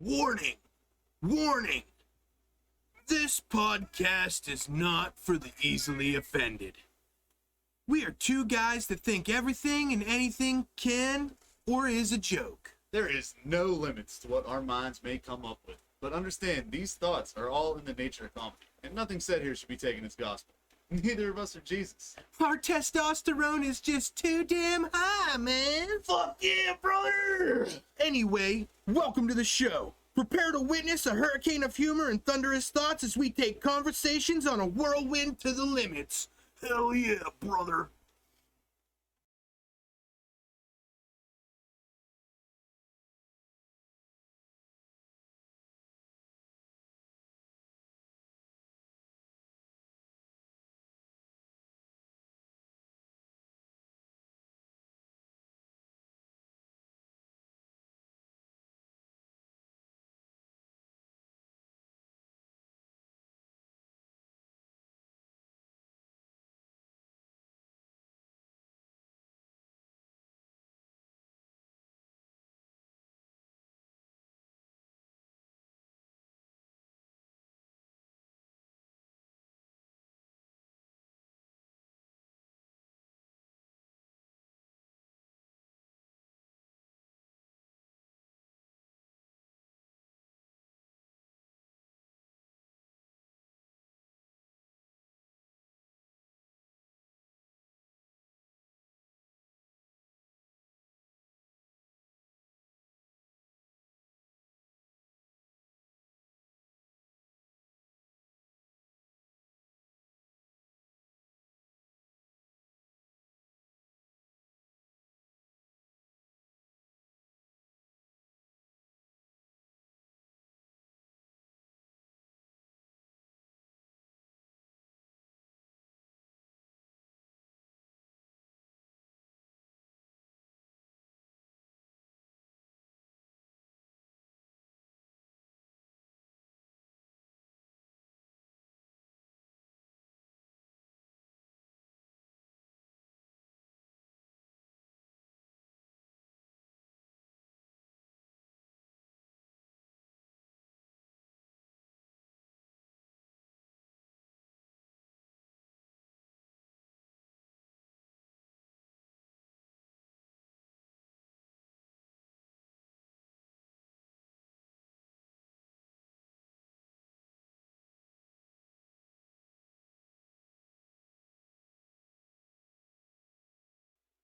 Warning! Warning! This podcast is not for the easily offended. We are two guys that think everything and anything can or is a joke. There is no limits to what our minds may come up with. But understand, these thoughts are all in the nature of comedy, and nothing said here should be taken as gospel. Neither of us are Jesus. Our testosterone is just too damn high, man. Fuck yeah, brother! Anyway, welcome to the show. Prepare to witness a hurricane of humor and thunderous thoughts as we take conversations on a whirlwind to the limits. Hell yeah, brother.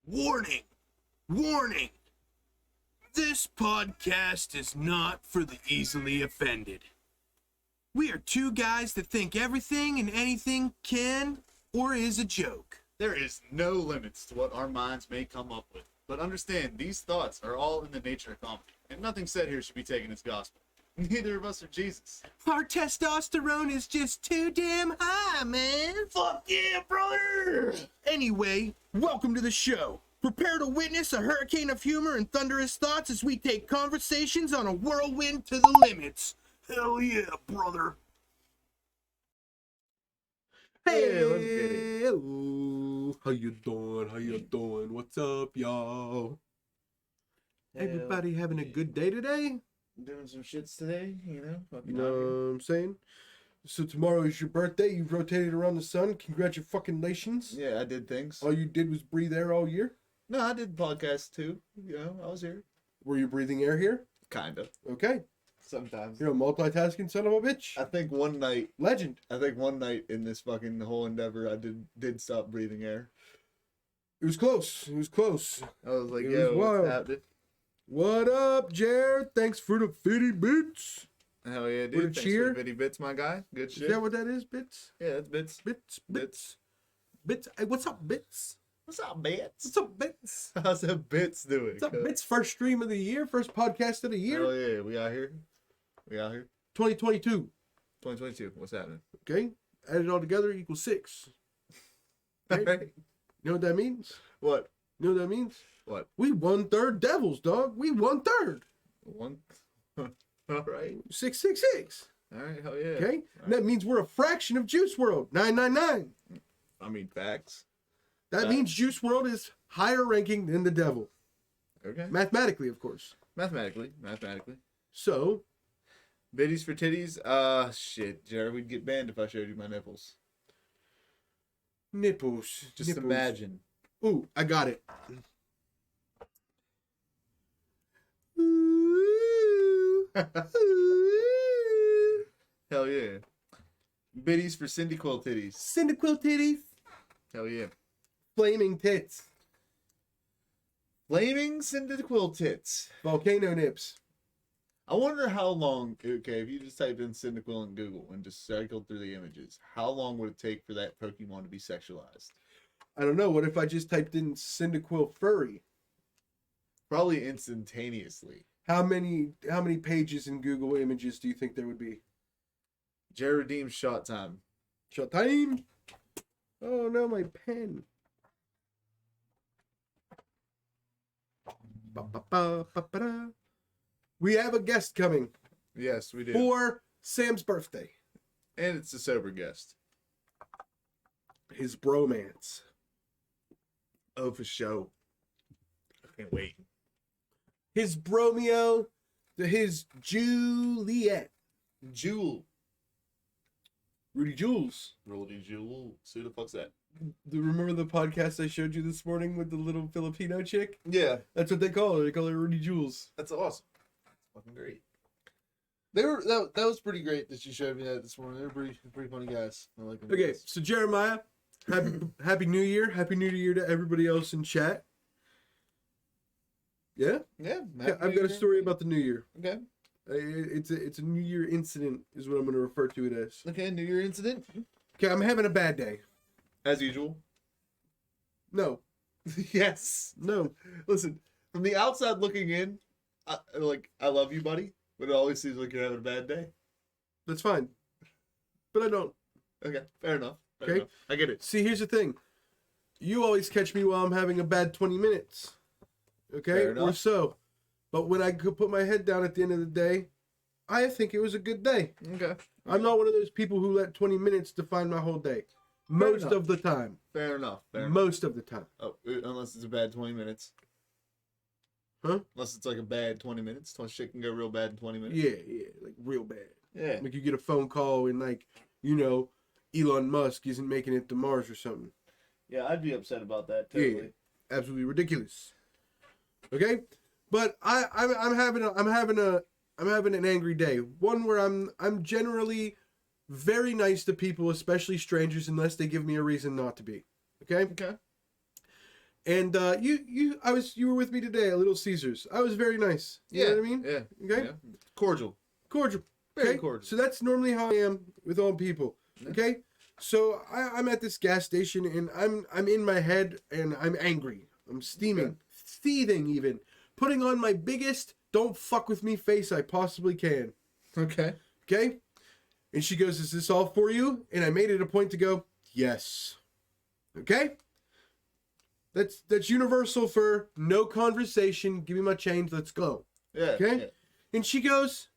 Warning! Warning! This podcast is not for the easily offended. We are two guys that think everything and anything can or is a joke. There is no limits to what our minds may come up with. But understand, these thoughts are all in the nature of comedy, and nothing said here should be taken as gospel. Neither of us are Jesus. Our testosterone is just too damn high, man. Fuck yeah, brother! Anyway, welcome to the show. Prepare to witness a hurricane of humor and thunderous thoughts as we take conversations on a whirlwind to the limits. Hell yeah, brother. Hey, let's get it. Hello. How you doing? How you doing? What's up, y'all? Everybody having a good day today? Doing some shits today, you know? Fucking You know out here. what I'm saying? So tomorrow is your birthday. You've rotated around the sun. Congratulations. Yeah, I did things. All you did was breathe air all year? No, I did podcasts too. You know, I was here. Were you breathing air here? Kinda. Okay. Sometimes. You're a multitasking son of a bitch. I think one night in this fucking whole endeavor, I did stop breathing air. It was close. It was close. I was like, It yo, was what's wild. happening? What up, Jared? Thanks for the 50 bits. Hell yeah, dude. With a Thanks cheer? for the bitty bits, my guy. Good shit. Is that what that is, bits? Yeah, that's bits. Bits. Hey, what's up, bits? What's up, bits? What's up, bits? How's that bits doing? What's up, bits? First stream of the year, first podcast of the year, Hell yeah, we out here. 2022. 2022. What's happening? Okay, add it all together equals 6. Okay? Alright. You know what that means? What? You know what that means? What? We 1/3 Devils, dog. We 1/3. One. All right. 666. All right. Hell yeah. Okay, and that means we're a fraction of Juice World. 999. I mean, facts. That Facts. means Juice World is higher ranking than the Devil, Okay. mathematically, of course. Mathematically. So Biddies for titties? Shit, Jared, we'd get banned if I showed you my nipples. Nipples. Just nipples. imagine. Ooh, I got it. Hell yeah. Biddies for Cyndaquil titties. Cyndaquil titties. Hell yeah. Flaming tits. Flaming Cyndaquil tits. Volcano nips. I wonder how long, okay, if you just typed in Cyndaquil in Google and just cycled through the images, how long would it take for that Pokemon to be sexualized? I don't know. What if I just typed in Cyndaquil furry? Probably instantaneously. How many pages in Google Images do you think there would be? Jared redeems shot time. Shot time. Oh no, my pen. Ba-ba-ba-ba-ba-da. We have a guest coming Yes, we do. for Sam's birthday. And it's a sober guest. His bromance. Oh, for show. I can't wait. His bromeo. His Juliet. Jewel. Rudy Jules. Rudy Jewel. Who the fuck's that? Remember the podcast I showed you this morning with the little Filipino chick? Yeah, That's what they call her. They call her Rudy Jules. that's awesome. That's fucking great. That was pretty great that you showed me that this morning. They're pretty funny guys. I like them. Okay, guys. so Jeremiah, happy New Year. Happy New Year to everybody else in chat. Yeah? Yeah, I've got a story about the New Year. Okay. It's a New Year incident is what I'm going to refer to it as. Okay, New Year incident. Okay, I'm having a bad day. As usual. No. Yes. No. Listen, from the outside looking in, I love you, buddy, but it always seems like you're having a bad day. That's fine. But I don't. Okay, fair enough. Fair Okay. enough. I get it. See, here's the thing. You always catch me while I'm having a bad 20 minutes. Okay? Fair Or enough. so. But when I could put my head down at the end of the day, I think it was a good day. Okay. I'm not one of those people who let 20 minutes define my whole day. Most enough. of the time. Fair enough. Fair enough. Most of the time. Oh, unless it's a bad 20 minutes. Huh? Unless it's like a bad 20 minutes. Shit can go real bad in 20 minutes. Yeah, like real bad. Yeah. Like you get a phone call and Elon Musk isn't making it to Mars or something. Yeah, I'd be upset about that Yeah, absolutely ridiculous. Okay, but I'm having an angry day. One where I'm generally very nice to people, especially strangers, unless they give me a reason not to be. Okay. Okay. And you were with me today at Little Caesars. I was very nice. You know what I mean? Yeah. Okay. Yeah. Cordial. Cordial. Very Okay? cordial. So that's normally how I am with all people. Okay. So I'm at this gas station and I'm in my head and I'm angry. I'm steaming, seething even, putting on my biggest "don't fuck with me" face I possibly can. Okay. Okay. And she goes, "Is this all for you?" And I made it a point to go, "Yes." Okay. That's universal for no conversation. Give me my change. Let's go. Yeah. Okay. Yeah. And she goes,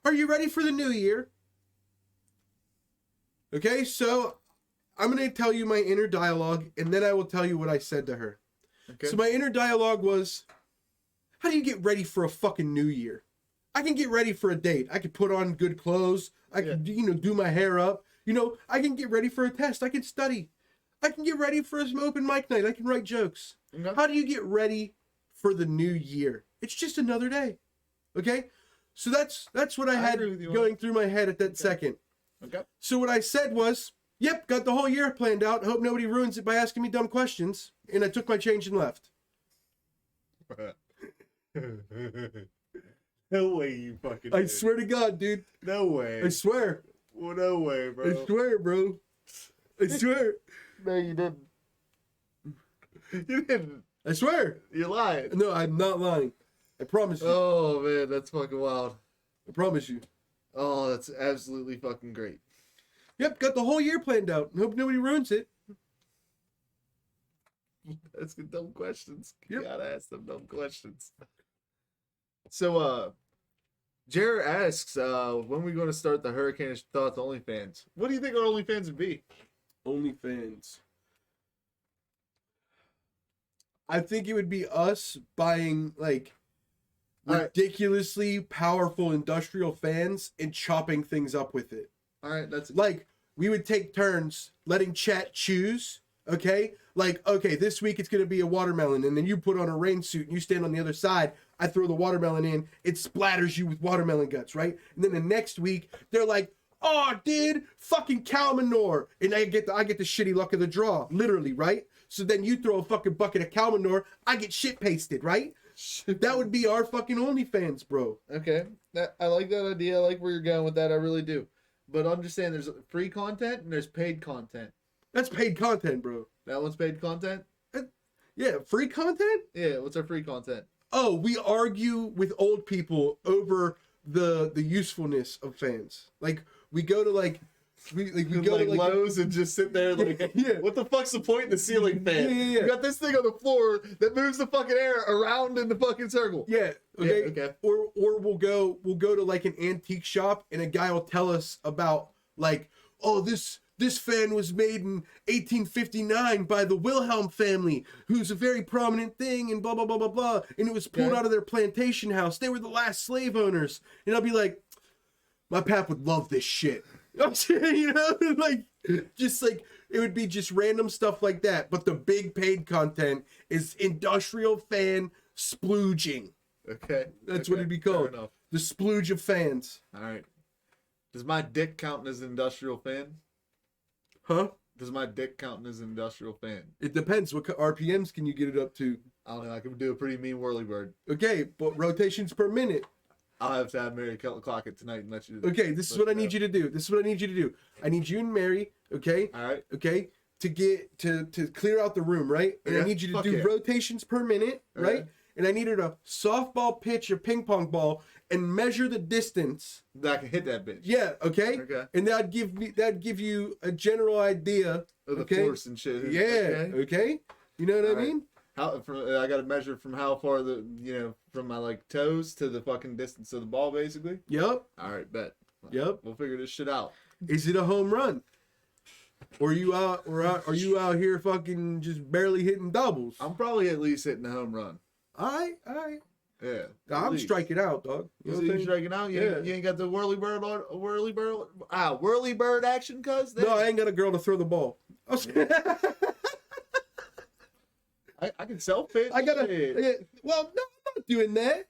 "Are you ready for the new year?" Okay, so I'm going to tell you my inner dialogue, and then I will tell you what I said to her. Okay. So my inner dialogue was, how do you get ready for a fucking new year? I can get ready for a date. I can put on good clothes. I can, do my hair up. I can get ready for a test. I can study. I can get ready for an open mic night. I can write jokes. Okay. How do you get ready for the new year? It's just another day. Okay? So that's what I had agree with you on going through my head at that second. Okay. So what I said was, yep, got the whole year planned out. Hope nobody ruins it by asking me dumb questions. And I took my change and left. No way you fucking I did. swear to God, dude. No way. I swear. Well, no way, bro. I swear, bro. I swear. No, you didn't. You didn't. I swear. You lied. No, I'm not lying. I promise you. Oh, man, that's fucking wild. I promise you. Oh, that's absolutely fucking great. Yep, got the whole year planned out. Hope nobody ruins it. That's good dumb questions. Yep. You gotta ask them dumb questions. So, Jared asks, when we going to start the Hurricane Thoughts OnlyFans? What do you think our OnlyFans would be? OnlyFans. I think it would be us buying, like, All right. ridiculously powerful industrial fans and chopping things up with it. All right, that's Like, we would take turns letting chat choose, okay? Like, okay, this week it's going to be a watermelon, and then you put on a rain suit and you stand on the other side. I throw the watermelon in, it splatters you with watermelon guts, right? And then the next week, they're like, oh, dude, fucking cow manure. And I get the shitty luck of the draw, literally, right? So then you throw a fucking bucket of cow manure, I get shit pasted, right? That would be our fucking OnlyFans, bro. okay. I like that idea. I like where you're going with that. I really do. But understand, there's free content and there's paid content. That's paid content, bro. That one's paid content? Yeah, free content? Yeah, what's our free content? Oh, we argue with old people over the usefulness of fans. Like, we go to we go to Lowe's and just sit there like, Yeah. what the fuck's the point in the ceiling fan? Yeah. You got this thing on the floor that moves the fucking air around in the fucking circle. Yeah, okay. Yeah, okay. Or we'll go to like an antique shop and a guy will tell us about like, oh, this fan was made in 1859 by the Wilhelm family, who's a very prominent thing, and blah blah blah blah blah. And it was pulled out of their plantation house. They were the last slave owners. And I'll be like, my pap would love this shit. I'm saying, you know, like, just like, it would be just random stuff like that. But the big paid content is industrial fan splooging. Okay. That's what it'd be called. Fair enough. The splooge of fans. All right. Does my dick count as an industrial fan? Huh? Does my dick count as an industrial fan? It depends. What RPMs can you get it up to? I don't know. I can do a pretty mean whirly bird. Okay, but rotations per minute. I'll have to have Mary clock it tonight and let you. Okay, this is what I need you to do. I need you and Mary, okay? All right. Okay, to get to clear out the room, right? And I Okay. need you to Fuck do yeah. rotations per minute, right? Okay. And I need her to softball pitch a ping pong ball and measure the distance. I can hit that bitch. Yeah, okay? Okay. And that'd give you a general idea. Of the Okay. force and shit. Yeah, Okay. okay? You know what I All right. mean? I got to measure from how far from my like toes to the fucking distance of the ball, basically. Yep. All right, bet. Yep. We'll figure this shit out. Is it a home run? Or are you out here fucking just barely hitting doubles? I'm probably at least hitting a home run. All right. Yeah. I'm striking out, dog. You know what I'm You saying? striking out? Yeah. You ain't got the whirly bird action, cuz? No, I ain't got a girl to throw the ball. I can self pitch. I gotta. Yeah, well, no, I'm not doing that.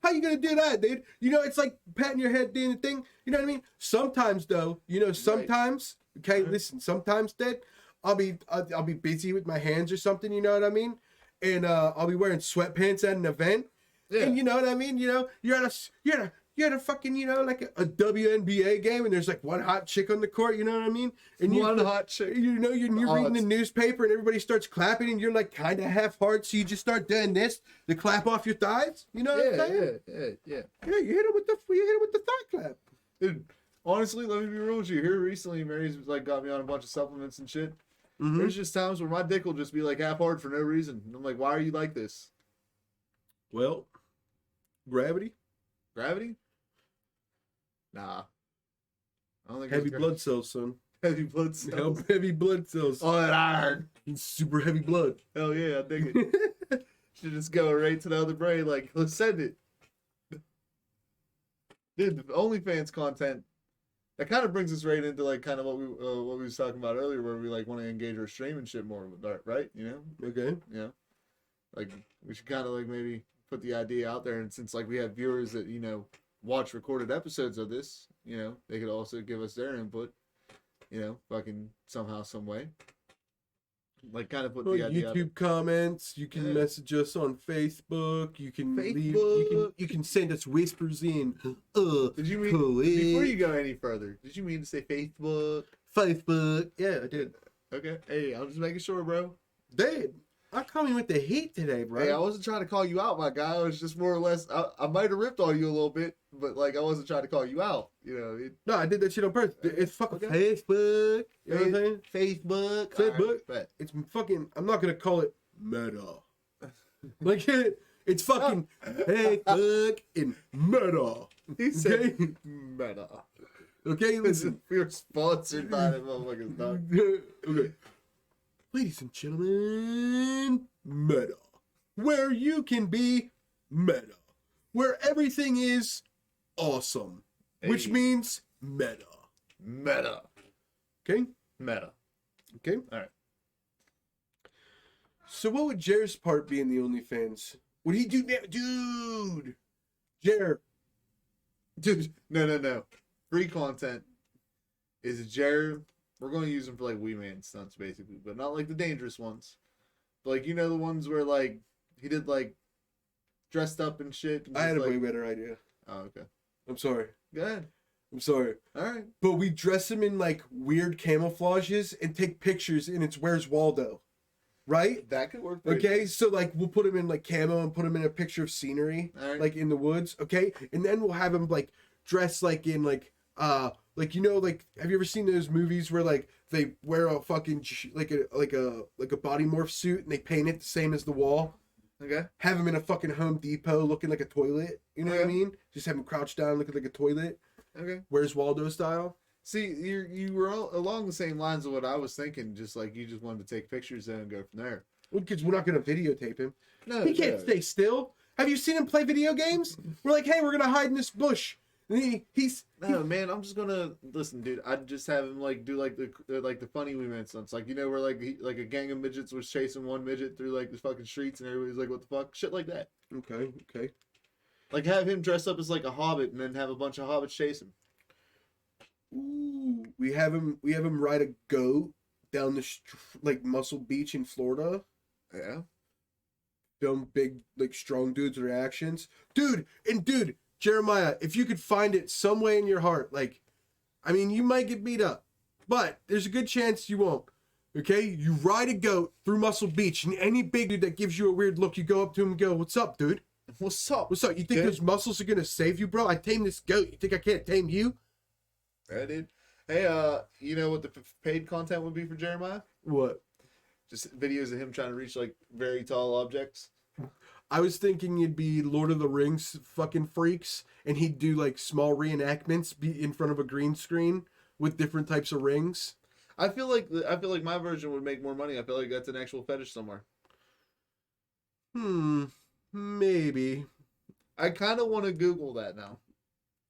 How you gonna do that, dude? You know, it's like patting your head doing the thing. You know what I mean? Sometimes, though, sometimes. Okay, listen. Sometimes, Dad, I'll be busy with my hands or something. You know what I mean? And I'll be wearing sweatpants at an event. Yeah. And you know what I mean? You know, you're at a fucking, like a WNBA game, and there's like one hot chick on the court. You know what I mean? And One hot chick. You know, you're reading the newspaper, and everybody starts clapping, and you're like kind of half hard, so you just start doing this to clap off your thighs. You know what I'm saying? Yeah. Yeah, you hit it with the thigh clap. Dude, honestly, let me be real with you. Here recently, Mary's like got me on a bunch of supplements and shit. Mm-hmm. There's just times where my dick will just be like half hard for no reason. And I'm like, why are you like this? Well, gravity, Gravity? Nah. I don't think heavy it's blood cells, son. Heavy blood cells. Heavy blood cells. Oh, that iron. Super heavy blood. Hell yeah, I dig it. Should just go right to the other brain. Like, let's send it. Dude, the OnlyFans content. That kind of brings us right into like kind of what we was talking about earlier, where we like want to engage our stream and shit more with art, right? You know? Okay. Yeah. Like we should kind of like maybe put the idea out there, and since like we have viewers that watch recorded episodes of this, they could also give us their input, fucking somehow, some way. Like kind of put the idea out there. YouTube comments. You can message us on Facebook. You can leave. You can send us whispers in. Did you mean before you go any further? Did you mean to say Facebook? Facebook? Yeah, I did. Okay. Hey, I'm just making sure, bro. Dad, I coming with the heat today, bro. Hey, I wasn't trying to call you out, my guy. I was just more or less. I might have ripped on you a little bit, but like I wasn't trying to call you out. No, I did that shit on purpose. It's fucking Facebook. You know what I'm saying? Facebook. Facebook. Right, It's fucking. I'm not gonna call it meta. Like it's fucking Facebook and meta. he said Okay? meta. Okay, listen. We were sponsored by that motherfucker's dog. Okay. Ladies and gentlemen, meta. Where you can be meta. where everything is awesome, which Hey. means meta. Meta. Okay? Meta. Okay? Alright. So what would Jared's part be in the OnlyFans? Would he do now? Dude! Jared. Dude, no. Free content is Jared. We're going to use them for like Wee Man stunts, basically, but not like the dangerous ones. Like, you know, the ones where like he did like dressed up and shit. And I had a just, way like... better idea. Oh, okay. I'm sorry. Go ahead. I'm sorry. All right. But we dress him in like weird camouflages and take pictures, and it's Where's Waldo, right? That could work. Pretty Okay, so like we'll put him in like camo and put him in a picture of scenery, All right. like in the woods. Okay, and then we'll have him like dressed like in like you know, like, have you ever seen those movies where like they wear a fucking like a body morph suit and they paint it the same as the wall? Okay. Have him in a fucking Home Depot looking like a toilet. You know what I Okay. mean? Just have him crouched down looking like a toilet. Okay. Where's Waldo style? See, you were all along the same lines of what I was thinking. Just like you just wanted to take pictures and go from there. Well, because we're not going to videotape him. No, He can't stay still. Have you seen him play video games? We're like, hey, we're going to hide in this bush. And he's No, man, I'm just gonna listen, dude. I'd just have him like do like the funny Wee Man stunts, like, you know, where like a gang of midgets was chasing one midget through like the fucking streets, and everybody's like, "What the fuck?" Shit like that. okay. Like have him dress up as like a hobbit, and then have a bunch of hobbits chase him. Ooh, we have him ride a goat down the like Muscle Beach in Florida. Yeah. Film big like strong dudes' reactions. Dude, Jeremiah, if you could find it some way in your heart, like, I mean, you might get beat up, but there's a good chance you won't. Okay? You ride a goat through Muscle Beach, and any big dude that gives you a weird look, you go up to him and go, "What's up, dude? What's up? What's up? You think Good. those muscles are gonna save you, bro? I tamed this goat. You think I can't tame you?" Yeah, dude. Hey, you know what the paid content would be for Jeremiah? What? Just videos of him trying to reach like very tall objects. I was thinking it'd be Lord of the Rings fucking freaks, and he'd do like small reenactments be in front of a green screen with different types of rings. I feel like my version would make more money. I feel like that's an actual fetish somewhere. Maybe. I kind of want to Google that now.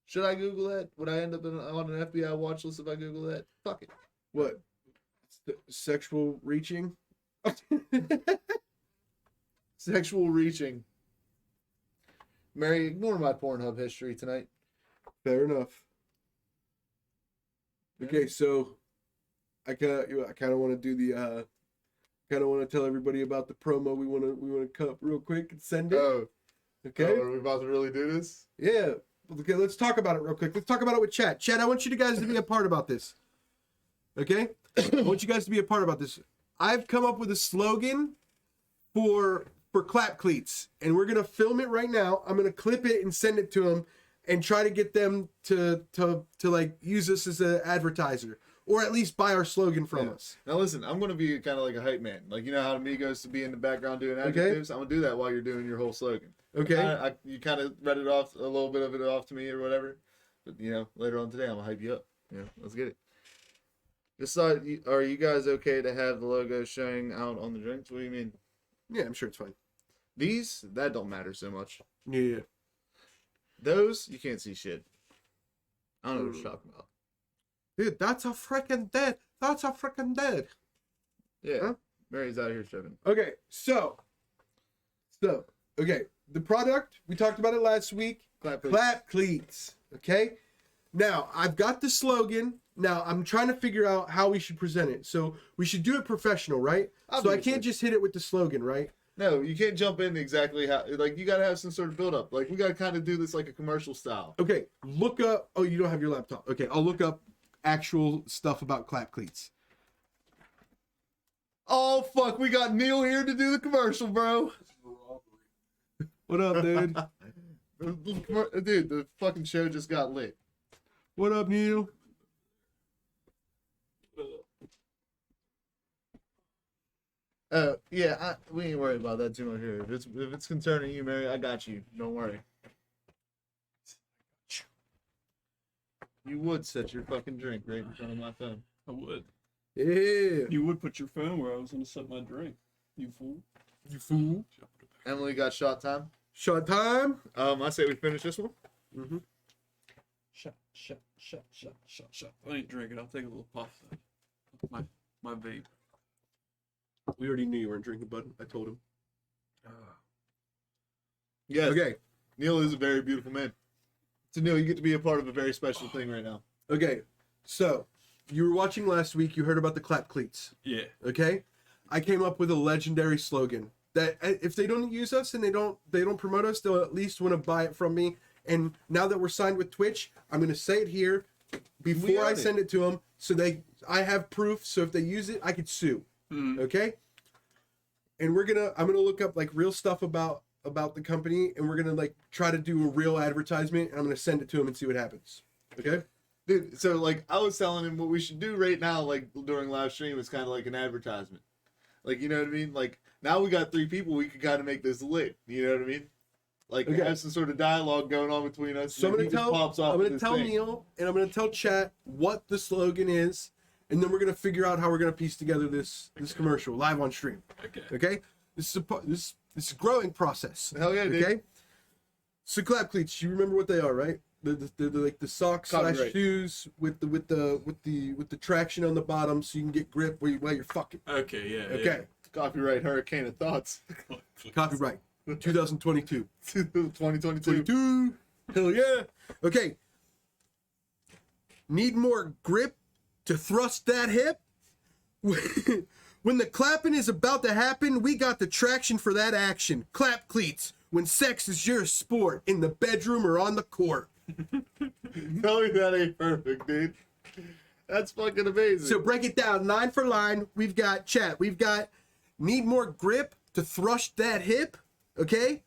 Should I Google that? Would I end up on an FBI watch list if I Google that? Fuck it. What? Sexual reaching? Sexual reaching. Mary, ignore my Pornhub history tonight. Fair enough. Okay, so I kind of want to do the kind of want to tell everybody about the promo we want to cut up real quick and send it. Oh, Okay. are we about to really do this? Yeah. Okay, let's talk about it real quick. Let's talk about it with chat. Chat, I want you guys to be a part about this. Okay? I want you guys to be a part about this. I've come up with a slogan for clap cleats, and we're gonna film it right now. I'm gonna clip it and send it to them, and try to get them to like use us as an advertiser, or at least buy our slogan from us. Now listen, I'm gonna be kind of like a hype man. Like, you know how Amigos to be in the background doing adjectives? I'm gonna do that while you're doing your whole slogan. Okay. You kind of read it off, a little bit of it off to me or whatever. But, you know, later on today, I'm gonna hype you up. Yeah, let's get it. Just thought, are you guys okay to have the logo showing out on the drinks? What do you mean? Yeah, I'm sure it's fine. These, that don't matter so much. Yeah. Those, you can't see shit. I don't know what you're talking about. Dude, that's a freaking dead. That's a freaking dead. Yeah, Huh? Mary's out here tripping. Okay, so, okay, the product, we talked about it last week. Clap, please. Clap cleats. Okay? Now, I've got the slogan. Now, I'm trying to figure out how we should present it. So, we should do it professional, right? So, I Obviously. can't just hit it with the slogan, right? No, you can't jump in exactly how, like, you gotta have some sort of build up. Like, we gotta kind of do this like a commercial style. Okay, look up. Oh, you don't have your laptop. Okay, I'll look up actual stuff about clap cleats. Oh, fuck, we got Neil here to do the commercial, bro. What up, dude? Dude, the fucking show just got lit. What up, Neil? Yeah, we ain't worried about that too much here. If it's concerning you, Mary, I got you. Don't worry. You would set your fucking drink right in front of my phone. I would. Yeah. You would put your phone where I was going to set my drink. You fool. You fool. Emily got shot time. Shot time. I say we finish this one. Mm-hmm. Shut. I ain't drinking. I'll take a little puff. My vape. We already knew you weren't drinking, bud. I told him. Yes. Okay. Neil is a very beautiful man. So Neil, you get to be a part of a very special thing right now. Okay. So, you were watching last week. You heard about the clap cleats. Yeah. Okay. I came up with a legendary slogan that if they don't use us and they don't promote us, they'll at least want to buy it from me. And now that we're signed with Twitch, I'm going to say it here before I send it to them, so I have proof. So if they use it, I could sue. Okay. And I'm gonna look up like real stuff about the company, and we're gonna like try to do a real advertisement, and I'm gonna send it to him and see what happens. Okay. Dude, so like I was telling him what we should do right now, like during live stream, is kind of like an advertisement. Like, you know what I mean? Like now we got 3 people, we could kind of make this lit. You know what I mean? Like have some sort of dialogue going on between us. So I'm gonna tell thing. Neil, and I'm gonna tell chat what the slogan is, and then we're gonna figure out how we're gonna piece together this commercial live on stream. Okay. This is a growing process. Hell yeah, dude. Okay. So clap cleats, you remember what they are, right? They're like the socks / shoes with the traction on the bottom, so you can get grip while you're fucking. Okay. Yeah. Okay. Copyright Hurricane of Thoughts. Copyright 2022. 2022. 22. Hell yeah. Okay. Need more grip to thrust that hip? When the clapping is about to happen, we got the traction for that action. Clap cleats. When sex is your sport, in the bedroom or on the court. Tell me that ain't perfect, dude. That's fucking amazing. So break it down line for line. We've got chat. We've got need more grip to thrust that hip. Okay.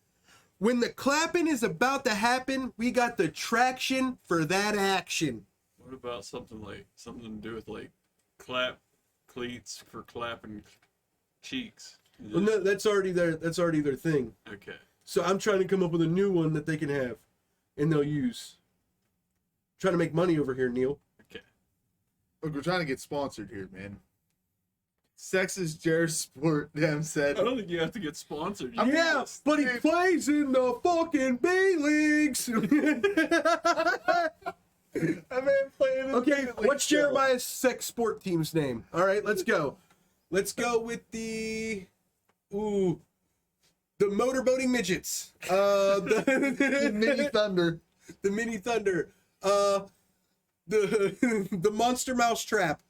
When the clapping is about to happen, we got the traction for that action. What about something to do with like clap cleats for clapping cheeks? Well, no, that's already their thing. Okay. So I'm trying to come up with a new one that they can have, and they'll use. Trying to make money over here, Neil. Okay. Look, we're trying to get sponsored here, man. Sex is your sport, Dem said. I don't think you have to get sponsored. Yeah, but he plays in the fucking B leagues. Okay, what's Jeremiah's sex sport team's name? All right, let's go. Let's go with the motorboating midgets. The Mini Thunder. The Mini Thunder. The Monster Mouse Trap.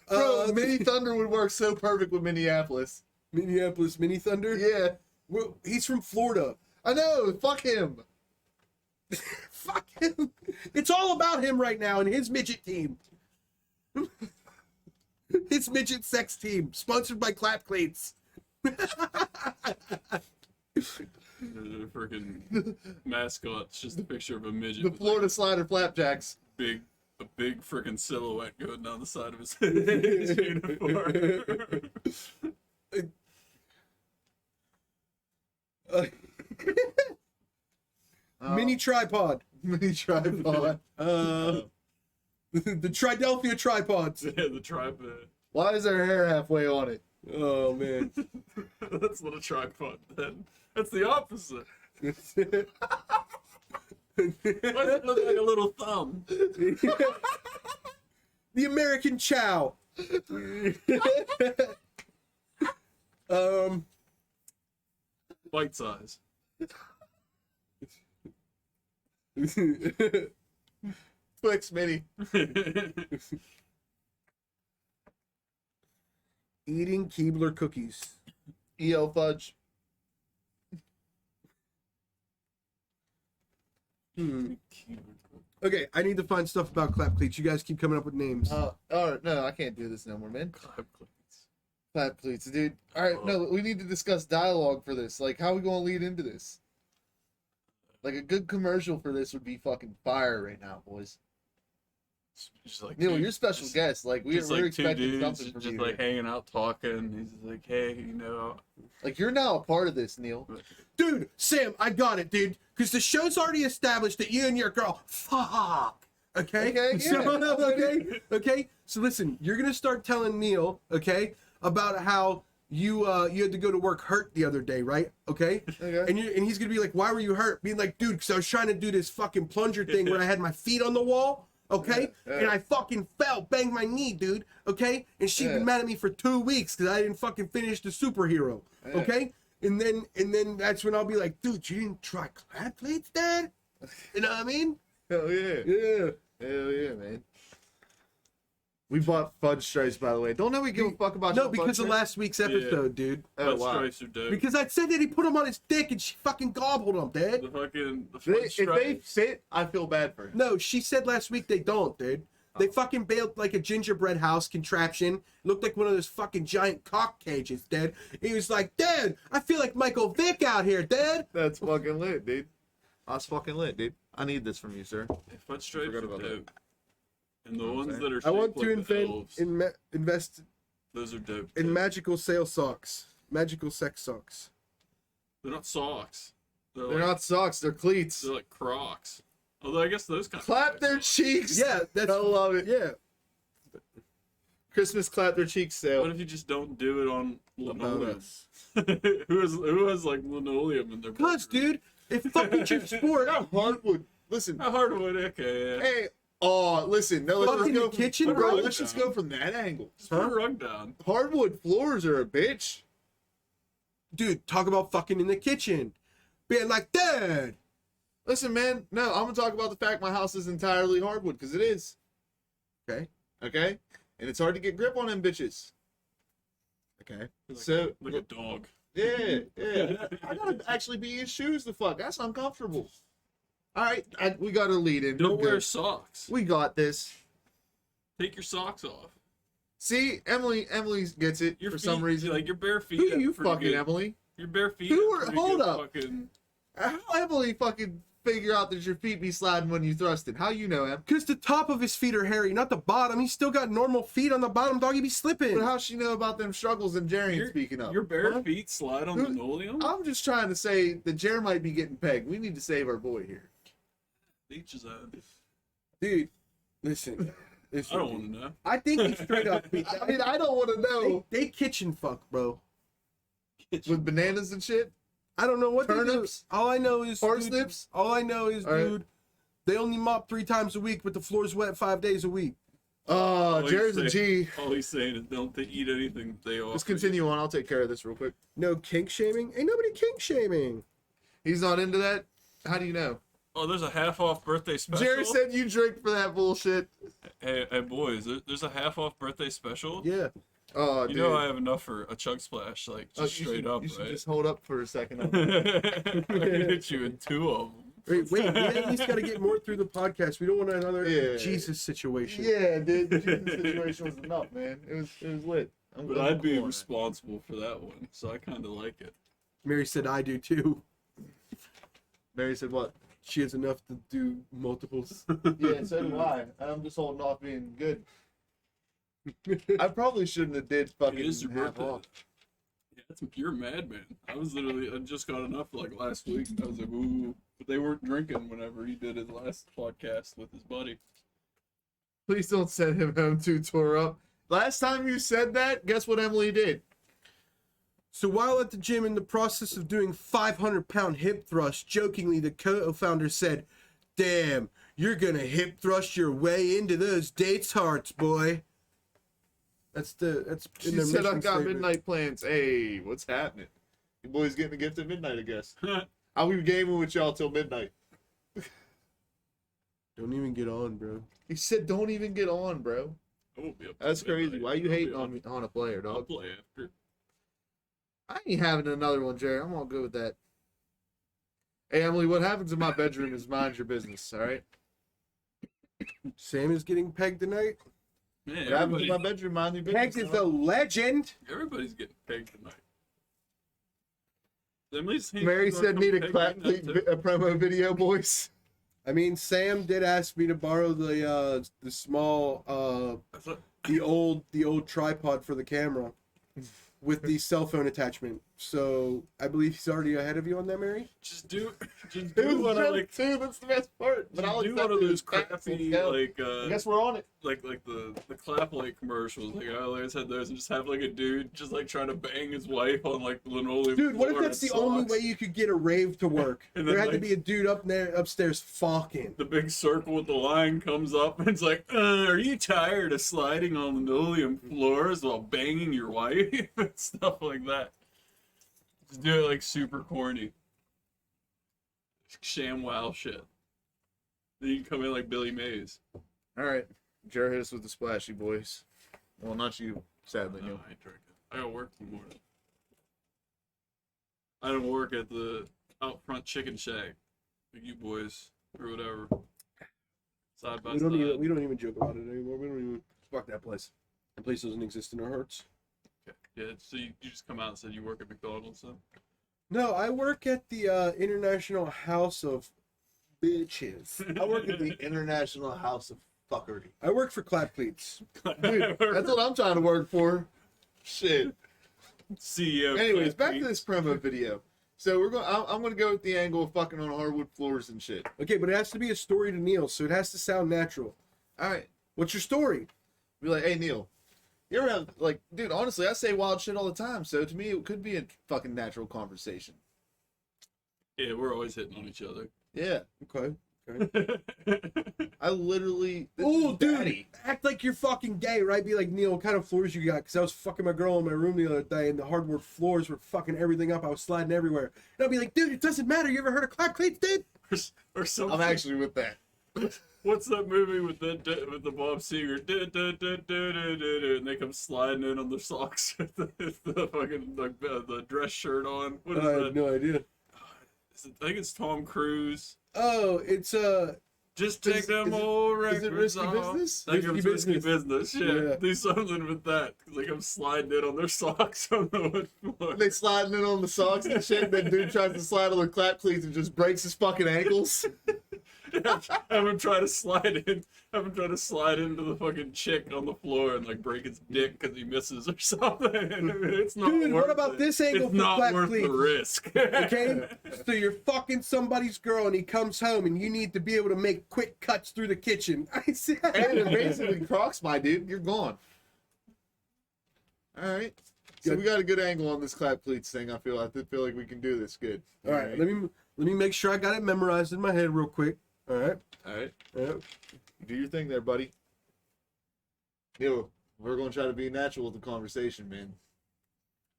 Bro, Mini Thunder would work so perfect with Minneapolis. Minneapolis Mini Thunder? Yeah. Well, he's from Florida. I know, fuck him. Fuck him. It's all about him right now and his midget team. His midget sex team, sponsored by Clap Cleats. The freaking mascot's just a picture of a midget. The with, Florida Slider Flapjacks. a big freaking silhouette going down the side of his his uniform. Mini tripod. Mini tripod. The Tridelphia tripods. Yeah, the tripod. Why is there hair halfway on it? Oh man. That's not a tripod then. That's the opposite. Why does it look like a little thumb? The American Chow. Bite size. Twix Mini. Eating Keebler cookies. EO Fudge. Okay, I need to find stuff about Clap Cleats. You guys keep coming up with names. Alright, no, I can't do this no more, man. Clap cleats. Clap Cleats, dude. Alright, no, we need to discuss dialogue for this. Like, how are we going to lead into this? Like, a good commercial for this would be fucking fire right now, boys. Just like Neil, you're a special guest. Like, we're like expecting two dudes something from just you. like hanging out talking. He's just like, hey, you know. Like, you're now a part of this, Neil. Dude, Sam, I got it, dude. Because the show's already established that you and your girl fuck. Okay? Okay, So, okay? So listen, you're going to start telling Neil, okay, about how you had to go to work hurt the other day, right? Okay. Okay. And he's gonna be like, why were you hurt? Being like, dude, because I was trying to do this fucking plunger thing where I had my feet on the wall. Okay, Yeah. and I fucking fell, banged my knee, dude. Okay, and she'd been mad at me for 2 weeks because I didn't fucking finish the superhero. Yeah. Okay, and then that's when I'll be like, dude, you didn't try clap plates, Dad? You know what I mean? Hell yeah. Yeah. Hell yeah, man. We bought fudge stripes, by the way. Don't nobody give a fuck about No, your because fudge of stripes? last week's episode, dude. Oh, Fudge wow. stripes are dope. Because I said that he put them on his dick and she fucking gobbled them, Dad. the If fudge they stripes. fit, I feel bad for him. No, she said last week they don't, dude. They fucking built like a gingerbread house contraption. Looked like one of those fucking giant cock cages, Dad. He was like, Dad, I feel like Michael Vick out here, Dad. That's fucking lit, dude. That's fucking lit, dude. I need this from you, sir. Yeah, fudge stripes Forgot are about that. dope. And the You know what I'm ones saying? that are I want shaped to like the elves, invest those are dope. in too. magical sale socks. Magical sex socks. They're not socks. They're like, not socks, they're cleats. They're like Crocs. Although I guess those kind Clap of their cheeks. Yeah, that's I love it. yeah. Christmas clap their cheeks sale. What if you just don't do it on About linoleum? us. who has like linoleum in their Cause, bedroom? dude, if fucking your sport, Hardwood. Listen. A hardwood, okay. Yeah. Hey. Oh, listen. No, let's Fucking go the from, kitchen, bro. bro? Let's just go from that angle. Just put a rug down. Hardwood floors are a bitch. dude, talk about fucking in the kitchen, being like, Dad. Listen, man. No, I'm gonna talk about the fact my house is entirely hardwood because it is. Okay. Okay. And it's hard to get grip on them bitches. Okay. Like, So like a dog. yeah, yeah. I gotta actually be in shoes. The fuck. That's uncomfortable. All right, we got a lead in. Don't We're wear good. socks. We got this. Take your socks off. See, Emily gets it Your for feet, some reason. like your bare feet. Who have you pretty fucking good- Emily? Your bare feet. Who have are- pretty hold good up. Fucking, How Emily fucking figure out that your feet be sliding when you thrust it? How you know, Em? Because the top of his feet are hairy, not the bottom. He's still got normal feet on the bottom, dog. He be slipping. But how she know about them struggles that Jerry ain't speaking of? your bare Huh? feet slide on Who- linoleum. I'm just trying to say that Jerry might be getting pegged. We need to save our boy here. Each his own. Dude, listen. I don't want to know. I think he straight up. I mean, I don't want to know. They kitchen fuck, bro. With bananas and shit? I don't know what they do. Turnips? All I know is Parsnips? Dude, all I know is, All right. dude, they only mop 3 times a week, but the floor's wet 5 days a week. Oh, All Jerry's a he's G. All he's saying is don't they eat anything they offer. Let's continue on. I'll take care of this real quick. No kink shaming. Ain't nobody kink shaming. He's not into that? How do you know? Oh, there's a half off birthday special. Jerry said you drink for that bullshit. Hey boys, there's a half off birthday special. Yeah. Oh, You dude. know I have enough for a chug splash, like Oh, just straight up, you should right? just hold up for a second. I can hit you in 2 of them. Wait, we at least got to get more through the podcast. We don't want another Yeah. Jesus situation. Yeah, dude. The situation was enough, man. It was lit. But I'd be responsible for that one, so I kind of like it. Mary said I do too. Mary said what? She has enough to do multiples. Yeah, so do I. I'm just holding off being good. I probably shouldn't have did fucking It is your half birthday. off. Yeah, you're a madman. I just got enough like last week. I was like, ooh. But they weren't drinking whenever he did his last podcast with his buddy. Please don't send him home too tore up. Last time you said that, guess what Emily did? So while at the gym in the process of doing 500-pound hip thrusts, jokingly the co-founder said, "Damn, you're gonna hip thrust your way into those dates hearts, boy." That's She in their said, I mission got statement. midnight plans. Hey, what's happening? You boys getting a gift at midnight, I guess. I'll be gaming with y'all till midnight. Don't even get on, bro. He said, don't even get on, bro. I won't be up. That's till crazy. midnight. Why you I'll hating be on me on a player, I'll dog? play after. I ain't having another one, Jerry. I'm all good with that. Hey, Emily, what happens in my bedroom is mind your business, all right? Sam is getting pegged tonight. Man, What happens in my everybody, bedroom, mind your business. Pegged is dog. a legend. everybody's getting pegged tonight. Emily's Mary said, need a clap please. a promo video, boys. I mean, Sam did ask me to borrow the small the old tripod for the camera. with the cell phone attachment. So I believe he's already ahead of you on that, Mary. Just do It was one of like too. That's the best part. But I'll do accept one of it. those Facts, crappy let's go. like I guess we're on it. like the clap light commercials. Like I always had those, and just have like a dude just like trying to bang his wife on like the linoleum. Dude, what if floor that's in the only socks. way you could get a rave to work? And There then, had to like- be a dude up there upstairs fucking. The big circle with the line comes up, and it's like, are you tired of sliding on linoleum floors while banging your wife and stuff like that? Just do it like super corny, sham wow shit. Then you come in like Billy Mays. All right. Jared hit us with the splashy boys. Well, not you, sadly. No, Neil. I ain't drinking. I gotta work in the morning. I don't work at the out front chicken shack, like you boys or whatever. Side by We side. don't even joke about it anymore. We don't even fuck that place. That place doesn't exist in our hearts. Okay. Yeah, so you just come out and said you work at McDonald's, then? No, I work at the International House of Bitches. I work at the International House of Fuckery. I work for Clap Cleats. Dude, that's what I'm trying to work for. Shit. CEO. Anyways, back to this promo video. So we're going. I'm going to go with the angle of fucking on hardwood floors and shit. Okay, but it has to be a story to Neil, so it has to sound natural. All right. What's your story? Be like, hey Neil, you ever have like, dude? Honestly, I say wild shit all the time. So to me, it could be a fucking natural conversation. Yeah, we're always hitting on each other. Yeah. Okay. I literally. this Oh, is dude, daddy. act like you're fucking gay, right? Be like, Neil, what kind of floors you got? Because I was fucking my girl in my room the other day, and the hardwood floors were fucking everything up. I was sliding everywhere. And I'll be like, dude, it doesn't matter. You ever heard of Clap Cleats, dude? or something. I'm actually with that. What's that movie with the Bob Seger? And they come sliding in on their socks with the fucking like the dress shirt on. What is I that? have no idea. I think it's Tom Cruise. Oh, it's Just take them old records Is it risky off. business? I think Risky it's risky business. business. Yeah. Yeah. Do something with that. Like I'm sliding in on their socks on the wood floor. They sliding in on the socks and shit. That dude tries to slide on the clap cleats and just breaks his fucking ankles. Have him try to slide in. Have him try to slide into the fucking chick on the floor and like break his dick because he misses or something. It's not Dude, worth what about it. this angle It's for not Clap worth Cleats? the risk. okay. So you're fucking somebody's girl, and he comes home, and you need to be able to make quick cuts through the kitchen. I said, And it basically Crocs, my dude. You're gone. All right. So Good. we got a good angle on this clap cleats thing. I feel like we can do this good. all right, let me make sure I got it memorized in my head real quick. All right. All right. Yeah. Do your thing there, buddy. Neil, we're gonna try to be natural with the conversation, man.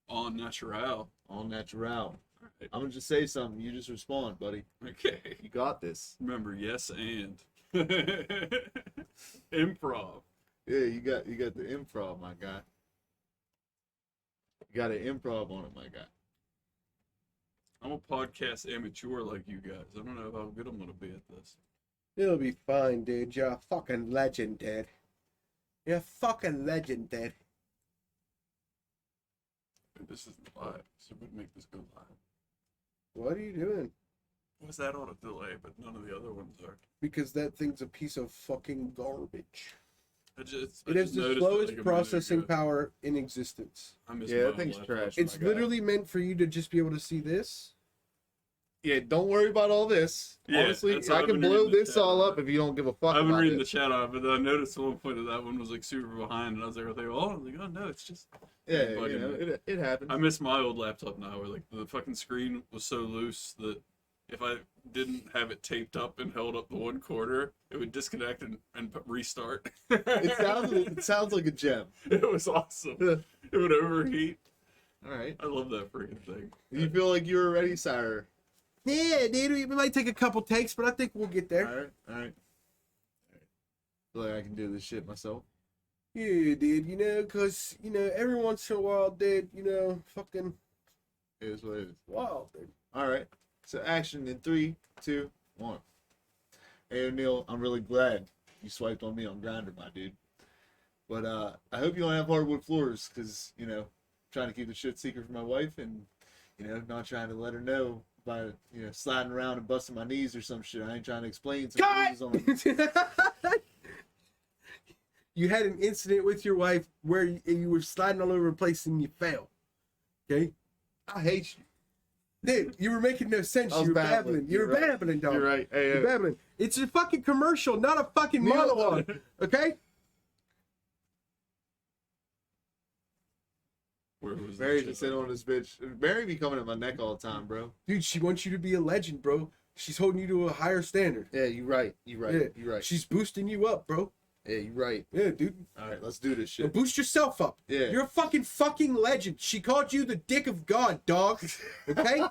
On natural. All natural. Right. I'm gonna just say something. You just respond, buddy. Okay. You got this. Remember, yes and. Improv. Yeah, you got the improv, my guy. You got an improv on it, my guy. I'm a podcast amateur like you guys. I don't know how good I'm gonna be at this. It'll be fine, dude. You're a fucking legend, dude. You're a fucking legend, dude. This isn't live, so we make this go live. What are you doing? Was that on a delay? But none of the other ones are. Because that thing's a piece of fucking garbage. I just It has the noticed it slowest like a minute processing ago. power in existence. I missed Yeah, my that own thing's laptop, trash. my It's guy. literally meant for you to just be able to see this. Yeah, don't worry about all this. Yeah, Honestly, that's what I I've can been blow reading the this chat all on up if you don't give a fuck I've been about reading the it. chat on it, but then I noticed at one point that one was like super behind, and I was like, oh no, it's just. Yeah, bugging you know, me. it happens. I miss my old laptop now, where like the fucking screen was so loose that if I didn't have it taped up and held up the one corner, it would disconnect and restart. It sounds like a gem. It was awesome. It would overheat. All right. I love that freaking thing. You feel like you're ready, sire? Yeah, dude. It might take a couple takes, but I think we'll get All there. right, all right. Feel like I can do this shit myself. Yeah, dude. You know, because, every once in a while, dude, fucking It is what it is. wild, dude. All right. So action in 3, 2, 1. Hey O'Neal, I'm really glad you swiped on me on Grindr, my dude. But I hope you don't have hardwood floors, because trying to keep the shit secret from my wife, and not trying to let her know by sliding around and busting my knees or some shit. I ain't trying to explain some Cut! bruises on. You had an incident with your wife where you were sliding all over the place and you fell. Okay? I hate you. Dude, you were making no sense. I was You were babbling. babbling. You were You're right. babbling, dog. You're right. Hey, You're hey. babbling. It's a fucking commercial, not a fucking Neil, monologue. Okay? Where was Barry that just shit? sit on this bitch. Barry be coming at my neck all the time, bro. Dude, she wants you to be a legend, bro. She's holding you to a higher standard. Yeah, you right. You right. Yeah. You right. She's boosting you up, bro. Yeah, you right. Yeah, dude. All right, let's do this Now shit. boost yourself up. Yeah. You're a fucking legend. She called you the dick of God, dog. Okay?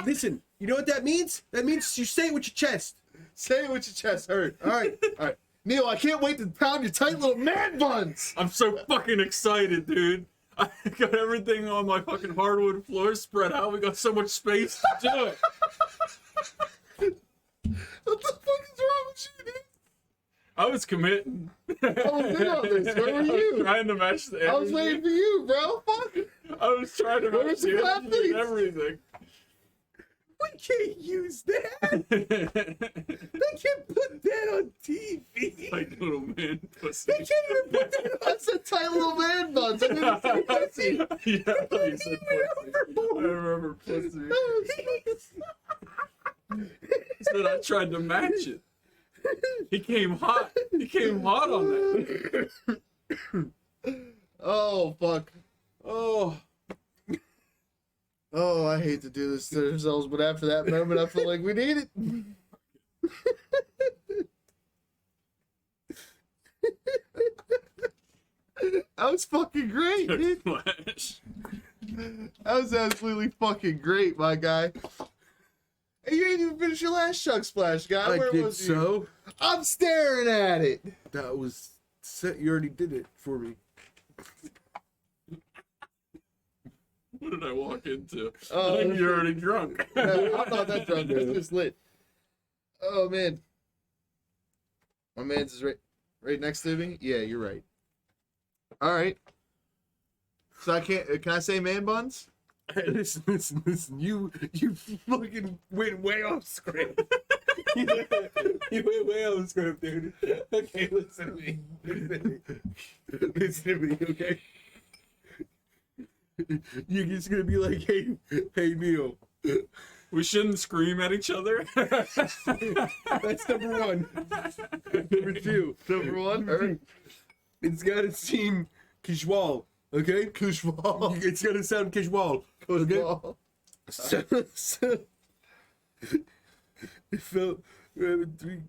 Listen, you know what that means? That means you say it with your chest. Say it with your chest hurt. All right. All right. Neil, I can't wait to pound your tight little man buns. I'm so fucking excited, dude. I got everything on my fucking hardwood floor spread out. We got so much space to do it. What the fuck is wrong with you, dude? I was committing. I was in on this. Where were I was you? trying to match the I was waiting for you, bro. Fuck. I was trying to Where match was the the clap, energy please? and everything. We can't use that. They can't put that on TV. Like little man pussy. They can't even put that on. I said tight little man buns. I didn't say pussy. Yeah, I thought you said pussy. I remember pussy. Said I tried to match it. He came hot. He came hot on that. Oh, fuck. Oh, Oh, I hate to do this to ourselves, but after that moment, I feel like we need it. That was fucking great, dude. Flash. That was absolutely fucking great, my guy. Hey, you didn't even finish your last Chug Splash, guy. I Where did was you? so. I'm staring at it. That was set. You already did it for me. What did I walk into? Oh, I think you're already drunk. No, I'm not that drunk. It's just lit. Oh, man. My man's is right next to me. Yeah, you're right. All right. So I can't. Can I say man buns? Hey, listen. You fucking went way off script. You went way off script, dude. Okay, listen to me. Listen to me, okay? You're just gonna be like, hey, Neil. We shouldn't scream at each other. That's number one. Number two. Number one. All right. It's gotta seem casual, okay? Casual. It's gotta sound casual. Okay? Casual. So, it felt.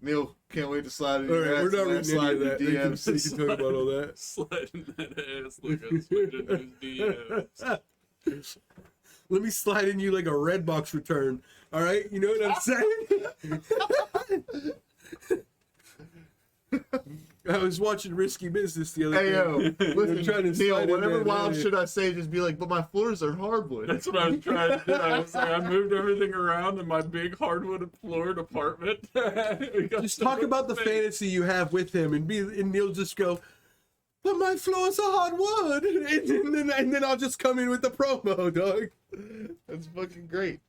Neil, can't wait to slide in All your right, ass we're not and reading slide any of in that. your You DMs. can talk about all that. Sliding that ass like a switch in his DMs. Let me slide in you like a Redbox return. All right, you know what I'm saying? I was watching Risky Business the other Hey, day. yo, listen, trying to Neil, slide in whatever there, wild man. shit I say, just be like, but my floors are hardwood. That's what I was trying to do. I was like, I moved everything around in my big hardwood floored apartment. We got Just so talk much about the space. fantasy you have with him, and Neil just go, "But my floors are hardwood," and then I'll just come in with the promo, dog. That's fucking great.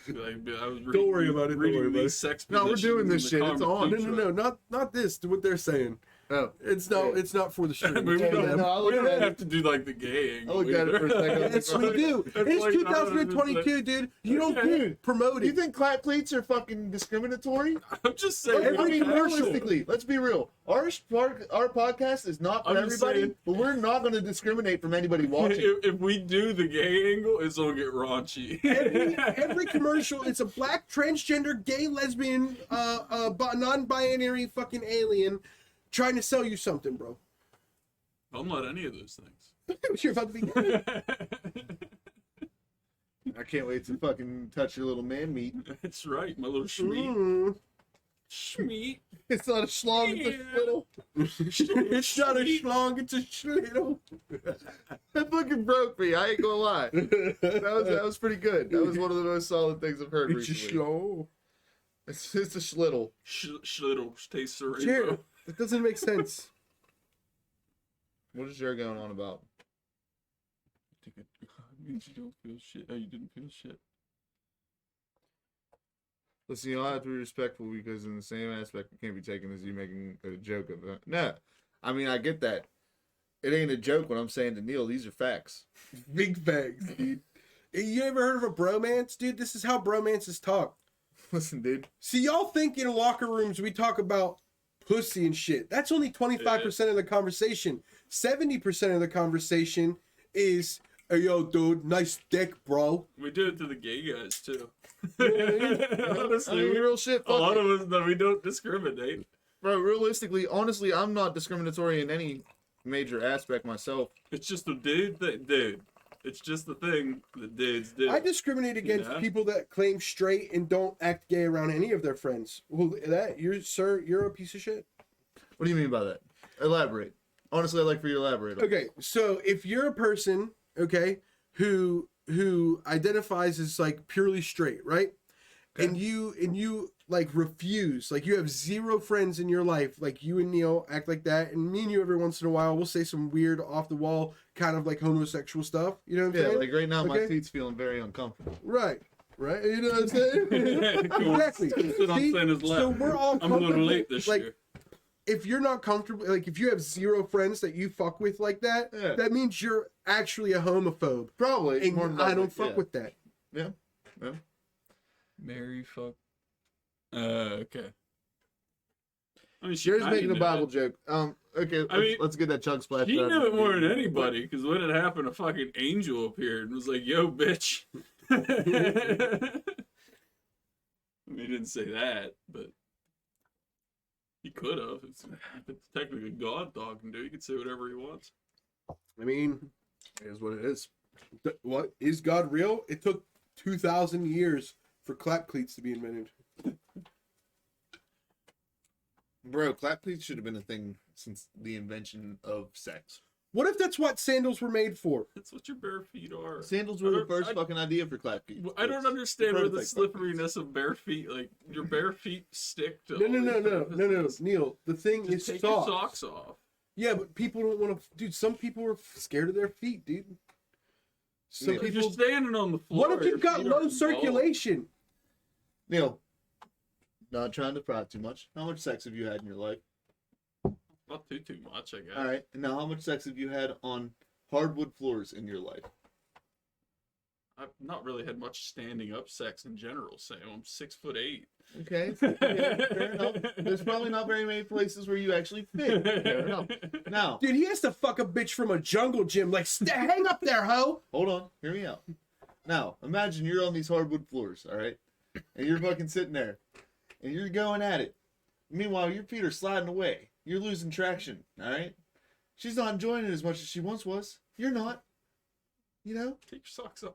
Like, I was Don't worry about it, don't reading worry about these it. sex No, we're doing positions this in the shit, it's on. No, conversation. not this. What they're saying. Oh, It's not for the stream. I mean, It's we for don't, them. no, I we looked don't at have it. to do like the gay angle. I looked at it for a either. second. Yes, we do. That's It's like 2022, dude. You don't get promoted. Do you think clap pleats are fucking discriminatory? I'm just saying. Every I mean, commercial. realistically, let's be real. Our podcast is not for I'm just everybody, saying- but we're not going to discriminate from anybody watching. If we do the gay angle, it's gonna get raunchy. Every commercial, it's a black transgender gay lesbian non-binary fucking alien trying to sell you something, bro. I'm not any of those things. You're about to be gay. I can't wait to fucking touch your little man meat. That's right, my little schmeat. Mm. Schmeat. It's not a schlong, it's a little. It's not a schlong, it's a schlittle. That fucking broke me. I ain't gonna lie. That was pretty good. That was one of the most solid things I've heard It's a recently. schlong. It's a schlittle. Schlittle tastes the Jared, rainbow. that doesn't make sense. What is your going on about? It means you don't feel shit. Oh, you didn't feel shit. Listen, you all have to be respectful because in the same aspect, it can't be taken as you making a joke of it. No, I mean, I get that. It ain't a joke when I'm saying to Neil, these are facts. Big facts, dude. You ever heard of a bromance, dude? This is how bromances talk. Listen, dude. See, y'all think in locker rooms we talk about pussy and shit. That's only 25% of the conversation. 70% of the conversation is, hey, yo, dude, nice dick, bro. We do it to the gay guys too. I Honestly, mean, real shit. a lot Fuck it. of us, no, we don't discriminate. Bro, realistically, honestly, I'm not discriminatory in any major aspect myself. It's just the dude. It's just the thing that dudes do. I discriminate against Yeah. people that claim straight and don't act gay around any of their friends. Well, you're a piece of shit. What do you mean by that? Elaborate. Honestly, I'd like for you to elaborate. on it. Okay, so if you're a person, okay, who identifies as like purely straight, right? Okay. And you like refuse, like you have zero friends in your life, like you and Neil act like that, and me and you every once in a while we'll say some weird off the wall kind of like homosexual stuff. You know what I'm Yeah, saying? like right now, my Okay. feet's feeling very uncomfortable. Right. You know what I'm saying? Cool. Exactly. That's what I'm See? saying is left. So we're all I'm a little comfortable, late this like, year. If you're not comfortable, like if you have zero friends that you fuck with like that, Yeah. that means you're actually a homophobe. Probably. And more than I likely, don't fuck yeah. with that. Yeah. Mary fuck. Okay. I mean, she Jared's kinda making a knew Bible it. joke. Okay, I mean, let's get that chug splash. She out knew of it more the- than anybody, because when it happened, a fucking angel appeared and was like, "Yo, bitch." He didn't say that, but he could have. It's technically God talking to. He could say whatever he wants. I mean, it is what it is. What is God real? It took 2,000 years for clap cleats to be invented. Bro, clap cleats should have been a thing since the invention of sex. What if that's what sandals were made for? That's what your bare feet are. Sandals were the I first don't- fucking idea for clap cleats. I don't understand where the Prototype clap cleats. slipperiness of bare feet, like your bare feet, stick to. No, all no, no, these no, no, no, surfaces. Neil. The thing Just is take your socks. socks off. Yeah, but people don't want to. Dude, some people are scared of their feet, dude. Some Yeah. If you're people. standing on the floor. What if your you've got feet low aren't circulation? Neil, not trying to pry too much. How much sex have you had in your life? involved. Not too much, I guess. All right, and now how much sex have you had on hardwood floors in your life? I've not really had much standing up sex in general, Sam. I'm 6'8". Okay, fair enough. There's probably not very many places where you actually fit. Fair enough. Now, Dude, he has to fuck a bitch from a jungle gym. Like, hang up there, ho. hold on, hear me out. Now, imagine you're on these hardwood floors, all right, and you're fucking sitting there, and you're going at it. Meanwhile, your feet are sliding away. You're losing traction, all right. She's not enjoying it as much as she once was. You're not. You know? Take your socks off.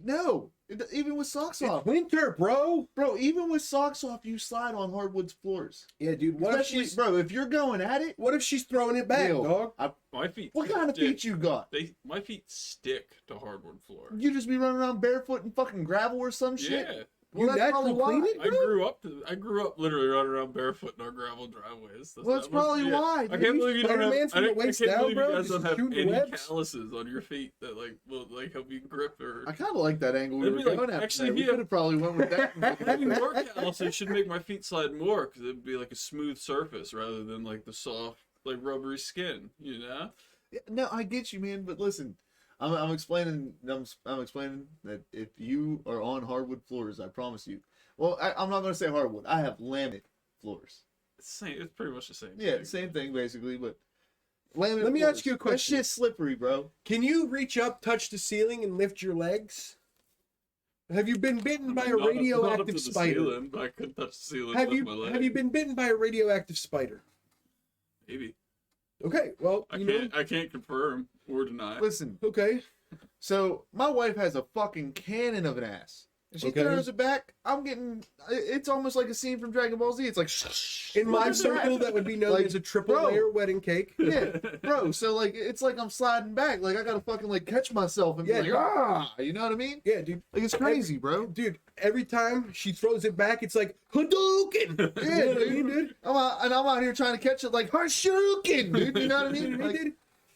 No. Even with socks off. It's winter, bro. Bro, even with socks off, you slide on hardwood floors. Yeah, dude. What if Especially, she's bro, if you're going at it, What if she's throwing it back, Neil, dog? My feet. what kind of stick. feet you got? My feet stick to hardwood floor. You just be running around barefoot in fucking gravel or some shit? Yeah. Well, You that's probably natural why. clean it? I grew up literally running around barefoot in our gravel driveways. Well, that's probably why, I dude. can't believe you don't have. Spider-Man's from the waist can't down, believe bro, you guys just don't have shooting any webs. calluses on your feet that like will like help you grip or. I kind of like that angle we It'd were be like- going at. actually, We yeah. could have probably went with that. Having more calluses should make my feet slide more because it'd be like a smooth surface rather than like the soft, like rubbery skin. You know. Yeah, no, I get you, man. But listen, I'm explaining. I'm explaining that if you are on hardwood floors, I promise you. Well, I'm not going to say hardwood. I have laminate floors. It's pretty much the same. Yeah, thing. same thing basically, but laminate. Let me floors. ask you a question. That shit's slippery, bro. Can you reach up, touch the ceiling, and lift your legs? Have you been bitten by a Not up to radioactive the spider? ceiling, but I could touch the ceiling Have with my you leg. have you been bitten by a radioactive spider? Maybe. Okay, well, I you know, can't. I can't confirm or deny. Listen, okay. so my wife has a fucking cannon of an ass. And she Okay. throws it back. I'm getting. It's almost like a scene from Dragon Ball Z. It's like. In my Look at circle, that would be known Like, as a triple bro. layer wedding cake. Yeah, bro. So like, it's like I'm sliding back. Like I gotta fucking like catch myself and Yeah, be like, you know what I mean? Yeah, dude. Like it's crazy, bro. Dude, every time she throws it back, it's like Hadouken. Yeah, You know what I mean, dude. I'm out here trying to catch it like Harshuken, dude. You know what I mean? Hey, Like, dude,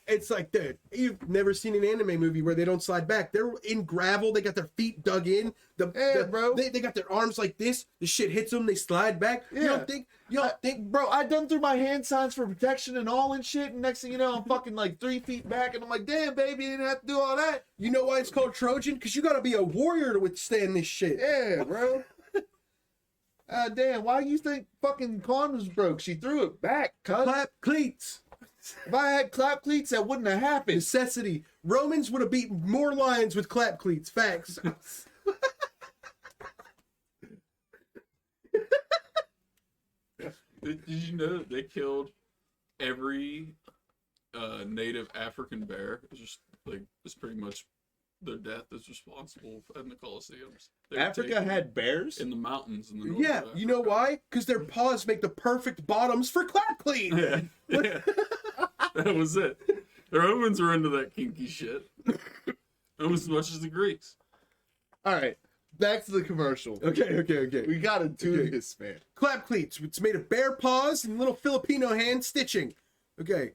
It's like, dude, you've never seen an anime movie where they don't slide back. They're in gravel. They got their feet dug in. Bro. They got their arms like this. The shit hits them. They slide back. Yeah. You don't think, Bro, I done through my hand signs for protection and all and shit, and next thing you know, I'm fucking like 3 feet back, and I'm like, damn, baby, you didn't have to do all that. you know why it's called Trojan? Because you got to be a warrior to withstand this shit. Yeah, bro. Damn, why you think fucking condoms broke? She threw it back, cuz. Clap cleats. If I had clap cleats, that wouldn't have happened. Necessity. Romans would have beaten more lions with clap cleats. Facts. Did you know that they killed every native African bear? It's just like it's pretty much their death is responsible in the Colosseums. They were Africa taken had bears? in the mountains in the north Yeah, of you know Africa. why? Because their paws make the perfect bottoms for clap cleats. Yeah, yeah. That was it. The Romans were into that kinky shit almost as much as the Greeks. All right, back to the commercial. Okay. We gotta do Okay. this, man. Clap cleats. It's made of bear paws and little Filipino hand stitching. Okay.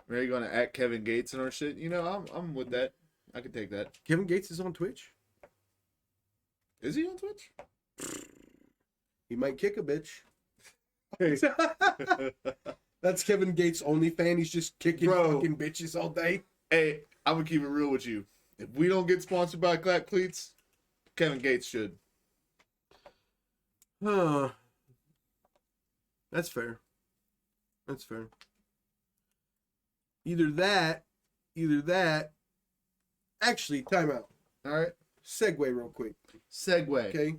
Are you gonna act Kevin Gates and our shit? You know, I'm with that. I can take that. Kevin Gates is on Twitch. Is he on Twitch? He might kick a bitch. That's Kevin Gates' only fan. He's just kicking Bro. fucking bitches all day. Hey, I'm gonna keep it real with you. If we don't get sponsored by Clap Cleats, Kevin Gates should. Huh. That's fair. That's fair. Either that. Actually, time out. All right. Segue real quick. Segue. Okay.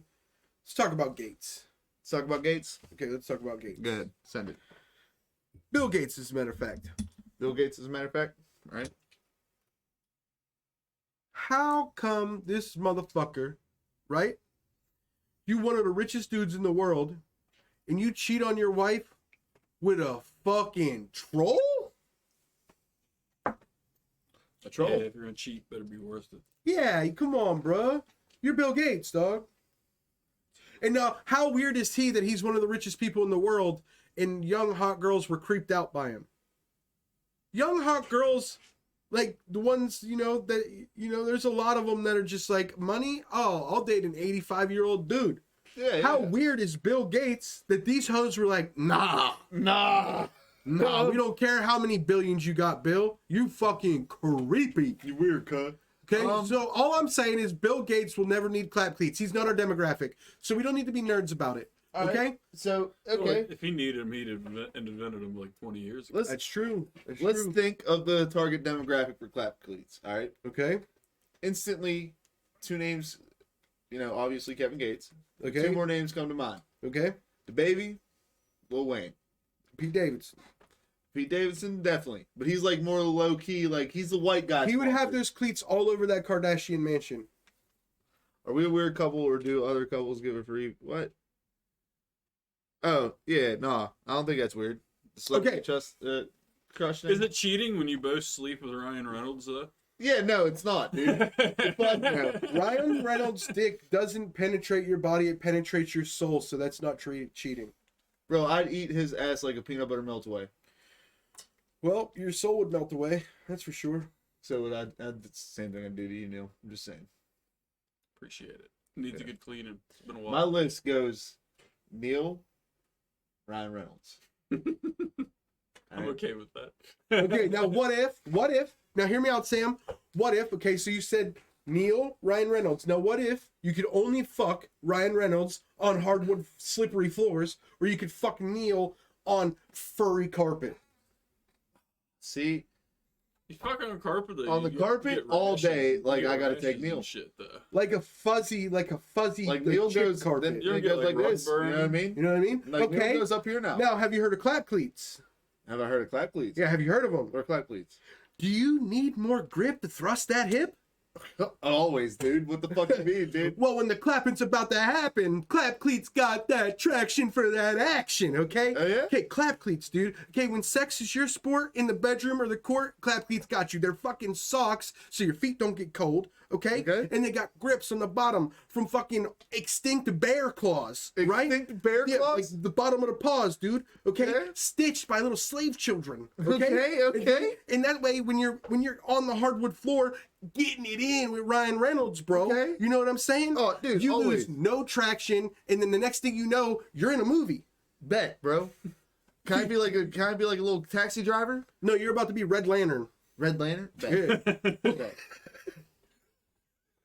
Let's talk about Gates. Let's talk about Gates. Okay, let's talk about Gates. Go ahead. Send it. Bill Gates, as a matter of fact. Bill Gates, as a matter of fact. All right. How come this motherfucker, right? You one of the richest dudes in the world, and you cheat on your wife with a fucking troll? A troll. Yeah, if you're gonna cheat, better be worth it. Yeah, come on, bruh. You're Bill Gates, dog. And now, how weird is he that he's one of the richest people in the world and young hot girls were creeped out by him? Young hot girls, like the ones, there's a lot of them that are just like, money? Oh, I'll date an 85-year-old dude. Yeah. How weird is Bill Gates that these hoes were like, nah, we don't care how many billions you got, Bill. You fucking creepy. You weird cunt. Okay, so all I'm saying is Bill Gates will never need clap cleats. He's not our demographic, so we don't need to be nerds about it. All Okay, right. So Well, okay. if he needed him, he'd have invented him like 20 years ago. that's true. Let's think of the target demographic for Clap Cleats. All right. Okay, Instantly, 2 names. You know, obviously Kevin Gates. okay, 2 more names come to mind. okay. The Baby, Lil Wayne. Pete Davidson. Pete Davidson, definitely. But he's like more low key, like he's the white guy. He would have sponsor. those cleats all over that Kardashian mansion. Are we a weird couple or do other couples give it free? What? Oh, yeah, nah. I don't think that's weird. The celebrity Okay. trust crush Is thing? it cheating when you both sleep with Ryan Reynolds though? Yeah, no, it's not, dude. Fuck no. Ryan Reynolds' dick doesn't penetrate your body; it penetrates your soul. So that's not cheating. Bro, I'd eat his ass like a peanut butter melt away. Well, your soul would melt away. That's for sure. So would I'd the same thing I'd do to you, Neil. I'm just saying. Appreciate it. Needs a good cleaning. It's been a My while. list goes Neil, Ryan Reynolds. I'm okay with that. Okay, now what if, now hear me out, Sam. What if, okay, so you said Neil, Ryan Reynolds. Now what if you could only fuck Ryan Reynolds on hardwood slippery floors, or you could fuck Neil on furry carpet? See, You fuck on a carpet though. On you the get carpet all rashes. day, You like, get I gotta rashes take and Neil. Shit though. Like a fuzzy like chick Neil goes, carpet. then You don't it get, goes like, like rug this. burn. You know what I mean? You know what I mean? Like Okay. Neil goes up here now. Now, have you heard of clap cleats? Have I heard of clap cleats? Yeah, have you heard of them? Or clap cleats? Do you need more grip to thrust that hip? Always, dude. What the fuck you mean, dude? Well, when the clapping's about to happen, clap cleats got that traction for that action, okay? Oh, yeah? Okay, clap cleats, dude. Okay, when sex is your sport in the bedroom or the court, clap cleats got you. They're fucking socks so your feet don't get cold, Okay? Okay. And they got grips on the bottom from fucking extinct bear claws, right? Extinct bear Yeah, claws? like the bottom of the paws, dude. Okay, Okay. stitched by little slave children. Okay, okay. And that way, when you're on the hardwood floor, getting it in with Ryan Reynolds, bro. Okay. You know what I'm saying? Oh, dude, you always. lose no traction, and then the next thing you know, you're in a movie. Bet, bro. Can I be like a little taxi driver? No, you're about to be Red Lantern. Red Lantern? Bet. Yeah. Okay.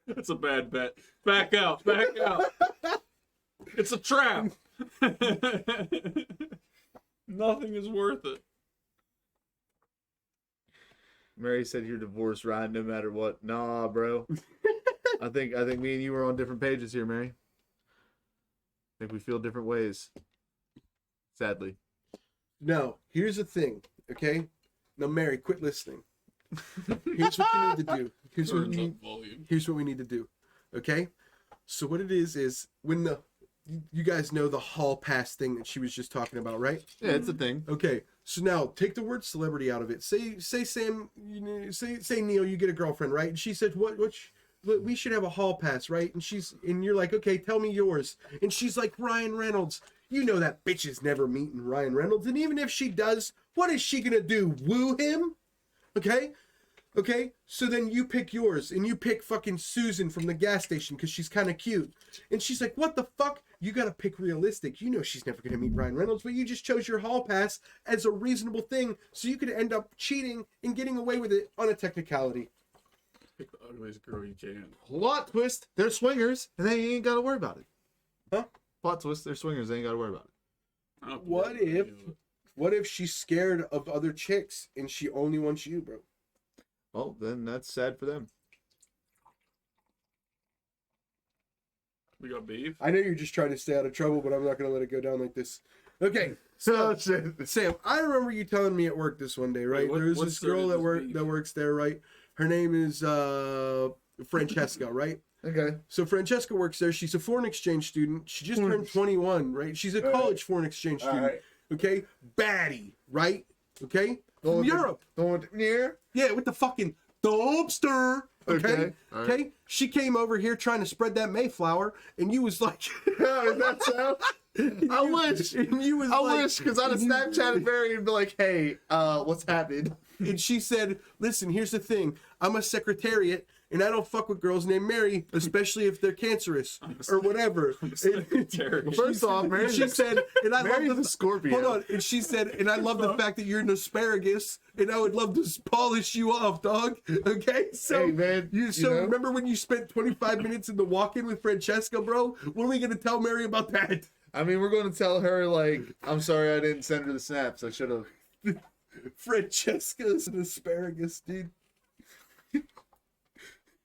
That's a bad bet. Back out. Back out. It's a trap. Nothing is worth it. Mary said you're divorced, Ryan, no matter what. Nah, bro. I think me and you were on different pages here, Mary. I think we feel different ways. Sadly. No, here's the thing, okay? Now, Mary, quit listening. Here's what you need to do. Here's what Turns you up need. volume. Here's what we need to do, okay? So what it is when you guys know the hall pass thing that she was just talking about, right? Yeah, it's a thing. Okay, so now take the word celebrity out of it. Say Sam, say Neil, you get a girlfriend, right? And she said, we should have a hall pass, right? And you're like, okay, tell me yours. And she's like, Ryan Reynolds. You know that bitch is never meeting Ryan Reynolds. And even if she does, what is she gonna do? Woo him? Okay? Okay? So then you pick yours, and you pick fucking Susan from the gas station because she's kind of cute. And she's like, what the fuck? You gotta pick realistic. You know she's never gonna meet Ryan Reynolds, but you just chose your hall pass as a reasonable thing so you could end up cheating and getting away with it on a technicality. Pick the ugliest girl you can. Plot twist, they're swingers, and they ain't gotta worry about it. Huh? Plot twist, they're swingers, they ain't gotta worry about it. I don't What believe if- you. What if she's scared of other chicks and she only wants you, bro? Well, then that's sad for them. We got beef? I know you're just trying to stay out of trouble, but I'm not gonna let it go down like this. Okay, so Shit. Sam, I remember you telling me at work this one day, right? Wait, what- There was what this girl started this beef? that works there, right? Her name is Francesca, right? Okay. So Francesca works there. She's a foreign exchange student. She just turned 21, right? She's a college foreign exchange student. Okay, baddie, right? Okay, from Europe. Going near. Yeah, with the fucking dumpster. Okay. Okay, all right. Okay. She came over here trying to spread that Mayflower, and you was like, Is that so? I wish. and you was I like, wish, because I'd have Snapchatted Barry and be like, hey, what's happened? and she said, listen, here's the thing. I'm a secretariat, and I don't fuck with girls named Mary, especially if they're cancerous or whatever. Secretariat. First off, Mary, And she said, and I Mary's love a the Scorpio. Hold on, and she said, and I love the fact that you're an asparagus, and I would love to polish you off, dog. Okay, so Hey, man, you know? remember when you spent 25 minutes in the walk-in with Francesca, bro? When are we gonna tell Mary about that? I mean, we're going to tell her, like, I'm sorry I didn't send her the snaps. I should have. Francesca's an asparagus, dude.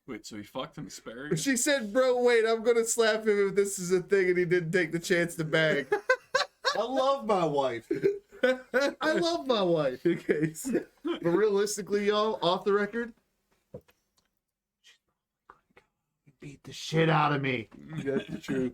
Wait, so he fucked an asparagus? She said, bro, wait, I'm going to slap him if this is a thing, and he didn't take the chance to bag. I love my wife. I love my wife. Okay, so- But realistically, y'all, off the record, beat the shit out of me. that's true.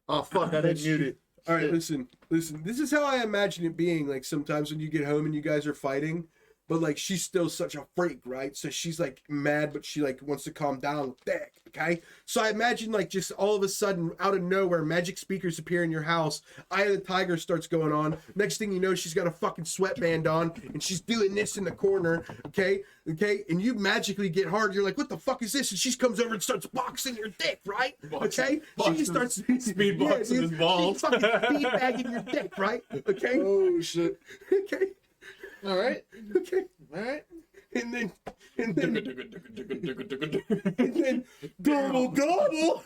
Oh, fuck, I didn't mute it. All right, Shit. listen. This is how I imagine it being. Like sometimes when you get home and you guys are fighting, but like she's still such a freak, right? So she's like mad, but she like wants to calm down. Thick, okay? So I imagine like just all of a sudden, out of nowhere, magic speakers appear in your house. Eye of the Tiger starts going on. Next thing you know, she's got a fucking sweatband on and she's doing this in the corner. Okay, and you magically get hard. You're like, what the fuck is this? And she comes over and starts boxing your dick, right? Okay, she just starts speed boxing dude, his balls. She's fucking speed bagging your dick, right? Okay, Oh, shit. okay, All right. okay. All right. And then double.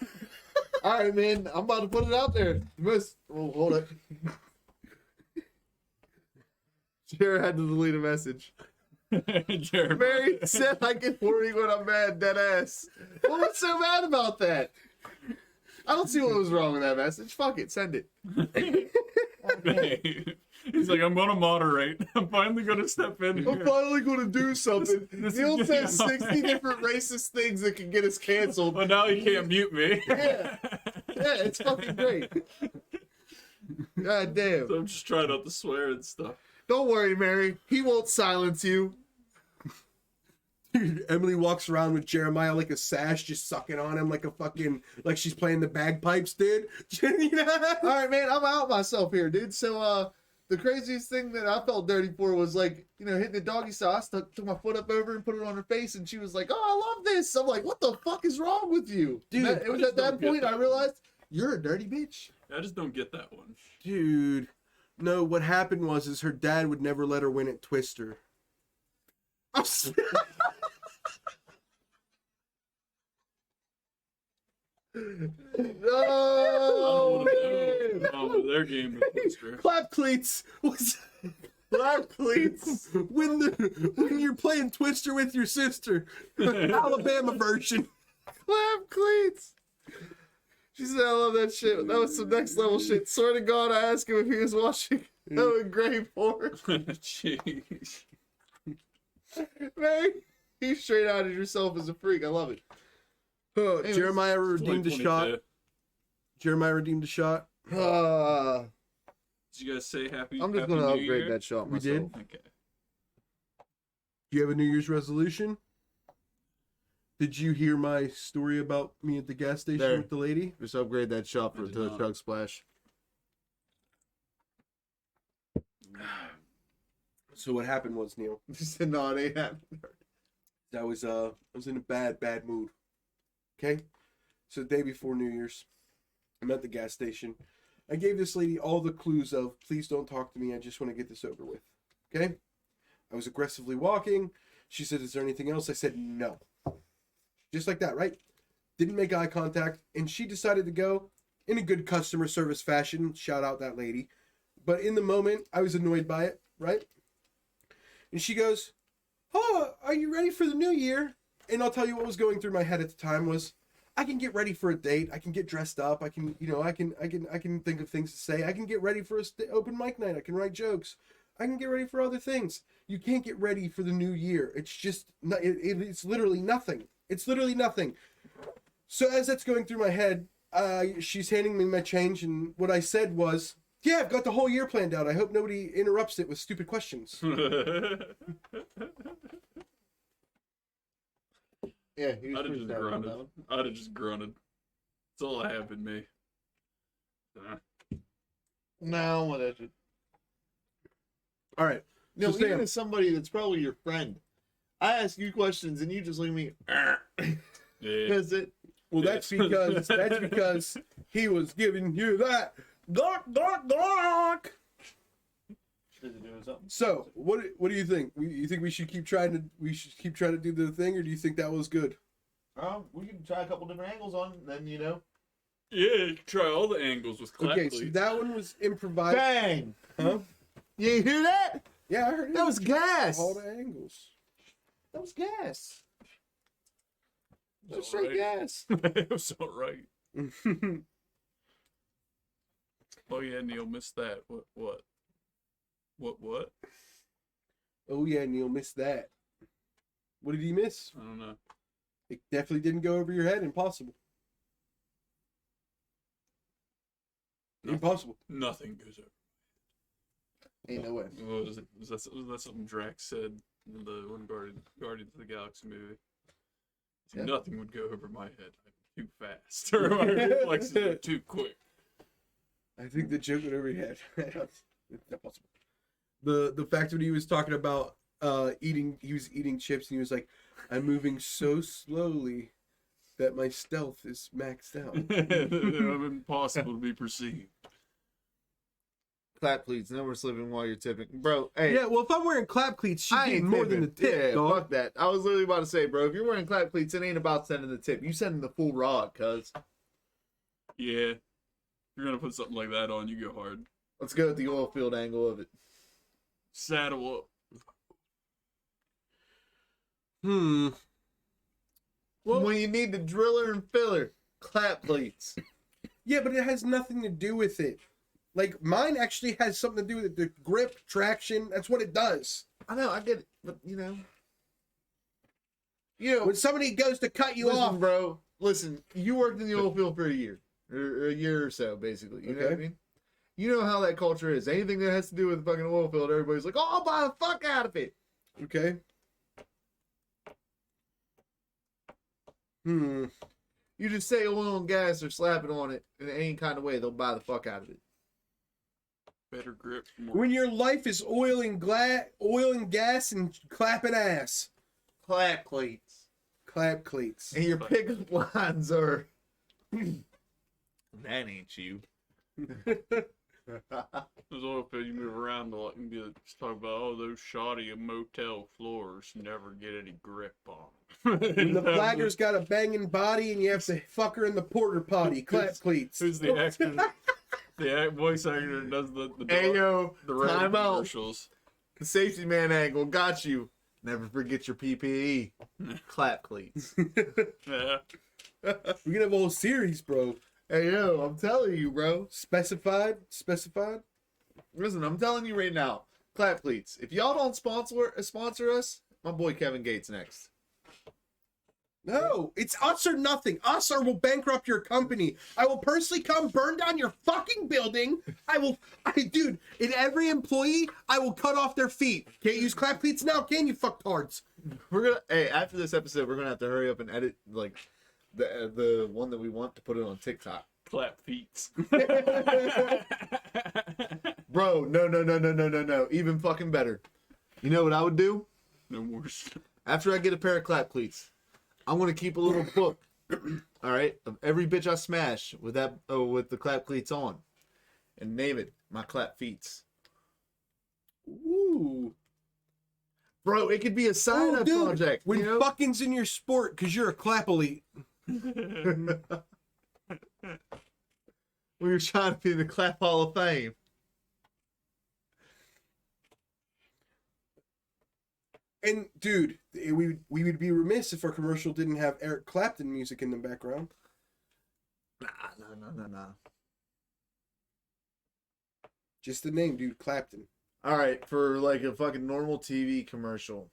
All right, man. I'm about to put it out there. Oh, hold it. Jared had to delete a message. Jeremy. Mary said I get worried when I'm mad, dead ass. What was so bad about that? I don't see what was wrong with that message. Fuck it, send it. He's like, I'm gonna moderate. I'm finally gonna step in I'm here. finally going to do something. This Neil is- says 60 different racist things that can get us canceled. Well, now he can't mute me. Yeah. Yeah, it's fucking great. God damn. So I'm just trying not to swear and stuff. Don't worry, Mary. He won't silence you. Emily walks around with Jeremiah like a sash, just sucking on him like a fucking, like she's playing the bagpipes, dude. All right, man, I'm out myself here, dude. So, the craziest thing that I felt dirty for was like, hitting the doggy style. I took my foot up over and put it on her face, and she was like, "Oh, I love this." I'm like, "What the fuck is wrong with you, Dude, It was I at just that don't get point I that. realized you're a dirty bitch. I just don't get that one. Dude, no, what happened was her dad would never let her win at Twister. No, man. Oh, their game is Twister. Clap cleats was Clap cleats. when you're playing Twister with your sister, Alabama version. Clap cleats. She said, "I love that shit." That was some next level shit. Swear to God, I asked him if he was watching Owen Grave porn. Jeez. Man, he straight outed yourself as a freak. I love it. Anyways, Jeremiah redeemed a shot. 2022. Jeremiah redeemed a shot. Uh, Did you guys say happy? I'm just happy gonna New upgrade Year? that shot We myself. did? Okay. Do you have a New Year's resolution? Did you hear my story about me at the gas station There. with the lady? Just upgrade that shot I did to a not. chug splash. So what happened was, Neil, He said, "No, it ain't happening." I was in a bad mood. Okay? So the day before New Year's, I'm at the gas station. I gave this lady all the clues of, please don't talk to me, I just want to get this over with. Okay? I was aggressively walking. She said, is there anything else? I said, no. Just like that, right? Didn't make eye contact, and she decided to go in a good customer service fashion. Shout out that lady. But in the moment, I was annoyed by it, right? And she goes, oh, are you ready for the new year? And I'll tell you what was going through my head at the time was, I can get ready for a date. I can get dressed up. I can, I can think of things to say. I can get ready for open mic night. I can write jokes. I can get ready for other things. You can't get ready for the new year. It's just, it's literally nothing. It's literally nothing. So as that's going through my head, she's handing me my change, and what I said was, yeah, I've got the whole year planned out. I hope nobody interrupts it with stupid questions. Yeah, he was I'd have pretty just sad about grunted. that one. I'd have just grunted. That's all that happened to me. No, what is it? All right. No, So even Sam, as somebody that's probably your friend, I ask you questions and you just leave me. Yeah. That's it. well, that's because he was giving you that. Gawk. So, what do you think? You think we should keep trying to do the thing, or do you think that was good? We can try a couple different angles on, then Yeah, you can try all the angles with clap Okay, so cleats. that one was improvised. bang. Huh? You ain't hear that? Yeah, I heard it. That was gas. All the angles. That was gas. It was Just straight alright. gas. It was alright. Oh yeah, Neil missed that. What? Oh yeah, Neil missed that. What did he miss? I don't know. It definitely didn't go over your head. Impossible. Impossible. Nothing goes over. Ain't no way. What was it? Was that something Drax said in the one Guardians of the Galaxy movie? He said, Yeah. nothing would go over my head. I'm too fast. Or my reflexes are too quick. I think the joke went over your head. It's not possible. The fact when he was talking about he was eating chips and he was like, I'm moving so slowly that my stealth is maxed out. I'm impossible to be perceived. Clap, please. Never slipping while you're tipping. Bro, hey. Yeah, well, if I'm wearing clap cleats, she's I getting ain't more than the tipping. tip, Yeah, dog. fuck that. I was literally about to say, bro, if you're wearing clap cleats, it ain't about sending the tip. You sending the full rod, cuz. Yeah. If you're gonna put something like that on, you go hard. Let's go with the oil field angle of it. Saddle up. Well, When you need the driller and filler, clap cleats. yeah, but it has nothing to do with it. Like, mine actually has something to do with it. The grip, traction, that's what it does. I know, I get it, but you know. When somebody goes to cut you Listen, off, bro. Listen, you worked in the oil field for a year. Or a year or so, basically. You know what I Okay. mean? You know how that culture is. Anything that has to do with the fucking oil field, everybody's like, oh, I'll buy the fuck out of it. okay? Hmm. You just say oil and gas or slap it on it in any kind of way, they'll buy the fuck out of it. Better grip. More. When your life is oil and gas and clapping ass. Clap cleats. Clap cleats. And your pickup lines are, that ain't you. Those oil fields you move around a lot and just talk about, oh, those shoddy motel floors never get any grip on. When the flagger's got a banging body and you have to fuck her in the porter potty. Clap cleats. Who's the actor? Voice actor that does the Hey yo, the red time out. commercials. The safety man angle got you. Never forget your PPE. Clap cleats. Yeah. We can have a whole series, bro. Hey yo, I'm telling you, bro. Specified. Listen, I'm telling you right now. Clap cleats. If y'all don't sponsor us, my boy Kevin Gates next. No, it's us or nothing. Us or we'll bankrupt your company. I will personally come burn down your fucking building. Dude, in every employee, I will cut off their feet. Can't use clap cleats now, can you, fucktards? After this eepisode, we're gonna have to hurry up and edit like the one that we want to put it on TikTok. Clap feet. Bro, no. Even fucking better. You know what I would do? No more shit. After I get a pair of clap cleats, I'm gonna keep a little book, all right, of every bitch I smash with the clap cleats on, and name it my clap feets. Ooh. Bro, it could be a side Dude, project. when you know? fucking's in your sport because you're a clap elite. We were trying to be in the Clap Hall of Fame. And dude, we would be remiss if our commercial didn't have Eric Clapton music in the background. Nah. Just the name, dude, Clapton. All right, for like a fucking normal TV commercial,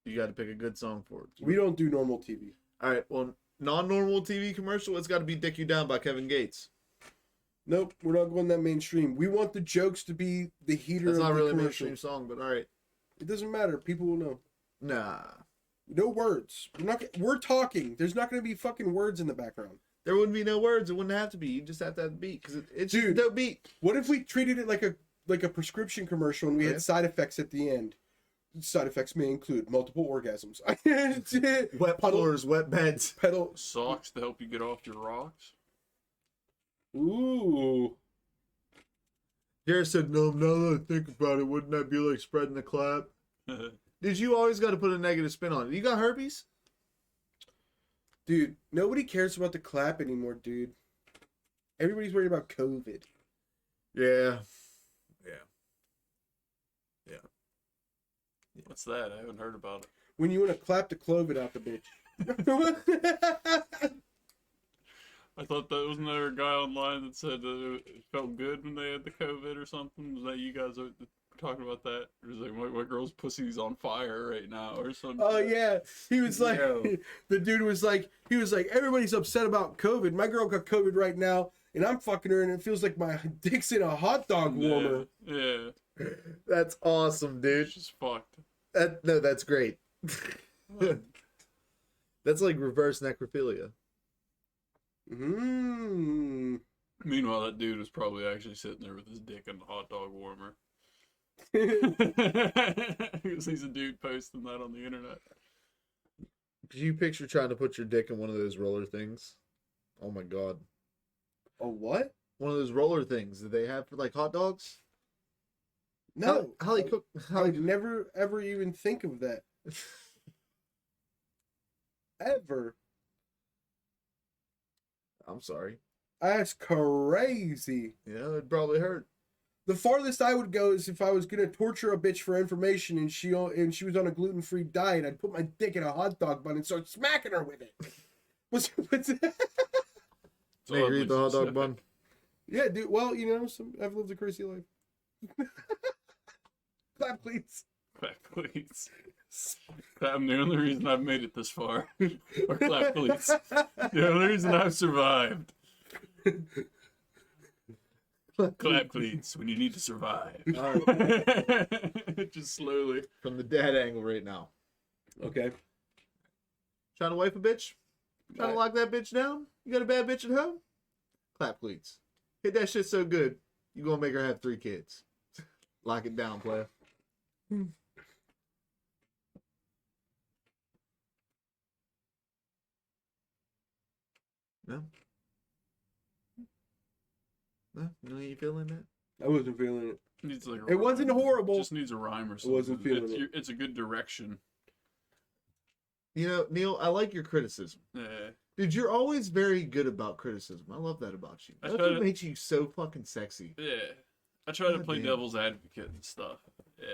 you got to pick a good song for it. We don't do normal TV. All right, well, non-normal TV commercial, it's got to be "Dick You Down" by Kevin Gates. Nope, we're not going that mainstream. We want the jokes to be the heater That's of not the really a commercial. mainstream song, but all right. It doesn't matter. People will know. Nah, No words. We're talking. There's not going to be fucking words in the background. there wouldn't be no words. It wouldn't have to be. You just have to have the beat because it's just Dude. no beat. What if we treated it like a prescription commercial and we Yeah. had side effects at the end? Side effects may include multiple orgasms. Wet Puddle- floors, wet beds. Pedal. Socks to help you get off your rocks. Ooh. Jared said, "No, now that I think about it, wouldn't that be like spreading the clap?" Did you always got to put a negative spin on it? You got herpes? Dude, nobody cares about the clap anymore, dude. Everybody's worried about COVID. Yeah. What's that? I haven't heard about it. When you want to clap the COVID out the bitch. I thought that wasn't there a guy online that said that it felt good when they had the COVID or something. Was that you guys are talking about that? Or is it like my girl's pussy's on fire right now or something? Oh yeah, he was like, Yo. the dude was like, everybody's upset about COVID. My girl got COVID right now, and I'm fucking her, and it feels like my dick's in a hot dog warmer. Yeah. That's awesome, dude. It's just fucked. No, that's great. That's like reverse necrophilia. Hmm. Meanwhile, that dude was probably actually sitting there with his dick in the hot dog warmer. Because he's a dude posting that on the internet. Could you picture trying to put your dick in one of those roller things? Oh my god. A what? One of those roller things that they have for like hot dogs? No, How they cook? I would never ever even think of that. Ever. I'm sorry. That's crazy. Yeah, it probably hurt. The farthest I would go is if I was gonna torture a bitch for information and she was on a gluten-free diet, I'd put my dick in a hot dog bun and start smacking her with it. What's Make her eat the hot dog bun. Yeah, dude. Well, you know, I've lived a crazy life. Clap, please. Clap, please. I'm the only reason I've made it this far. Or clap, please. The only reason I've survived. Clap, please, when you need to survive. All right. Just slowly. From the dad angle right now. Okay. Trying to wife a bitch? Trying to lock that bitch down? You got a bad bitch at home? Clap cleats. Hit that shit so good, you gonna make her have 3 kids. Lock it down, player. No? No? You ain't feeling that? I wasn't feeling it. Needs like It wasn't horrible. Just needs a rhyme or something. Wasn't feeling it. It's a good direction. You know, Neil, I like your criticism. Yeah. Dude, you're always very good about criticism. I love that about you. That's what makes you so fucking sexy. Yeah. I try to God play damn. devil's advocate and stuff. Yeah.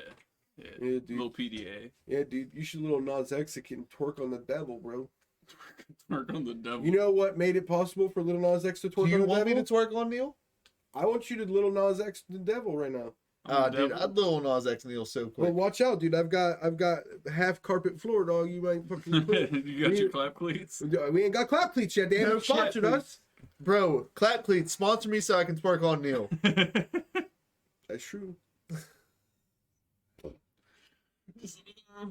Yeah. Yeah, dude. Little PDA. Yeah, dude, you should little Nas X can twerk on the devil, bro. Work on the devil. You know what made it possible for little Nas X to twerk Do on you the want me devil? to twerk on Neil? I want you to little Nas X the devil right now. On the Dude, devil? I'd little Nas X Neil so Well, quick. watch out, dude. I've got half carpet floor, dog. You might fucking. You got your clap cleats? We ain't got clap cleats yet. They haven't No shit, sponsored dude. us. Bro, Clap Cleats, sponsor me so I can twerk on Neil. That's true. Just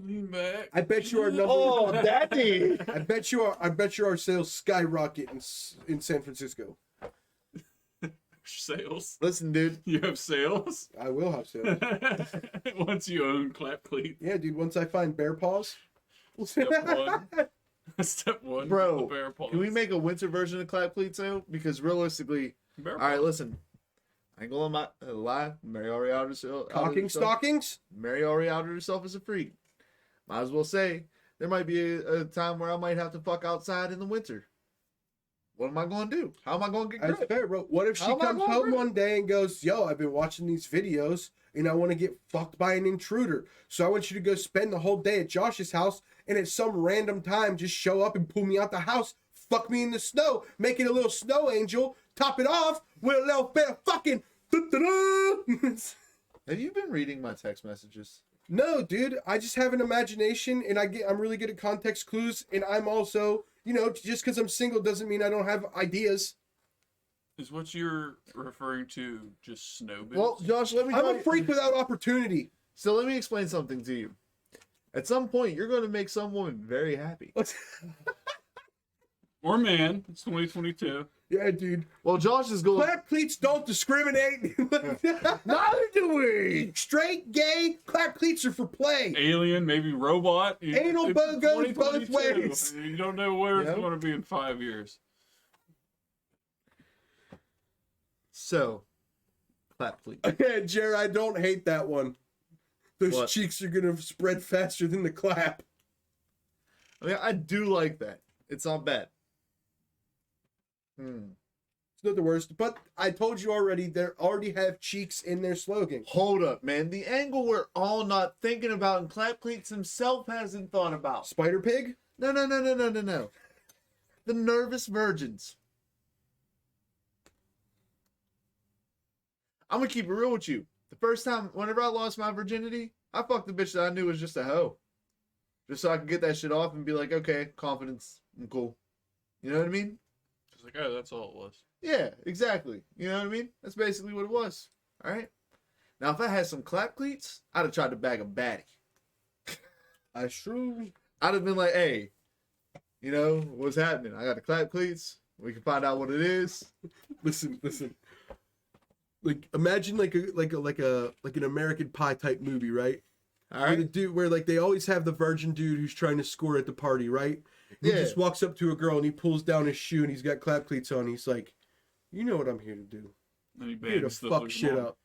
lean back. I bet you our number. Oh, daddy! I bet you our sales skyrocket in San Francisco. Sales. Listen, dude. You have sales? I will have sales. Once you own clap cleats. Yeah, dude. Once I find bear paws. Step one. Step one. Bro, the bear paws. Can we make a winter version of Clap Cleats though? Because realistically, bear all right, paws? listen. I ain't gonna lie. Mary already outed herself. Cocking stockings. Mary already outed herself as a freak. Might as well say there might be a time where I might have to fuck outside in the winter. What am I going to do? How am I going to get That's grip? fair, bro. What if she How am I comes gonna home grip? one day and goes, "Yo, I've been watching these videos and I want to get fucked by an intruder. So I want you to go spend the whole day at Josh's house and at some random time just show up and pull me out the house, fuck me in the snow, make it a little snow angel, top it off with a little bit of fucking." Have you been reading my text messages? No, dude. I just have an imagination and I'm really good at context clues, and I'm also, just because I'm single doesn't mean I don't have ideas. Is what you're referring to just snowbiz? Well, Josh, let me I'm tell a you. freak without opportunity. So let me explain something to you. At some point, you're going to make some woman very happy. Or man. It's 2022. Yeah, dude. Well, Josh is going. Clap cleats don't discriminate. Neither do we. Straight, gay, clap cleats are for play. Alien, maybe robot. Anal It's bow goes both 2022. ways. You don't know where Yep. it's going to be in 5 years. So, clap, please. Yeah, Jared, I don't hate that one. Those What? cheeks are gonna spread faster than the clap. I mean, I do like that. It's not bad. It's not the worst, but I told you already, they already have cheeks in their slogan. Hold up, man. The angle we're all not thinking about and Clap Cleats himself hasn't thought about. Spider Pig? No. The nervous virgins. I'm gonna keep it real with you. The first time, whenever I lost my virginity, I fucked the bitch that I knew was just a hoe. Just so I could get that shit off and be like, okay, confidence, I'm cool. You know what I mean? It's like, oh, that's all it was. Yeah, exactly. You know what I mean? That's basically what it was. All right? Now, if I had some clap cleats, I'd have tried to bag a baddie. That's true. I'd have been like, hey, what's happening? I got the clap cleats. We can find out what it is. Listen. Like, imagine like an American Pie type movie, right? All Where the right? dude, where like they always have the virgin dude who's trying to score at the party, right? He Yeah. just walks up to a girl and he pulls down his shoe and he's got clap cleats on. He's like, "You know what I'm here to do? And he I'm here to bangs the fuck fucking shit mom. up."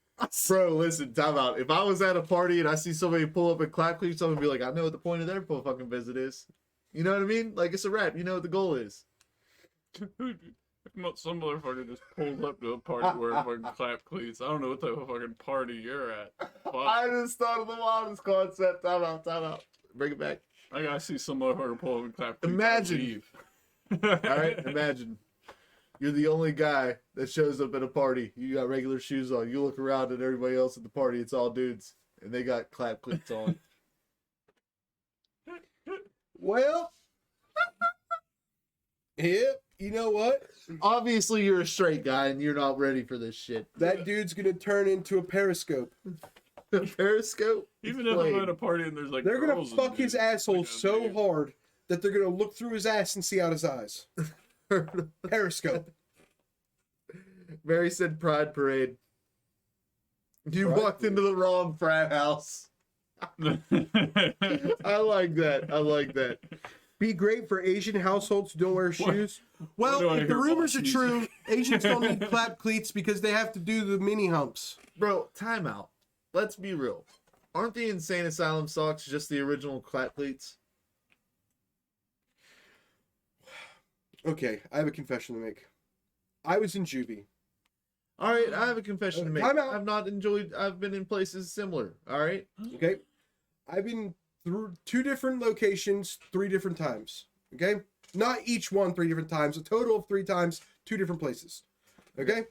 Bro, listen, time out. If I was at a party and I see somebody pull up and clap cleats, I'm going to be like, I know what the point of their fucking visit is. You know what I mean? Like, it's a wrap. You know what the goal is. Some motherfucker just pulls up to a party wearing fucking clap cleats. I don't know what type of fucking party you're at. Fuck. I just thought of the wildest concept. Time out. Bring it back. I gotta see some motherfucker pull up and clap cleats. Imagine. and leave. All right, imagine you're the only guy that shows up at a party. You got regular shoes on. You look around at everybody else at the party. It's all dudes, and they got clap cleats on. Well, yep. You know what? Obviously, you're a straight guy, and you're not ready for this shit. That dude's gonna turn into a periscope. Periscope. Even if I'm at a party and there's like They're gonna girls fuck and his dudes, asshole like, so dude. hard that they're gonna look through his ass and see out his eyes. Periscope. Mary said Pride Parade. You Pride walked Parade. into the wrong frat house. I like that. I like that. Be great for Asian households who don't wear shoes. What do Well, I if the hear rumors are about true, Asians don't need clap cleats because they have to do the mini humps. Bro, time out. Let's be real. Aren't the Insane Asylum socks just the original clap cleats? Okay, I have a confession to make. I was in juvie. All right, I have a confession to make. Time out. I've been in places similar. All right. Okay, I've been through 2 different locations 3 different times. Okay, not each one 3 different times. A total of 3 times, 2 different places. Okay,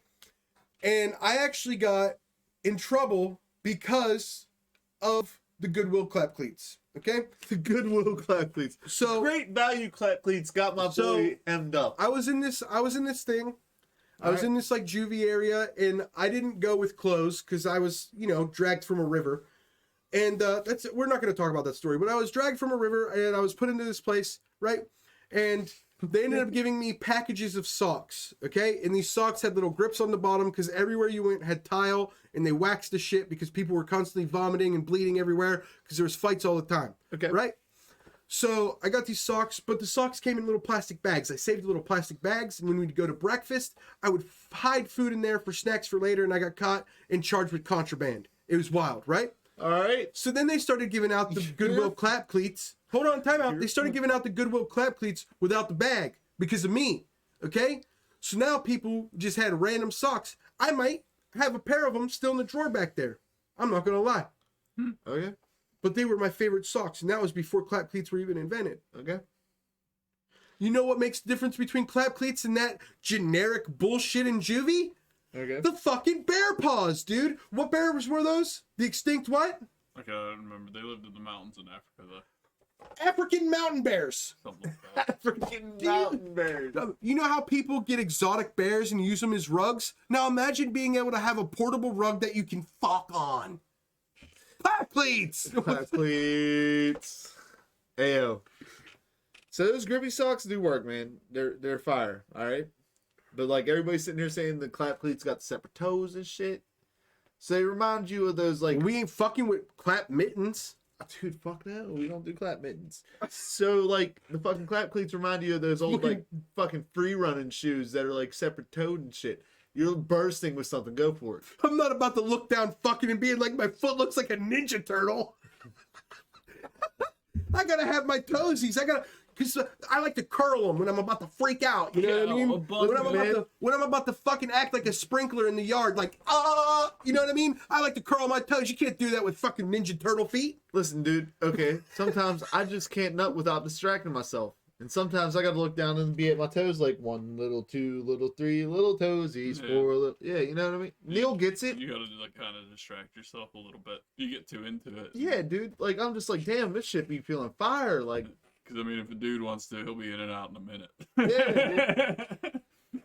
and I actually got in trouble because of the Goodwill clap cleats. Okay, The Goodwill clap cleats. so Great value clap cleats got my So- boy hemmed up. I was in this thing. I was Alright. in this like juvie area, and I didn't go with clothes because I was, dragged from a river. And we're not going to talk about that story, but I was dragged from a river and I was put into this place, right? And they ended up giving me packages of socks, okay? And these socks had little grips on the bottom because everywhere you went had tile, and they waxed the shit because people were constantly vomiting and bleeding everywhere because there was fights all the time, Okay. right? So I got these socks, but the socks came in little plastic bags. I saved the little plastic bags, and when we'd go to breakfast, I would hide food in there for snacks for later, and I got caught and charged with contraband. It was wild, right? All right. So then they started giving out the Goodwill clap cleats. Hold on, time out. They started giving out the Goodwill clap cleats without the bag because of me, okay? So now people just had random socks. I might have a pair of them still in the drawer back there. I'm not going to lie. Okay. But they were my favorite socks, and that was before clap cleats were even invented. Okay. You know what makes the difference between clap cleats and that generic bullshit in juvie? Okay. The fucking bear paws, dude. What bears were those? The extinct what? Like, I don't remember. They lived in the mountains in Africa, though. African mountain bears. Something like that. African mountain bears. You know how people get exotic bears and use them as rugs? Now imagine being able to have a portable rug that you can fuck on. Clap cleats. Clap cleats. Ayo. So those grippy socks do work, man. They're fire. All right. But like everybody's sitting here saying the clap cleats got separate toes and shit. So they remind you of those like, We ain't fucking with clap mittens. dude, fuck no, we don't do clap mittens. So like the fucking clap cleats remind you of those old like fucking free running shoes that are like separate toed and shit. You're bursting with something. Go for it. I'm not about to look down fucking and being like my foot looks like a Ninja Turtle. I gotta have my toesies. Because I like to curl them when I'm about to freak out. You know what I mean? When I'm about to fucking act like a sprinkler in the yard, like, you know what I mean? I like to curl my toes. You can't do that with fucking Ninja Turtle feet. Listen, dude. Okay. Sometimes I just can't nut without distracting myself. And sometimes I gotta look down and be at my toes like 1 little, 2 little, 3 little toesies, Yeah. 4 little. Yeah, you know what I mean? Neil gets it. You gotta like kind of distract yourself a little bit. You get too into it. Yeah, dude. Like I'm just like, damn, this shit be feeling fire. Like, Because I mean, if a dude wants to, he'll be in and out in a minute. Yeah,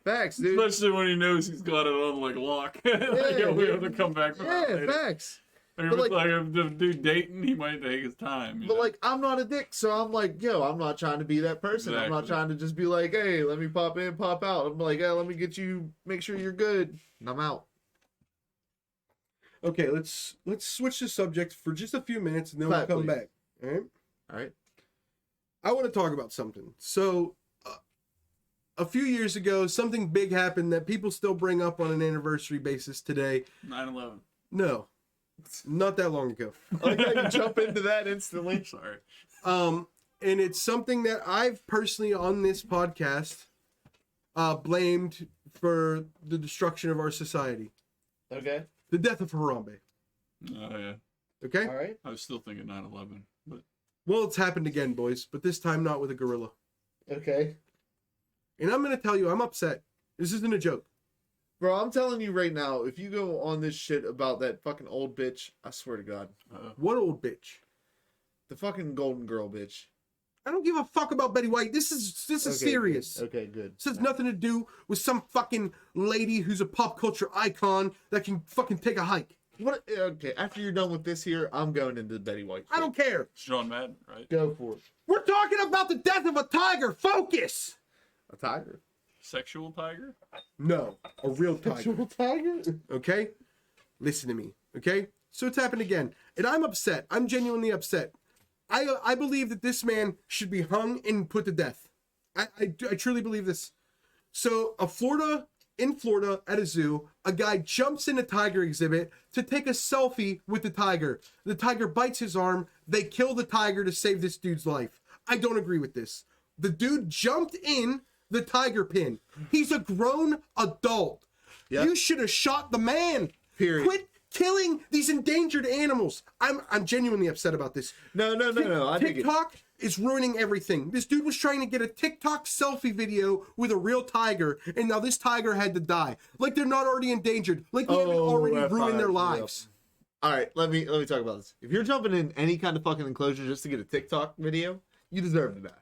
facts, dude. Especially when he knows he's got it on like lock. Like, he'll be able to come back from that Yeah, later. facts. Like, But, if it's like if the dude dating, he might take his time. you But know? like, I'm not a dick, so I'm like, yo, I'm not trying to be that person. I'm not Exactly. trying to just be like, hey, let me pop in, pop out. I'm like, hey, let me get you, make sure you're good, and I'm out. Okay, let's switch the subject for just a few minutes and then Clap, we'll come please. back. All right? All right. I want to talk about something. So, a few years ago, something big happened that people still bring up on an anniversary basis today. 9/11. No, not that long ago. I like how you jump into that instantly. Sorry. And it's something that I've personally on this podcast blamed for the destruction of our society. Okay. The death of Harambe. Oh yeah. Okay? All right. I was still thinking 9/11, but Well, it's happened again, boys, but this time not with a gorilla. Okay. And I'm going to tell you, I'm upset. This isn't a joke. Bro, I'm telling you right now, if you go on this shit about that fucking old bitch, I swear to God. What old bitch? The fucking Golden Girl bitch. I don't give a fuck about Betty White. This is Okay, serious. Good. Okay, good. This has nothing to do with some fucking lady who's a pop culture icon that can fucking take a hike. What? Okay, after you're done with this here, I'm going into the Betty White. I don't care. Sean Madden, right? Go for it. We're talking about the death of a tiger. Focus. A tiger. Sexual tiger? No, a real tiger. Sexual tiger? Okay? Listen to me. Okay? So it's happened again. And I'm upset. I'm genuinely upset. I believe that this man should be hung and put to death. I truly believe this. So in Florida at a zoo, a guy jumps in a tiger exhibit to take a selfie with the tiger. The tiger bites his arm. They kill the tiger to save this dude's life. I don't agree with this. The dude jumped in the tiger pin. He's a grown adult. Yep. You should have shot the man. Period. Quit killing these endangered animals. I'm genuinely upset about this. No. I think it. TikTok is ruining everything. This dude was trying to get a TikTok selfie video with a real tiger, and now this tiger had to die. Like they're not already endangered. Like we haven't already ruined their lives. All right, let me talk about this. If you're jumping in any kind of fucking enclosure just to get a TikTok video, you deserve to die.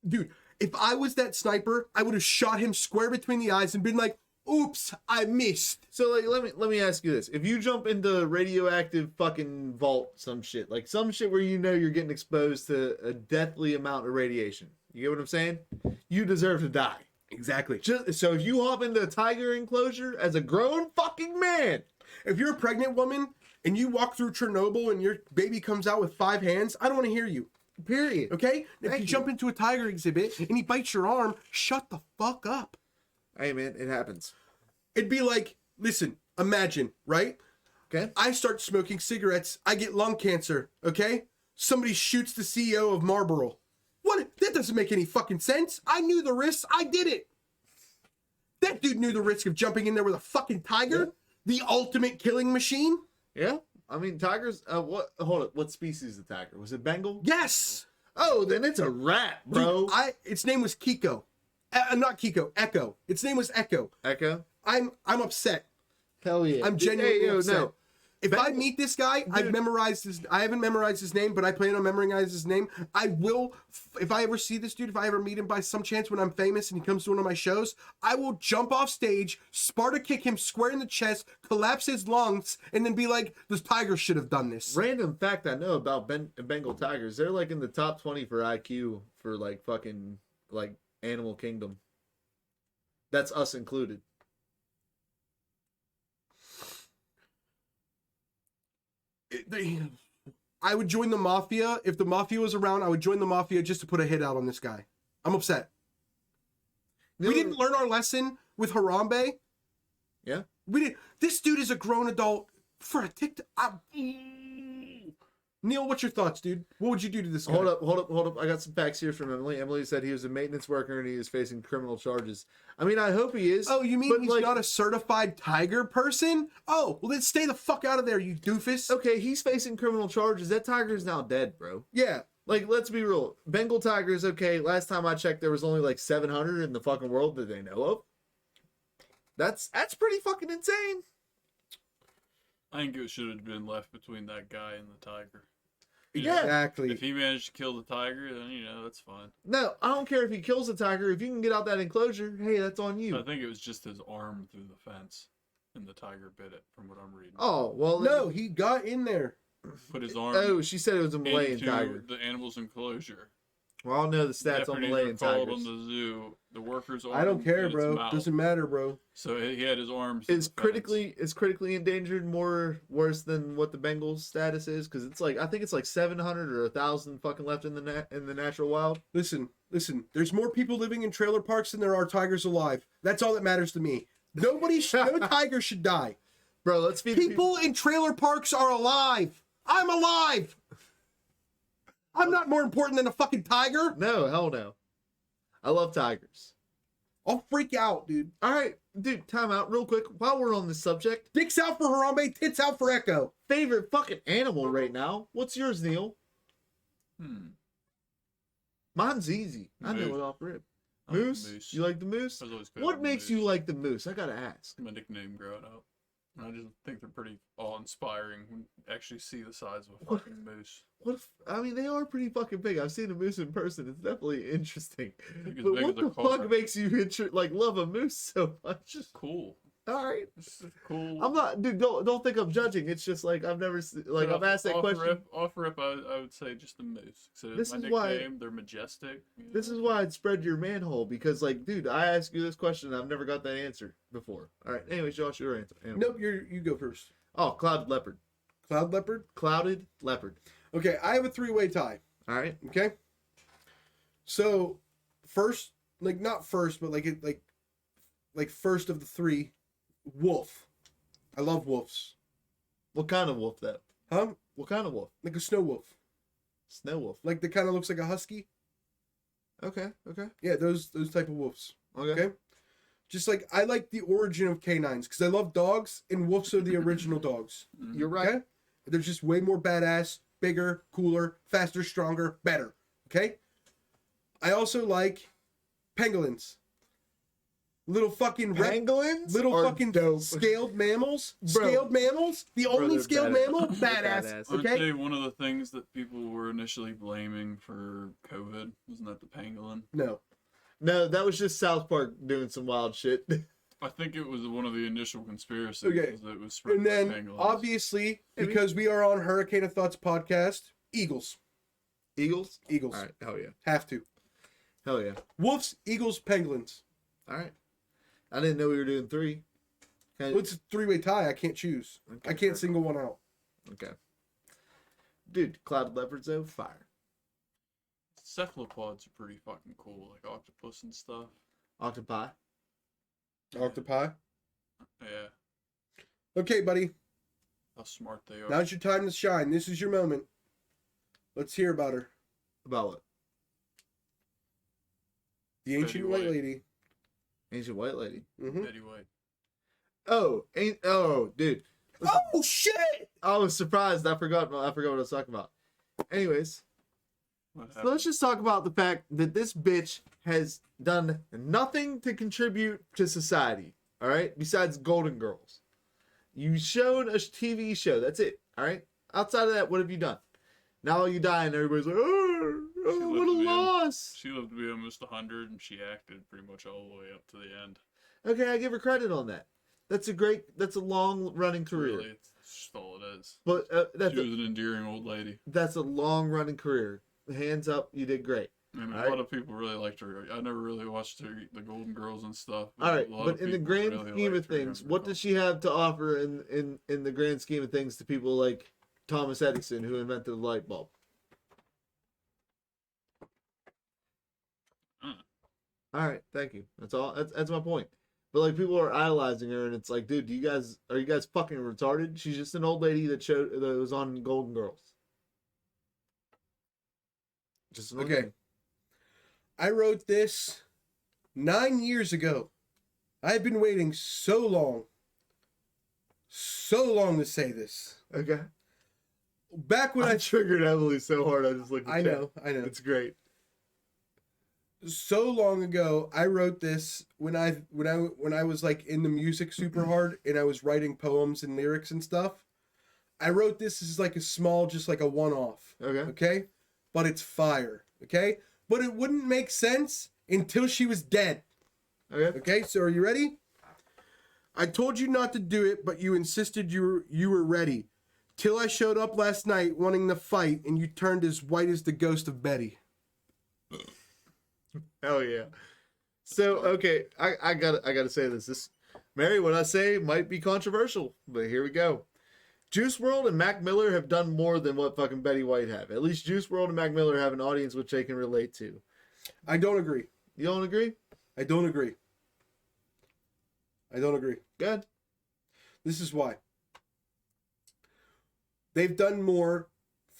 Dude, if I was that sniper, I would have shot him square between the eyes and been like, oops, I missed. So like, let me ask you this: if you jump into radioactive fucking vault, some shit where you know you're getting exposed to a deathly amount of radiation, you get what I'm saying? You deserve to die. Exactly. So if you hop into a tiger enclosure as a grown fucking man, If you're a pregnant woman and you walk through Chernobyl and your baby comes out with 5 hands, I don't want to hear you. period. Okay? If Thank you you. jump into a tiger exhibit and he bites your arm, shut the fuck up. Hey man, it happens. It'd be like, listen, imagine, right? Okay. I start smoking cigarettes, I get lung cancer, okay? Somebody shoots the CEO of Marlboro. What? That doesn't make any fucking sense. I knew the risks, I did it. That dude knew the risk of jumping in there with a fucking tiger, the ultimate killing machine. Yeah. I mean, tigers. What? Hold up. What species is the tiger? Was it Bengal? Yes. Oh, then it's a rat, bro. Dude, its name was Kiko. Not Kiko, Echo. Its name was Echo. Echo. I'm upset. Hell yeah. I'm genuinely upset. No. If I meet this guy, I haven't memorized his name, but I plan on memorizing his name. I will, if I ever see this dude, if I ever meet him by some chance when I'm famous and he comes to one of my shows, I will jump off stage, Sparta kick him square in the chest, collapse his lungs, and then be like, this tiger should have done this. Random fact I know about Bengal tigers: they're like in the top 20 for IQ for like fucking like animal kingdom. That's us included. I would join the mafia. If the mafia was around, I would join the mafia just to put a hit out on this guy. I'm upset. We didn't learn our lesson with Harambe. Yeah. We did. This dude is a grown adult for a TikTok. Neil, what's your thoughts, dude? What would you do to this guy? Hold up. I got some facts here from Emily. Emily said he was a maintenance worker and he is facing criminal charges. I mean, I hope he is. Oh, you mean but, he's like, not a certified tiger person? Oh, well then stay the fuck out of there, you doofus. Okay, he's facing criminal charges. That tiger is now dead, bro. Yeah. Like, let's be real. Bengal tigers, okay, last time I checked, there was only like 700 in the fucking world that they know of. That's pretty fucking insane. I think it should have been left between that guy and the tiger. Yeah. Exactly. If he managed to kill the tiger, then, that's fine. No, I don't care if he kills the tiger. If you can get out that enclosure, hey, that's on you. I think it was just his arm through the fence, and the tiger bit it, from what I'm reading. Oh, well. No, he got in there. Put his arm Oh, she said it was a Malayan into tiger. the animal's enclosure. Well, I'll know the stats on Deputies Malayan were called tigers. on the zoo. The workers' arm I don't care, in its bro. mouth. Doesn't matter, bro. So he had his arms. Is critically endangered worse than what the Bengals status is? Because it's like, I think it's like 700 or 1,000 fucking left in the natural wild. Listen. There's more people living in trailer parks than there are tigers alive. That's all that matters to me. No tiger should die. Bro, let's feed the People in trailer parks are alive. I'm alive. I'm not more important than a fucking tiger. No, hell no. I love tigers. I'll freak out, dude. All right, dude, time out real quick. While we're on this subject, Dicks out for Harambe, tits out for Echo. favorite fucking animal right now. What's yours, Neil? Mine's easy. I know Moose. it off rip. I like Moose? moose. You like the moose? I was always What favorite makes moose. you like the moose? I gotta ask. My nickname growing up. I just think they're pretty awe-inspiring when you actually see the size of a What? fucking moose. I mean, they are pretty fucking big. I've seen a moose in person. It's definitely interesting. think it's But big what as a the fuck car. makes you love a moose so much? It's just cool. All right. It's a cool. I'm not, dude. Don't think I'm judging. It's just like I've never like I've asked that question. Off rip, I would say just the moose. So This my is nickname, why- they're majestic. you know? This is why I'd spread your manhole because, like, dude, I asked you this question, and I've never got that answer before. All right. Anyways, Josh, your answer. Nope, you go first. Oh, clouded leopard. Cloud leopard. Clouded leopard. Okay, I have a three-way tie. All right. Okay. So, first, like not first, but like first of the three, wolf. I love wolves. What kind of wolf though? Huh? What kind of wolf? Like a snow wolf. Snow wolf. Like that kind of looks like a husky. Okay. Okay. Yeah, those type of wolves. Okay. Okay. Just like I like the origin of canines because I love dogs and wolves are the original dogs. You're right. Okay. They're just way more badass, bigger, cooler, faster, stronger, better. Okay. I also like pangolins. Little fucking Pangolins. little are fucking dope. scaled mammals. Bro. Scaled mammals. The only they're scaled badass. mammal. They're Badass. badass. Aren't Okay. they one of the things that people were initially blaming for COVID? Wasn't that the pangolin? No. No, that was just South Park doing some wild shit. I think it was one of the initial conspiracies. Okay. Was that it was spread And by then pangolins. obviously Maybe. because we are on Hurricane of Thoughts podcast, eagles. Eagles. Eagles. All right. Hell yeah. Have to. Hell yeah. Wolves, eagles, pangolins. All right. I didn't know we were doing three. Can I- Well, it's a three-way tie. I can't choose. Okay, I can't fair. single one out. Okay. Dude, clouded leopards though, fire. cephalopods are pretty fucking cool, like octopus and stuff. Octopi. Octopi. Yeah, Okay, buddy. how smart they are. Now's your time to shine. This is your moment. Let's hear about her. About what? The ancient Betty white White. lady. Ancient white lady. Mm-hmm. Betty White. Oh, dude. Oh shit! I was surprised. I forgot what I was talking about. Anyways, What so let's just talk about the fact that this bitch has done nothing to contribute to society. All right, besides Golden Girls, you showed a TV show. That's it. All right. Outside of that, what have you done? Now you die, and everybody's like, "Oh, She what lived a to be loss." She lived to be almost 100, and she acted pretty much all the way up to the end. Okay, I give her credit on that. That's a long running career. Really, it's just all it is. But She was an endearing old lady. that's a long running career. Hands up, you did great. I mean, Alright. a lot of people really liked her. I never really watched the Golden Girls and stuff. All right, a lot but of in the people grand really scheme of liked her things, younger what does she have to offer in the grand scheme of things to people like Thomas Edison, who invented the light bulb? All right, thank you. That's all. That's my point. But like people are idolizing her, and it's like, dude, are you guys fucking retarded? She's just an old lady that was on Golden Girls. Just an old Okay. lady. I wrote this 9 years ago. I've been waiting so long to say this. Okay. Back when I triggered Emily so hard. I just looked. At I chat. know. It's great. So long ago, I wrote this when I was like in the music super hard and I was writing poems and lyrics and stuff. I wrote this as like a small, just like a one-off. Okay. Okay? But it's fire. Okay? But it wouldn't make sense until she was dead. Okay. Okay, so are you ready? I told you not to do it, but you insisted you were ready. Till I showed up last night wanting to fight, and you turned as white as the ghost of Betty. Hell yeah. So okay, I gotta say this. This Mary, what I say might be controversial, but here we go. Juice WRLD and Mac Miller have done more than what fucking Betty White have. At least Juice WRLD and Mac Miller have an audience which they can relate to. I don't agree. You don't agree? I don't agree. I don't agree. Good. This is why. They've done more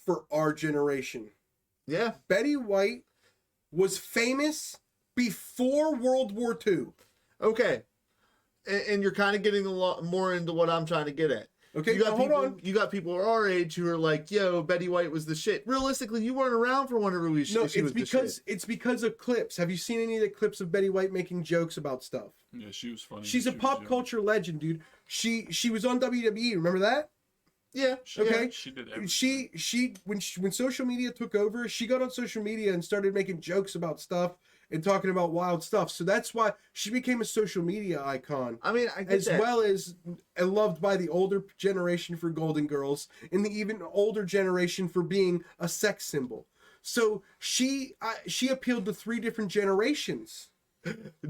for our generation. Yeah. Betty White was famous before World War II. Okay. And you're kind of getting a lot more into what I'm trying to get at. Okay, You got now hold people, on. You got people our age who are like, "Yo, Betty White was the shit." Realistically, you weren't around for whenever No, she was the shit. it's because of clips. Have you seen any of the clips of Betty White making jokes about stuff? Yeah, she was funny. She's a when she was pop young. culture legend, dude. She was on WWE. Remember that? Yeah. Okay. She did everything. When social media took over, she got on social media and started making jokes about stuff and talking about wild stuff. So that's why she became a social media icon. I mean, I get As that. well as loved by the older generation for Golden Girls and the even older generation for being a sex symbol. So she appealed to 3 different generations.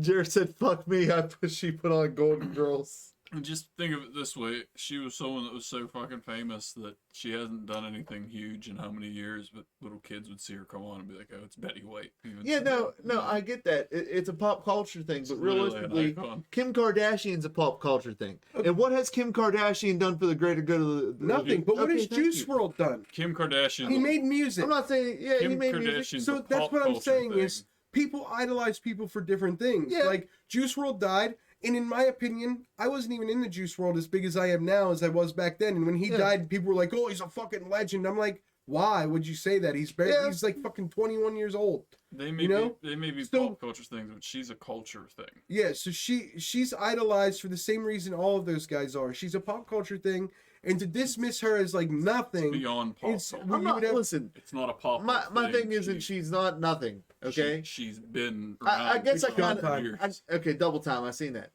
Jared said, "Fuck me." She put on Golden Girls. And just think of it this way: she was someone that was so fucking famous that she hasn't done anything huge in how many years, but little kids would see her come on and be like, "Oh, it's Betty White." Yeah, no, I get that. It's a pop culture thing, but realistically, Kim Kardashian's a pop culture thing. Okay. And what has Kim Kardashian done for the greater good of the Nothing. But what Okay, has thank Juice you. WRLD done? Kim Kardashian. He made music. I'm not saying, yeah, Kim he made music. Kardashian's So a that's pop what I'm culture saying thing. is people idolize people for different things. Yeah. Like Juice WRLD died, and in my opinion, I wasn't even in the Juice WRLD as big as I am now as I was back then. And when he Yeah. died, people were like, "Oh, he's a fucking legend." I'm like, "Why would you say that? He's he's like fucking 21 years old." They may You know? be, they may be So- pop culture things, but she's a culture thing. Yeah, so she's idolized for the same reason all of those guys are. She's a pop culture thing, and to dismiss her as like nothing, Beyond pop it's- culture. Well, I'm you not, would have- listen, It's not a pop. my thing isn't she's not nothing, okay? She's been. I around guess I for kind Showtime. years. of, okay, double time, I've seen that.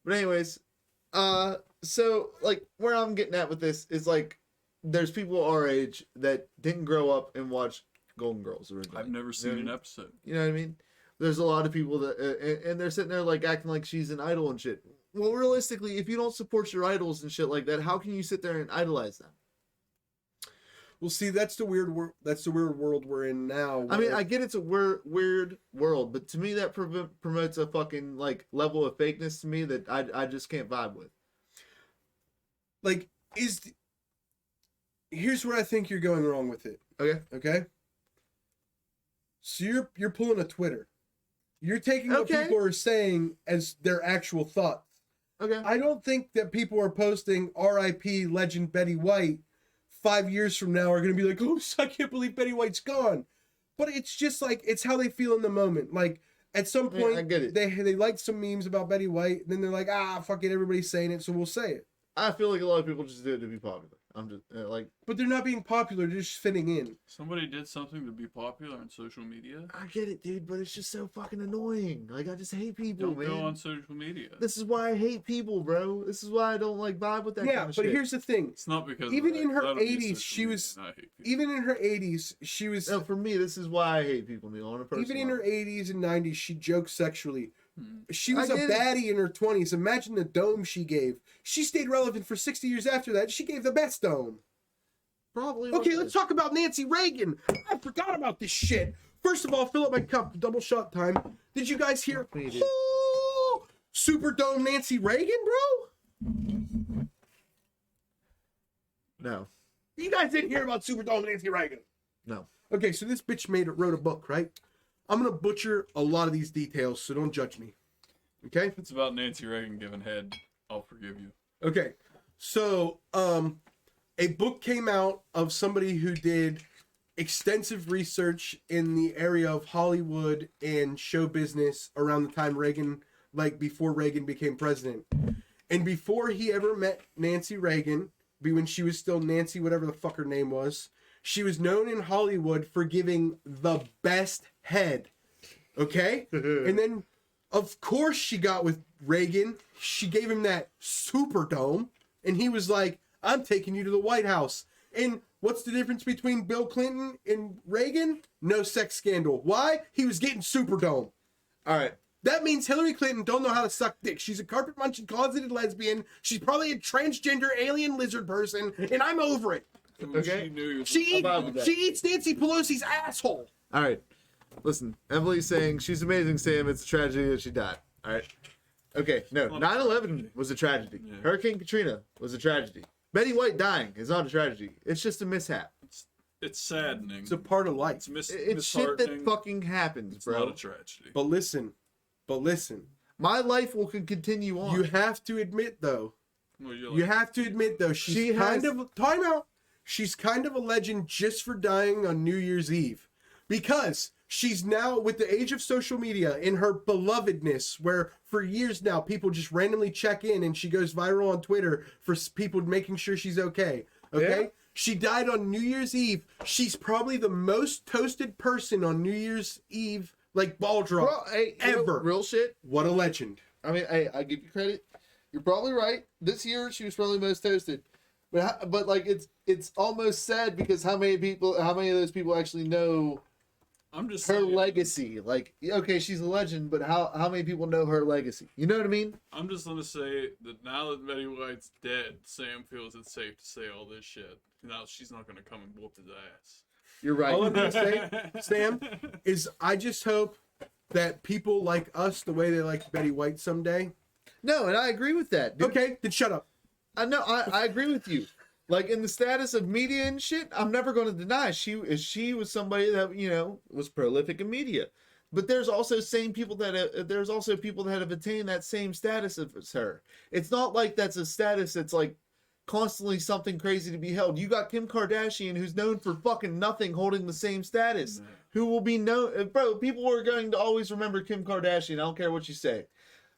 But anyways, so, like, where I'm getting at with this is, like, there's people our age that didn't grow up and watch Golden Girls originally. I've never seen an episode. You know what I mean? There's a lot of people that, and they're sitting there like acting like she's an idol and shit. Well, realistically, if you don't support your idols and shit like that, how can you sit there and idolize them? well, see, that's the weird world we're in now. I mean, where- I get it's a weird world, but to me that promotes a fucking like level of fakeness to me that I just can't vibe with. like here's where I think you're going wrong with it. Okay. Okay. So you're pulling a Twitter. You're taking what Okay. people are saying as their actual thoughts. Okay. I don't think that people are posting R.I.P. legend Betty White 5 years from now are going to be like, "Oh, I can't believe Betty White's gone." But it's just like, it's how they feel in the moment. Like at some Yeah, point, I get it. they like some memes about Betty White, and then they're like, "Fuck it, everybody's saying it, so we'll say it." I feel like a lot of people just do it to be popular. I'm just like, But they're not being popular; they're just fitting in. Somebody did something to be popular on social media. I get it, dude, but it's just so fucking annoying. Like, I just hate people, Don't man. go on social media. This is why I hate people, bro. This is why I don't like vibe with that Yeah, kind of but shit. here's the thing: It's not because Even of that, in her 'cause I don't use 80s, social she media was- and I hate people. even in her 80s, she was No, for me, this is why I hate people, Neil, on a personal even in her level. 80s and 90s, she joked sexually. She was I a get it. baddie in her 20s. Imagine the dome she gave. She stayed relevant for 60 years after that. She gave the best dome. Probably. Okay, was. let's talk about Nancy Reagan. I forgot about this shit. First of all, fill up my cup. Double shot time. Did you guys hear? Me, dude. Oh, Super Dome Nancy Reagan, bro? No. You guys didn't hear about Super Dome Nancy Reagan. No. Okay, so this bitch wrote a book, right? I'm gonna butcher a lot of these details, so don't judge me. Okay? If it's about Nancy Reagan giving head, I'll forgive you. Okay. So, a book came out of somebody who did extensive research in the area of Hollywood and show business around the time Reagan, like before Reagan became president. And before he ever met Nancy Reagan, when she was still Nancy, whatever the fuck her name was, she was known in Hollywood for giving the best head. Okay? And then, of course, she got with Reagan. She gave him that Superdome. And he was like, "I'm taking you to the White House." And what's the difference between Bill Clinton and Reagan? No sex scandal. Why? He was getting Superdome. All right. That means Hillary Clinton don't know how to suck dick. She's a carpet munching, closeted lesbian. She's probably a transgender alien lizard person, and I'm over it. Okay. She knew you. She about that. eats Nancy Pelosi's asshole. All right. Listen, Emily's saying she's amazing, Sam. It's a tragedy that she died. All right. Okay. No, 9/11 was a tragedy. Yeah. Hurricane Katrina was a tragedy. Betty White dying is not a tragedy. It's just a mishap. It's saddening. It's a part of life. It's shit that fucking happens, It's bro. not a tragedy. But listen. My life will continue on. You have to admit, though. Well, you're You like, have to admit, though, she's time out. She's kind of a legend just for dying on New Year's Eve. Because she's now, with the age of social media, in her belovedness, where for years now, people just randomly check in and she goes viral on Twitter for people making sure she's okay. Okay? Yeah. She died on New Year's Eve. She's probably the most toasted person on New Year's Eve like ball drop. Bro, hey, you know, ever. real shit. What a legend. I mean, hey, I give you credit. You're probably right. This year she was probably most toasted, but like it's almost sad because how many of those people actually know I'm just her saying, legacy? Like, okay, she's a legend, but how many people know her legacy? You know what I mean? I'm just gonna say that now that Betty White's dead, Sam feels it's safe to say all this shit. Now she's not gonna come and whoop his ass. You're right. All I'm gonna say, Sam, is I just hope that people like us the way they like Betty White someday. No, and I agree with that. Dude. Okay, then shut up. I know. I agree with you. Like in the status of media and shit, I'm never going to deny she was somebody that was prolific in media. But there's also people that have attained that same status as her. It's not like that's a status that's like constantly something crazy to be held. You got Kim Kardashian, who's known for fucking nothing, holding the same status. Who will be known, bro? People are going to always remember Kim Kardashian. I don't care what you say.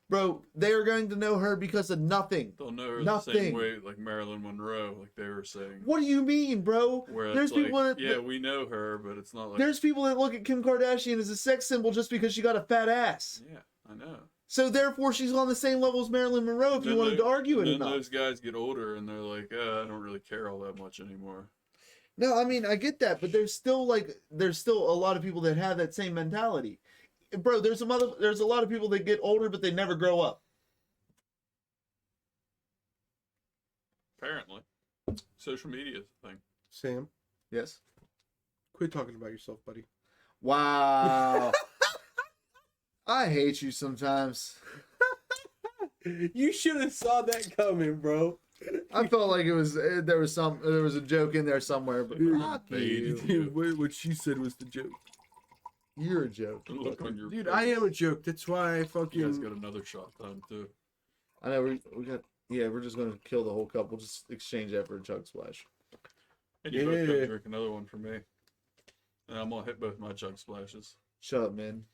Bro, they are going to know her because of nothing. They'll know her Nothing. the same way like Marilyn Monroe, like they were saying. What do you mean, bro? Where There's it's like, people that yeah, we know her, but it's not like. there's people that look at Kim Kardashian as a sex symbol just because she got a fat ass. Yeah, I know. So therefore, she's on the same level as Marilyn Monroe. If you Then wanted to argue it then enough. those guys get older and they're like, I don't really care all that much anymore. No, I mean I get that, but there's still a lot of people that have that same mentality, bro. There's a lot of people that get older but they never grow up. Apparently, social media is a thing. Sam, Yes. quit talking about yourself, buddy. Wow. I hate you sometimes. You should have saw that coming, bro. I felt like there was a joke in there somewhere, but fuck you. Dude, what she said was the joke. You're a joke. The look on your Dude, face. I am a joke. That's why I You guys fucking. got another shot time too. I know we got. Yeah, we're just gonna kill the whole cup. We'll just exchange that for a chug splash. And you both gotta Yeah. drink another one for me. And I'm gonna hit both my chug splashes. Shut up, man.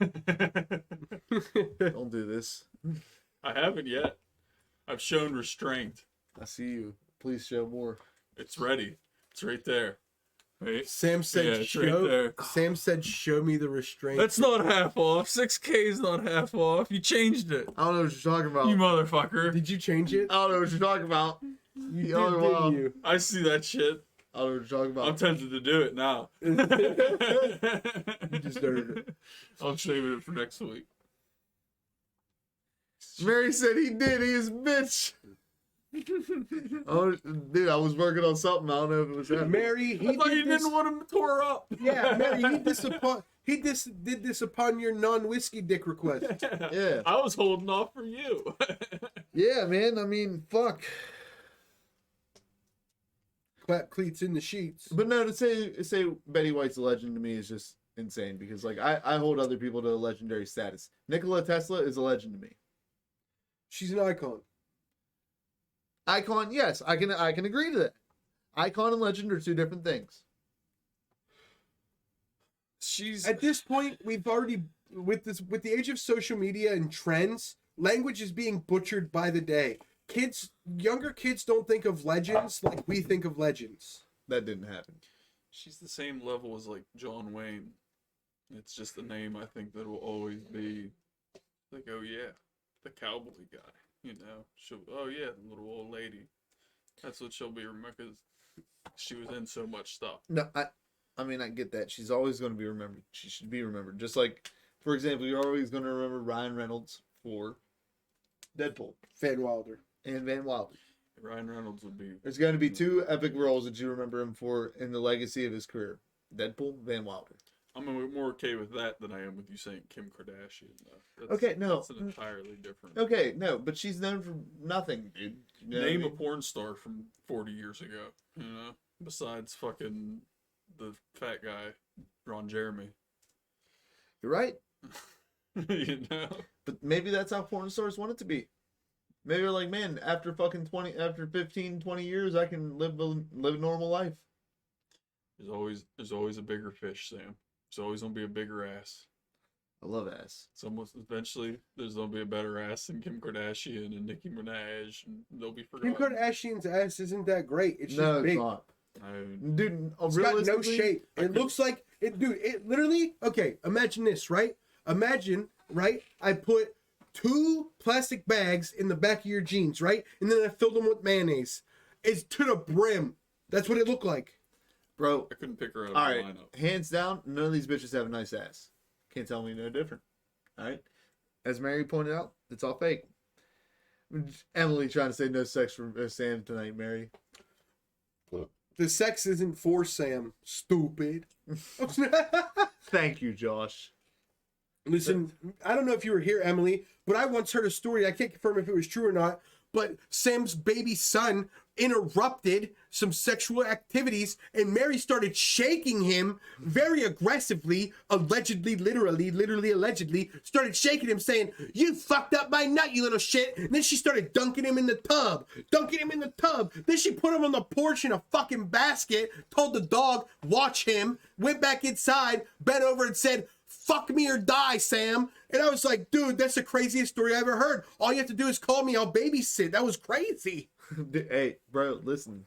I Don't do this. haven't yet. I've shown restraint. I see you. Please show more. It's ready. It's right there. Wait. Sam said, Yeah, it's right there. Sam said, "Show me the restraint." That's not half off. 6K is not half off. You changed it. I don't know what you're talking about. You motherfucker. Did you change it? I don't know what you're talking about. You did, Oh, wow. didn't you? I see that shit. I don't know what you're talking I'm about. tempted to do it now. You deserve it. I'm saving it for next week. Mary said he did. He is a bitch. Oh, dude, I was working on something. I don't know if it was that. Mary, he I thought you did this. didn't want him tore up. Yeah, Mary, he did this upon your non-whiskey dick request. Yeah. I was holding off for you. Yeah, man. I mean, fuck. Clap cleats in the sheets. But no, to say Betty White's a legend to me is just insane because like I hold other people to a legendary status. Nikola Tesla is a legend to me. She's an icon. Icon, yes, I can agree to that. Icon and legend are two different things. She's At this point, we've already with the age of social media and trends, language is being butchered by the day. Younger kids don't think of legends like we think of legends. That didn't happen. she's the same level as like John Wayne. It's just a name I think that will always be like, oh yeah, the cowboy guy. You know, oh yeah, the little old lady. That's what she'll be remembered because she was in so much stuff. No, I mean I get that. She's always going to be remembered. She should be remembered. Just like, for example, you're always going to remember Ryan Reynolds for Deadpool Van Wilder. and Van Wilder. Ryan Reynolds would be. There's going to be two epic roles that you remember him for in the legacy of his career: Deadpool, Van Wilder. I'm more okay with that than I am with you saying Kim Kardashian. Though. Okay, no. That's an entirely different. Okay, no, but she's known for nothing, dude. You know what I Name a mean? porn star from 40 years ago. You know, besides fucking the fat guy, Ron Jeremy. You're right, You know. but maybe that's how porn stars want it to be. Maybe they're like, man, after 15, 20 years, I can live a normal life. There's always a bigger fish, Sam. There's always gonna be a bigger ass. I love ass. Eventually, there's gonna be a better ass than Kim Kardashian and Nicki Minaj, and they'll be Kim forgotten. Kardashian's ass isn't that great. It's just No, it's big. not. I, Dude, It's got no realistically, shape. It looks like It literally, okay, imagine this, right? Imagine, right? I put 2 plastic bags in the back of your jeans, right? And then I filled them with mayonnaise. It's to the brim. That's what it looked like. Bro, I couldn't pick her out of all the right, lineup. hands down, none of these bitches have a nice ass. Can't tell me no different. All right, as Mary pointed out, it's all fake. Emily trying to say no sex for Sam tonight, Mary. The sex isn't for Sam, stupid. Thank you, Josh. Listen, I don't know if you were here, Emily, but I once heard a story. I can't confirm if it was true or not, but Sam's baby son interrupted some sexual activities, and Mary started shaking him very aggressively, allegedly, literally, allegedly, started shaking him, saying, "You fucked up my nut, you little shit." And then she started dunking him in the tub. Then she put him on the porch in a fucking basket, told the dog, watch him, went back inside, bent over and said, "Fuck me or die, Sam." And I was like, dude, that's the craziest story I ever heard. All you have to do is call me, I'll babysit. That was crazy. Hey, bro, listen.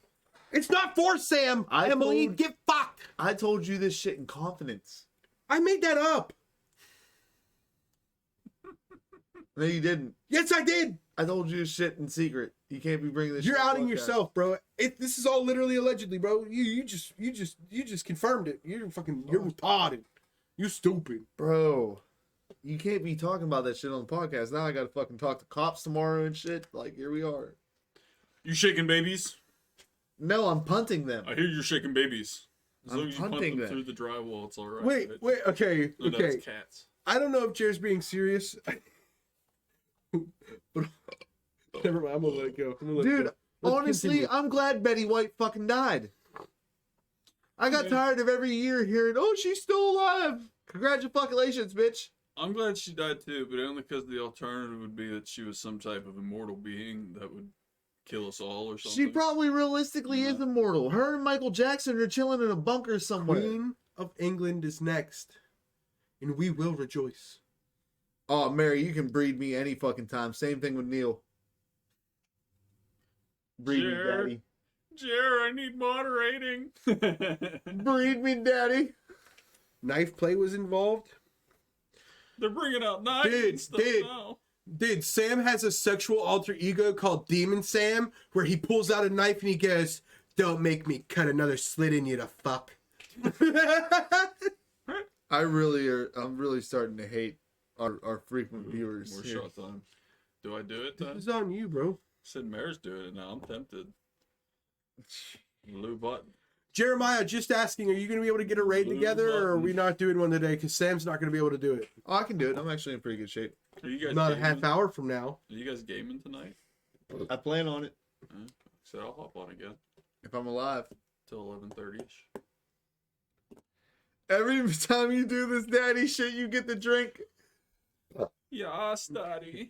It's not for Sam. Emily, get fucked. I told you this shit in confidence. I made that up. No, you didn't. Yes, I did. I told you this shit in secret. You can't be bringing this. You're shit on outing podcast. yourself, bro. This is all literally allegedly, bro. You just confirmed it. You're retarded. You stupid. Bro. You can't be talking about that shit on the podcast. Now I gotta fucking talk to cops tomorrow and shit. Like, here we are. You shaking babies? No, I'm punting them. I hear you're shaking babies. As I'm long as you punt punting them them. through the drywall, it's alright. Wait, okay, No, okay. that's cats. I don't know if Jared's being serious. But never mind, I'm gonna let it go. Dude, Let's honestly, continue. I'm glad Betty White fucking died. I got tired of every year hearing, "Oh, she's still alive." Congratulations, bitch. I'm glad she died too, but only because the alternative would be that she was some type of immortal being that would kill us all or something. She probably realistically is immortal. Her and Michael Jackson are chilling in a bunker somewhere. Queen of England is next, and we will rejoice. Oh, Mary, you can breed me any fucking time. Same thing with Neil. Breed me, Jer. daddy. Jer, I need moderating. Breed me, daddy. Knife play was involved. They're bringing out knives Dude, and stuff dude. now. Dude, Sam has a sexual alter ego called Demon Sam, where he pulls out a knife and he goes, "Don't make me cut another slit in you to fuck." I'm really starting to hate our frequent viewers. More here. shot time. Do I do it This then? is on you, bro. Said Mare's doing it now. I'm tempted. Blue button. Jeremiah, just asking, are you going to be able to get a raid Blue together, or are button. we not doing one today? Because Sam's not going to be able to do it. Oh, I can do it. I'm actually in pretty good shape. Are you guys Not a gaming? half hour from now. Are you guys gaming tonight? I plan on it So I'll hop on again if I'm alive. till 11:30ish. Every time you do this daddy shit, you get the drink. Yes, daddy.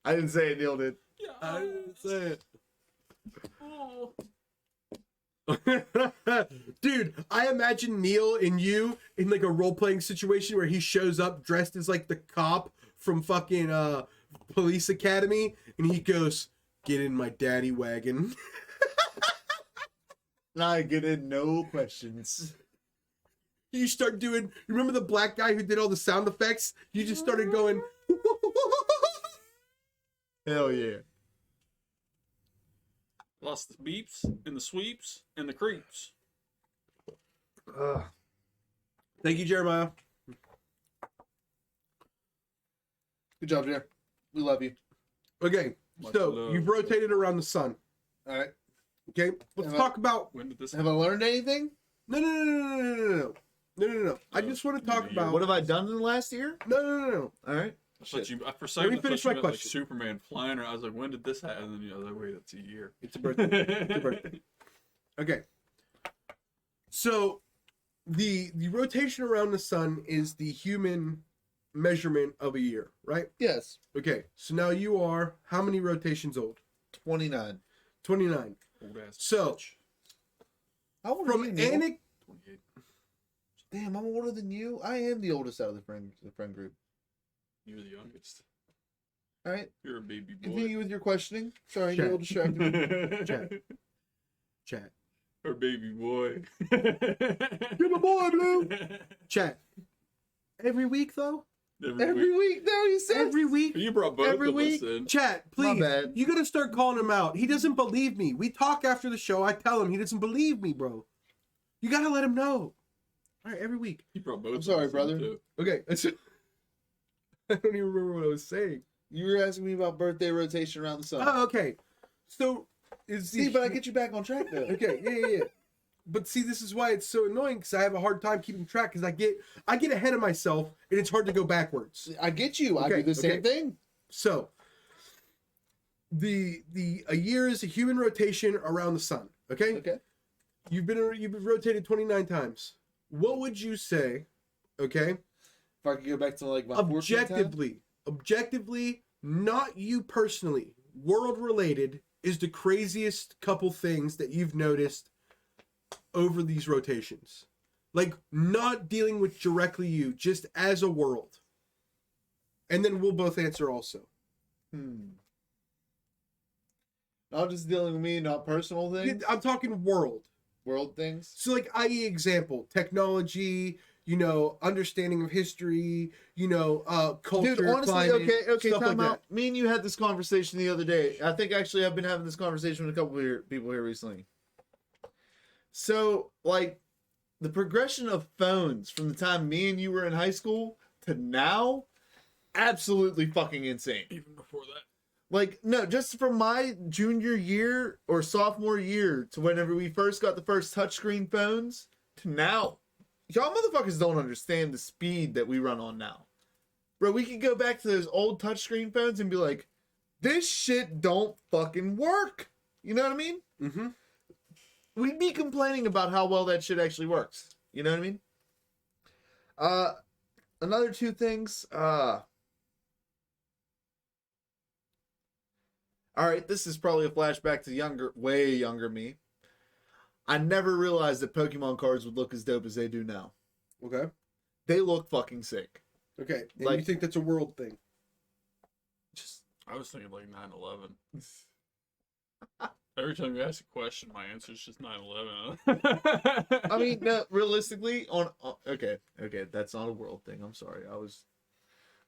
I didn't say it, Neil did. Yes. Oh. Dude, I imagine Neil and you in like a role-playing situation where he shows up dressed as like the cop from fucking Police Academy, and he goes, "Get in my daddy wagon." Now I get in, no questions. You start doing, remember the black guy who did all the sound effects? You just started going, Hell yeah. Lost the beeps and the sweeps and the creeps. Thank you, Jeremiah. Good job, Jer. We love you. Okay, Much so love. you've rotated around the sun. All right. Okay, let's Have I- talk about. When did this Have I learned anything? No. I just want to talk about. What have I done in the last year? No. All right. I thought you, for a Let second, me I finish thought you my meant, like question. Superman flying around. I was like, when did this happen? And then you was like, wait, it's a year. It's a birthday. It's a birthday. Okay. So, the rotation around the sun is the human measurement of a year, right? Yes. Okay. So now you are how many rotations old? 29. 29. Old ass So- bitch. How old From are you, Neil? 28. Damn, I'm older than you. I am the oldest out of the friend group. You're the youngest. All right. You're a baby boy. Continue with your questioning. Sorry, Check. Neil distracted me. Chat. Or baby boy. You're my boy, Blue. Chat. Every week, though? Every week, no, he says. Every week? You brought both Every of week? us in. Chat, My please. bad. You gotta start calling him out. He doesn't believe me. We talk after the show. I tell him he doesn't believe me, bro. You gotta let him know. All right, every week. You brought both I'm of sorry, us in, brother. too. Okay. I don't even remember what I was saying. You were asking me about birthday rotation around the sun. Oh, okay. So, See, but I get you back on track though. Okay, yeah. But see, this is why it's so annoying because I have a hard time keeping track because I get ahead of myself and it's hard to go backwards. I get you. I Okay, do the same thing. So, a year is a human rotation around the sun. Okay. Okay. You've been rotated 29 times. What would you say? Okay. If I could go back to like my 14th time? Objectively, not you personally, world related, is the craziest couple things that you've noticed over these rotations. Like, not dealing with directly you, just as a world. And then we'll both answer also. Not just dealing with me, not personal things. I'm talking world. World things. So, like, i.e. example, technology, understanding of history, culture, Dude, honestly, climate, okay, stuff time like out. Me and you had this conversation the other day. I think actually I've been having this conversation with a couple of people here recently. So, like, the progression of phones from the time me and you were in high school to now, absolutely fucking insane. Even before that. Like, no, just from my junior year or sophomore year to whenever we first got the first touchscreen phones to now. Y'all motherfuckers don't understand the speed that we run on now. Bro, we could go back to those old touchscreen phones and be like, this shit don't fucking work. You know what I mean? Mm-hmm. We'd be complaining about how well that shit actually works. You know what I mean? Another two things. All right, this is probably a flashback to way younger me. I never realized that Pokemon cards would look as dope as they do now. Okay. They look fucking sick. Okay. And Like- you think that's a world thing? Just I was thinking like 9/11. Every time you ask a question, my answer is just 9/11. I mean, no, realistically, okay, that's not a world thing. I'm sorry. I was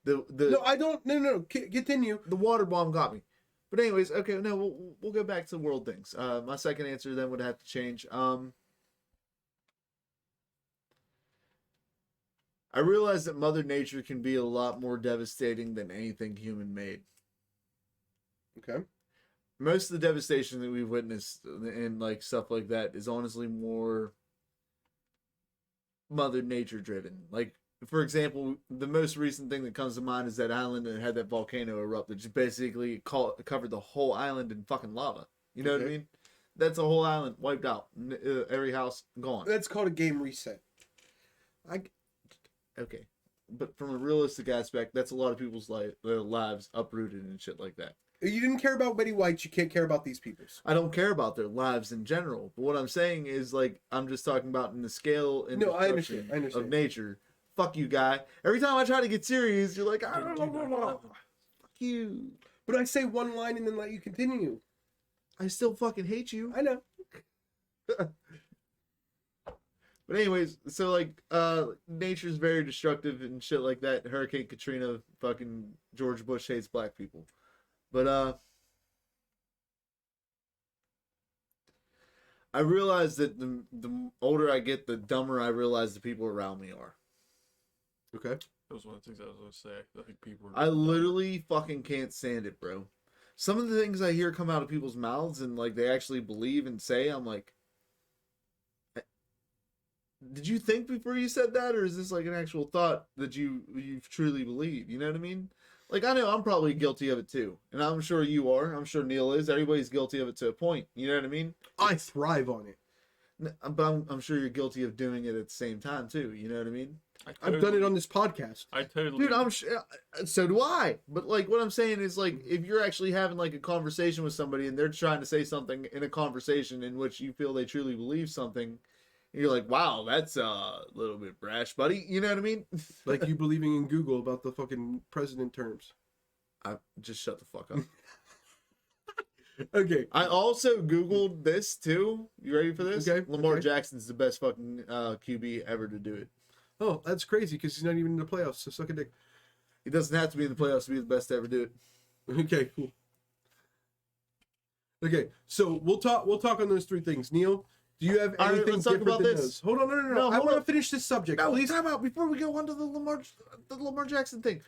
the No, I don't. No. Continue. the water bomb got me. But anyways, okay, no, we'll go back to world things. My second answer then would have to change. I realize that Mother Nature can be a lot more devastating than anything human made. Okay. Most of the devastation that we've witnessed and like stuff like that is honestly more Mother Nature driven. Like, for example, the most recent thing that comes to mind is that island that had that volcano erupt that just basically covered the whole island in fucking lava. You know what I Okay. mean? That's a whole island wiped out. Every house gone. That's called a game reset. Okay. But from a realistic aspect, that's a lot of people's lives uprooted and shit like that. You didn't care about Betty White. You can't care about these people's. I don't care about their lives in general. But what I'm saying is, like, I'm just talking about in the scale and No, I destruction understand. of nature. Fuck you, guy. Every time I try to get serious, you're like, fuck you. But I say one line and then let you continue. I still fucking hate you. I know. But anyways, so like nature's very destructive and shit like that. Hurricane Katrina, fucking George Bush hates black people. But I realize that the older I get, the dumber I realize the people around me are. Okay. That was one of the things I was going to say. I think people are. I literally fucking can't stand it, bro. Some of the things I hear come out of people's mouths and like they actually believe and say, I'm like, did you think before you said that, or is this like an actual thought that you truly believe? You know what I mean? Like, I know I'm probably guilty of it too, and I'm sure you are. I'm sure Neil is. Everybody's guilty of it to a point. You know what I mean? I thrive on it. But I'm sure you're guilty of doing it at the same time too. You know what I mean? I've done it on this podcast. I totally. Dude, I'm sure. So do I. But like, what I'm saying is, like, if you're actually having like a conversation with somebody and they're trying to say something in a conversation in which you feel they truly believe something, and you're like, wow, that's a little bit brash, buddy. You know what I mean? Like you believing in Google about the fucking president terms. I just shut the fuck up. Okay. I also Googled this too. You ready for this? Okay, Lamar okay. Jackson's the best fucking QB ever to do it. Oh, that's crazy because he's not even in the playoffs. So suck a dick. He doesn't have to be in the playoffs to be the best to ever do it. Okay, cool. Okay, so we'll talk on those three things. Neil, do you have All right, anything let's talk different about than this. those? Hold on, no. No, I hold want to on. finish this subject, No, please. time out before we go on to the Lamar Jackson thing.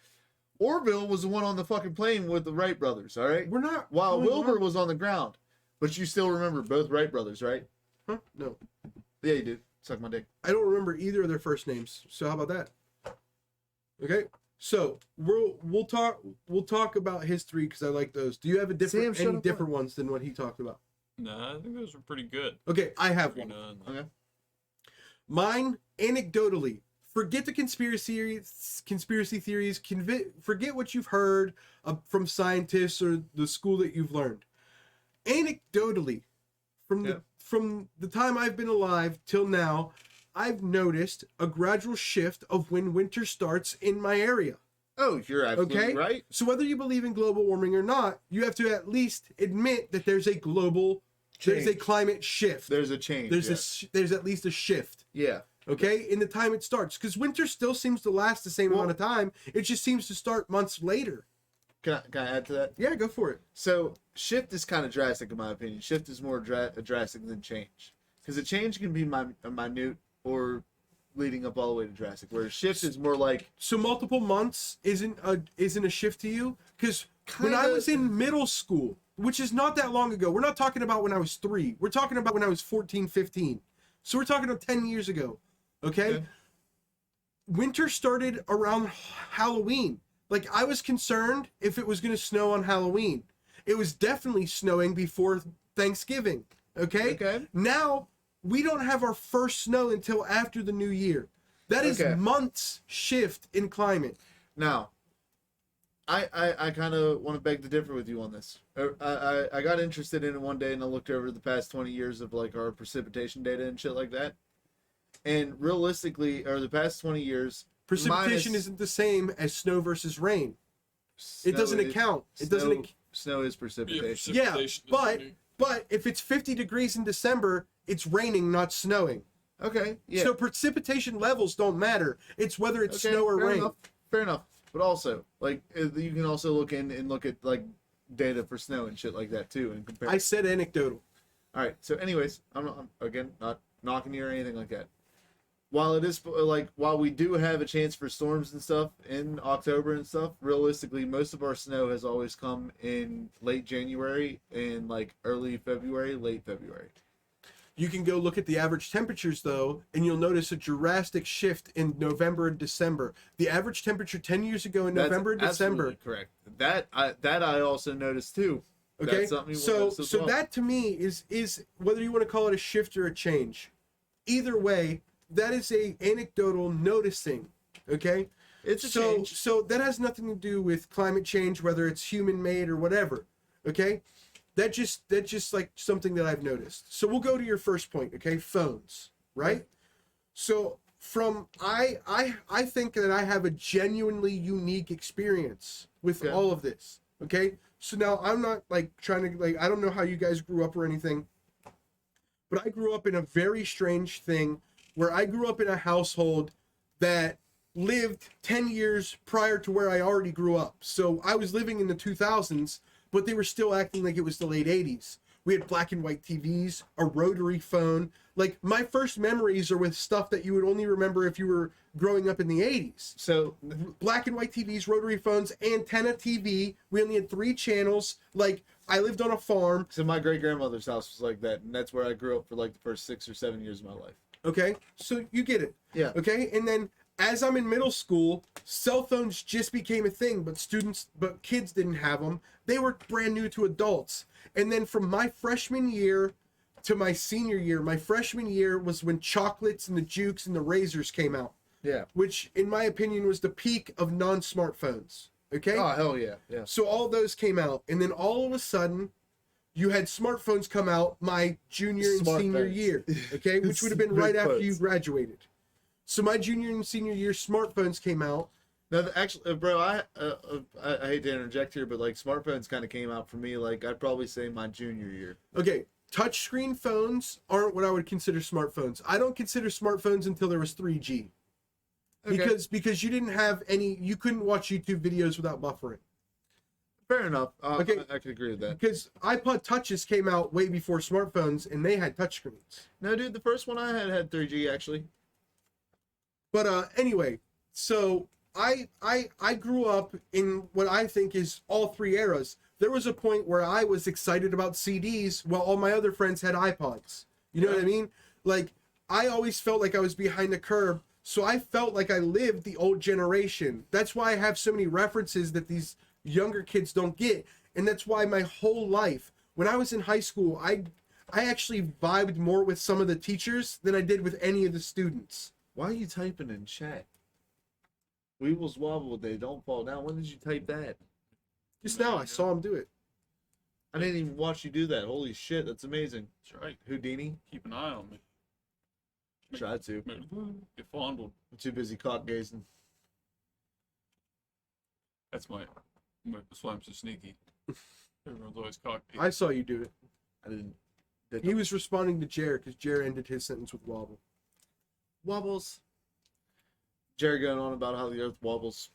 Orville was the one on the fucking plane with the Wright brothers, all right? We're not. While going Wilbur on- was on the ground. But you still remember both Wright brothers, right? Huh? No, Yeah, you do. Suck my dick. I don't remember either of their first names. So how about that? Okay, so we'll talk about his three because I like those. Do you have Sam, shut any up, different ones than what he talked about? Nah, I think those were pretty good. Okay, I have You one. know, Okay. Mine, anecdotally, forget the conspiracy theories. Forget what you've heard from scientists or the school that you've learned. Anecdotally, from the time I've been alive till now, I've noticed a gradual shift of when winter starts in my area. Oh, you're absolutely Okay? right. So whether you believe in global warming or not, you have to at least admit that there's a Change. climate shift. There's a change. There's at least a shift. Yeah. Okay, in the time it starts, because winter still seems to last the same amount of time. It just seems to start months later. Can I add to that? Yeah, go for it. So shift is kind of drastic in my opinion. Shift is more drastic than change, because a change can be minute or leading up all the way to drastic. Where a shift is more like So multiple months isn't a shift to you? Because when I Kinda. was in middle school, which is not that long ago, we're not talking about when I was 3. We're talking about when I was 14, 15. So we're talking about 10 years ago. Okay? Okay. Winter started around Halloween. Like, I was concerned if it was going to snow on Halloween. It was definitely snowing before Thanksgiving. Okay? Okay. Now, we don't have our first snow until after the new year. That is Okay. months shift in climate. now. I kind of want to beg to differ with you on this. I got interested in it one day and I looked over the past 20 years of like our precipitation data and shit like that. And realistically, or the past 20 years, Precipitation minus- isn't the same as snow versus rain. It doesn't snow is- account. It snow- doesn't. Snow is Yeah, precipitation. Yeah, precipitation is but pretty- but if it's 50 degrees in December, it's raining, not snowing. Okay. Yeah. So precipitation levels don't matter. It's whether it's Okay, snow or fair rain. enough, fair enough. But also, like, you can also look in and look at like data for snow and shit like that too, and compare. I said anecdotal. All right. So, anyways, I'm again not knocking you or anything like that. While it is like while we do have a chance for storms and stuff in October and stuff, realistically, most of our snow has always come in late January and like early February, late February. You can go look at the average temperatures though, and you'll notice a drastic shift in November and December. The average temperature 10 years ago in November and December. Absolutely correct. That I also noticed too. Okay, That's something we so noticed as well. that to me is whether you want to call it a shift or a change. Either way, that is a anecdotal noticing. Okay, It's a so change. so that has nothing to do with climate change, whether it's human made or whatever. Okay, that's just like something that I've noticed. So we'll go to your first point. Okay, phones, right? So from I think that I have a genuinely unique experience with Okay. all of this. Okay, so now I'm not like trying to like I don't know how you guys grew up or anything, but I grew up in a very strange thing where I grew up in a household that lived 10 years prior to where I already grew up. So I was living in the 2000s, but they were still acting like it was the late 80s. We had black and white TVs, a rotary phone. Like, my first memories are with stuff that you would only remember if you were growing up in the 80s. So Black and white TVs, rotary phones, antenna TV. We only had 3 channels. Like, I lived on a farm. So my great grandmother's house was like that, and that's where I grew up for like the first 6 or 7 years of my life. Okay, so you get it. Yeah. Okay, and then as I'm in middle school, cell phones just became a thing, but kids didn't have them. They were brand new to adults. And then from my freshman year to my senior year, my freshman year was when chocolates and the Jukes and the Razors came out, Yeah. which in my opinion was the peak of non-smartphones. Okay? Oh hell yeah. Yeah. So all those came out, and then all of a sudden, you had smartphones come out my junior and Smart senior phones. year, okay, which would have been right after you Smartphones. graduated. So my junior and senior year, smartphones came out, No, actually, bro, I hate to interject here, but like smartphones kind of came out for me. Like I'd probably say my junior year. Okay, touchscreen phones aren't what I would consider smartphones. I don't consider smartphones until there was 3G. Okay. Because you didn't have any, you couldn't watch YouTube videos without buffering. Fair enough. Okay. I could agree with that. Because iPod touches came out way before smartphones, and they had touchscreens. No, dude, the first one I had 3G actually. But anyway, so I grew up in what I think is all three eras. There was a point where I was excited about CDs while all my other friends had iPods. You know what I mean? Like, I always felt like I was behind the curve, so I felt like I lived the old generation. That's why I have so many references that these younger kids don't get. And that's why my whole life, when I was in high school, I actually vibed more with some of the teachers than I did with any of the students. Why are you typing in chat? Weebles wobble, they don't fall down. When did you type that? Just now, I saw him do it. I didn't even watch you do that. Holy shit, that's amazing. That's right. Houdini? Keep an eye on me. Tried to. Get fondled. I'm too busy cock gazing. That's that's why I'm so sneaky. Everyone's always cocked. I saw you do it. I didn't. He was responding to Jer because Jer ended his sentence with wobble. Wobbles. Jerry going on about how the earth wobbles.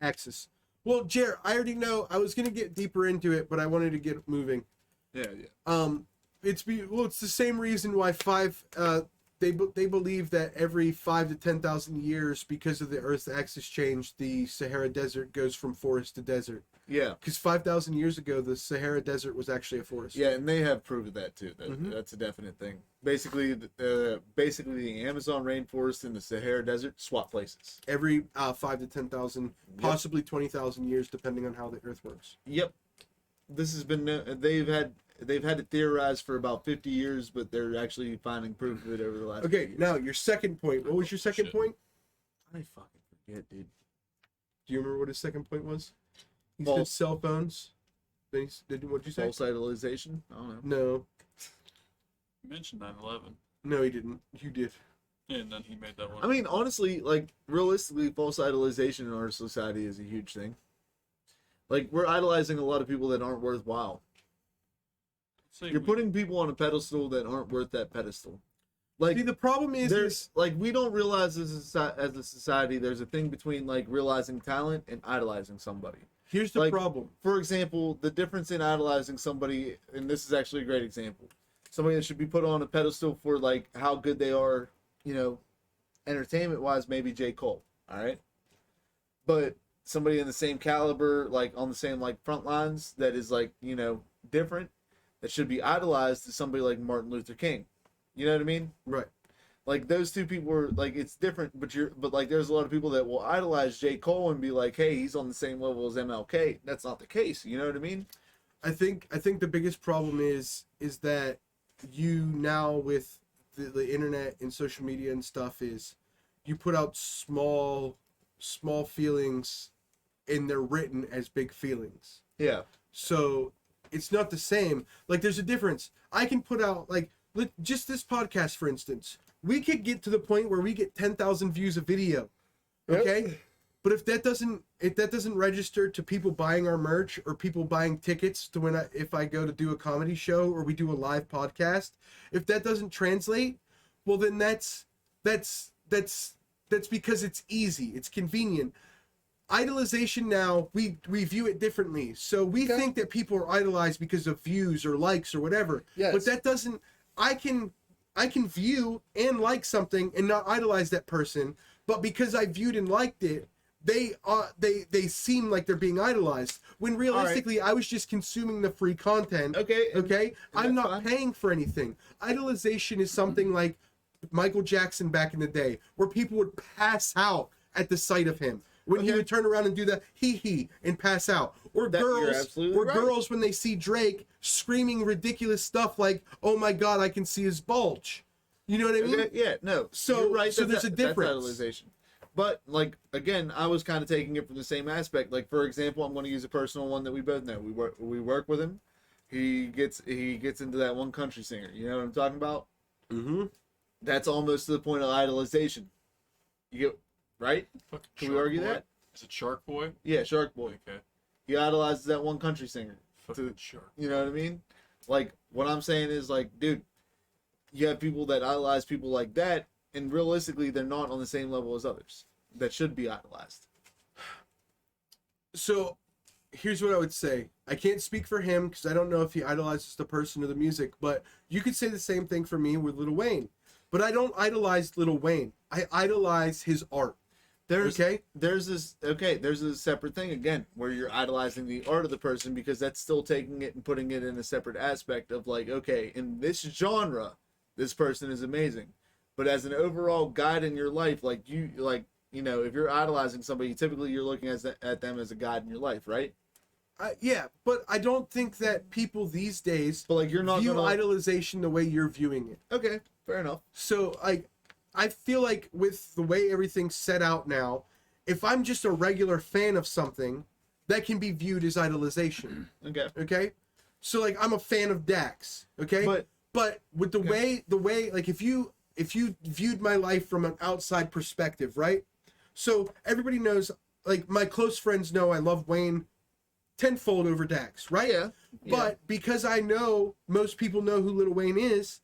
Axis. Well, Jer, I already know. I was gonna get deeper into it, but I wanted to get moving. Yeah, yeah. It's the same reason why they believe that every 5 to 10,000 years, because of the Earth's axis change, the Sahara Desert goes from forest to desert. Yeah. Because 5,000 years ago, the Sahara Desert was actually a forest. Yeah, and they have proved that too. Mhm. That's a definite thing. Basically, the Amazon rainforest and the Sahara Desert swap places. Every 5 to 10,000, possibly 20,000 years, depending on how the Earth works. Yep. This has been they've had it theorized for about 50 years, but they're actually finding proof of it over the last. Okay, 50 years. now your second point. What was your second Shit. point? I fucking forget, dude. Do you remember what his second point was? He said False. cell phones. Then he did. What'd you say? False idolization. I don't know. No, You mentioned 9/11, no, he didn't. You did. and then he made that one. I mean, honestly, like realistically, false idolization in our society is a huge thing. Like we're idolizing a lot of people that aren't worthwhile. Say You're we- putting people on a pedestal that aren't worth that pedestal. Like See, the problem is there's like we don't realize as a society there's a thing between like realizing talent and idolizing somebody. here's the like- problem. For example, the difference in idolizing somebody, and this is actually a great example, somebody that should be put on a pedestal for like how good they are, you know, entertainment wise, maybe J. Cole. All right, but somebody in the same caliber, like on the same like front lines, that is like, you know, different, that should be idolized is somebody like Martin Luther King. You know what I mean? Right. Like those two people were like it's different, but like there's a lot of people that will idolize J. Cole and be like, hey, he's on the same level as MLK. That's not the case. You know what I mean? I think the biggest problem is that you now with the internet and social media and stuff is you put out small feelings and they're written as big feelings. Yeah. So it's not the same. Like there's a difference. I can put out like just this podcast, for instance. We could get to the point where we get 10,000 views a video. Okay? Yep. But if that doesn't register to people buying our merch or people buying tickets to if I go to do a comedy show or we do a live podcast, if that doesn't translate, well then that's because it's easy, it's convenient. Idolization now, we view it differently. So we think that people are idolized because of views or likes or whatever. Yes. But that doesn't. I can view and like something and not idolize that person, but because I viewed and liked it, they seem like they're being idolized. When realistically, I was just consuming the free content. Okay. Okay, I'm that's not fine. paying for anything. Idolization is something like Michael Jackson back in the day, where people would pass out at the sight of him when he Okay. would turn around and do the hee and pass out, or You're absolutely right. girls when they see Drake screaming ridiculous stuff like, "Oh my God, I can see his bulge." You know what I mean? Okay, yeah, no. So- you're right. so there's a difference. That's idolization. But like again, I was kind of taking it from the same aspect. Like for example, I'm going to use a personal one that we both know. We work with him. He gets into that one country singer. You know what I'm talking about? Mm-hmm. That's almost to the point of idolization. You get right? Fucking Can we shark argue boy. that? Is it Shark Boy? Yeah, Shark Boy. Okay. He idolizes that one country singer. Fucking Shark. You know what I mean? Like, what I'm saying is, like, dude, you have people that idolize people like that, and realistically, they're not on the same level as others that should be idolized. So, here's what I would say. I can't speak for him because I don't know if he idolizes the person or the music, but you could say the same thing for me with Lil Wayne. But I don't idolize Lil Wayne. I idolize his art. There's a separate thing again where you're idolizing the art of the person, because that's still taking it and putting it in a separate aspect of, like, okay, in this genre, this person is amazing. But as an overall guide in your life, if you're idolizing somebody, typically you're looking at them as a guide in your life, right? Yeah, but I don't think that people these days But like, you're not view gonna... idolization the way you're viewing it. Okay, fair enough. So, I feel like with the way everything's set out now, if I'm just a regular fan of something, that can be viewed as idolization. Okay. Okay? So, like, I'm a fan of Dax. Okay? But with the way, like, if you viewed my life from an outside perspective, right? So, everybody knows, like, my close friends know I love Wayne tenfold over Dax, right? Yeah. But because I know most people know who Lil Wayne is,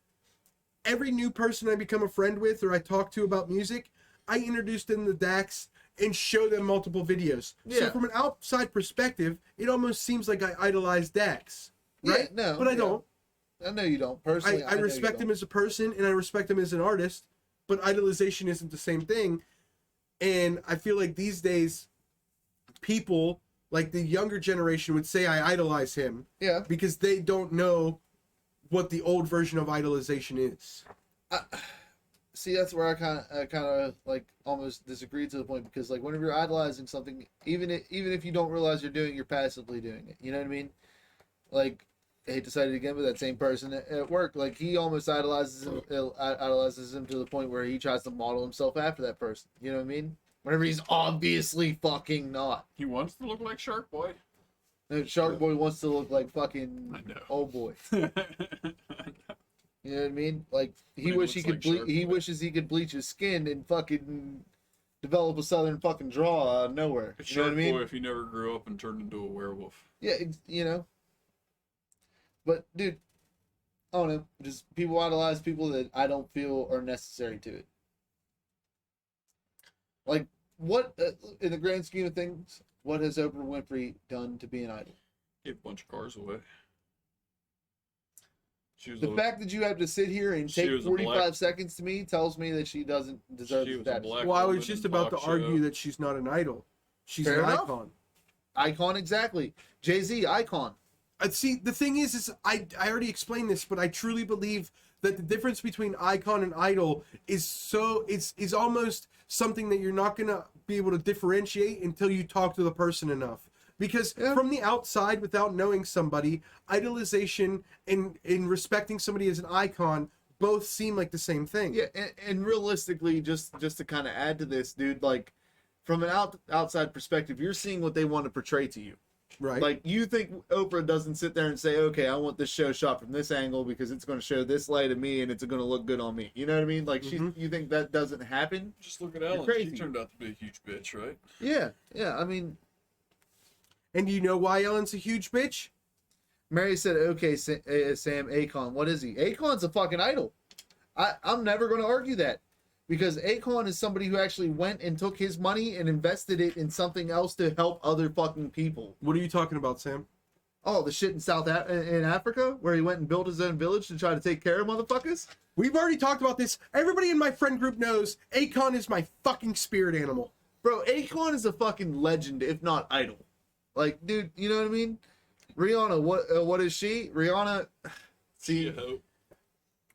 every new person I become a friend with or I talk to about music, I introduce them to Dax and show them multiple videos. Yeah. So from an outside perspective, it almost seems like I idolize Dax, right? Yeah, no, but I don't. I know you don't. Personally, I respect him as a person and I respect him as an artist, but idolization isn't the same thing. And I feel like these days, people, like the younger generation, would say I idolize him. Yeah. Because they don't know what the old version of idolization is. See, that's where I kind of like almost disagree to the point, because like whenever you're idolizing something, even if you don't realize you're doing, you're passively doing it. You know what I mean? Like, I hate to say it again, but that same person at work, like he almost idolizes him to the point where he tries to model himself after that person. You know what I mean? Whenever he's obviously fucking not. He wants to look like Shark Boy. And Shark Boy wants to look like fucking I know. old boy. I You know what I mean? Like he But he wishes looks like Shark Boy. he could bleach his skin and fucking develop a southern fucking draw out of nowhere. You know what I Shark mean? Boy if he never grew up and turned into a werewolf. Yeah, you know. But dude, I don't know. Just people idolize people that I don't feel are necessary to it. Like, what in the grand scheme of things, what has Oprah Winfrey done to be an idol? Gave a bunch of cars away. She was The fact that you have to sit here and She take was a 45 black- seconds to me tells me that she doesn't deserve She the was a status. black Well, I woman was just in about to talk argue show. that she's not an idol. She's Fair an enough. icon. Icon, exactly. Jay-Z, icon. See, the thing is I already explained this, but I truly believe that the difference between icon and idol is almost something that you're not gonna be able to differentiate until you talk to the person enough. Because from the outside, without knowing somebody, idolization and respecting somebody as an icon both seem like the same thing. Yeah, and realistically, just to kind of add to this, dude, like, from an outside perspective, you're seeing what they want to portray to you. Right. Like, you think Oprah doesn't sit there and say, okay, I want this show shot from this angle because it's going to show this light of me and it's going to look good on me. You know what I mean? Like, you think that doesn't happen? Just look at Ellen. crazy. She turned out to be a huge bitch, right? Yeah, I mean, And you know why Ellen's a huge bitch? Mary said, okay, Sam, Akon. What is he? Akon's a fucking idol. I'm never going to argue that. Because Akon is somebody who actually went and took his money and invested it in something else to help other fucking people. What are you talking about, Sam? Oh, the shit in Africa where he went and built his own village to try to take care of motherfuckers? We've already talked about this. Everybody in my friend group knows Akon is my fucking spirit animal. Bro, Akon is a fucking legend, if not idol. Like, dude, you know what I mean? Rihanna, what is she? Rihanna, see, She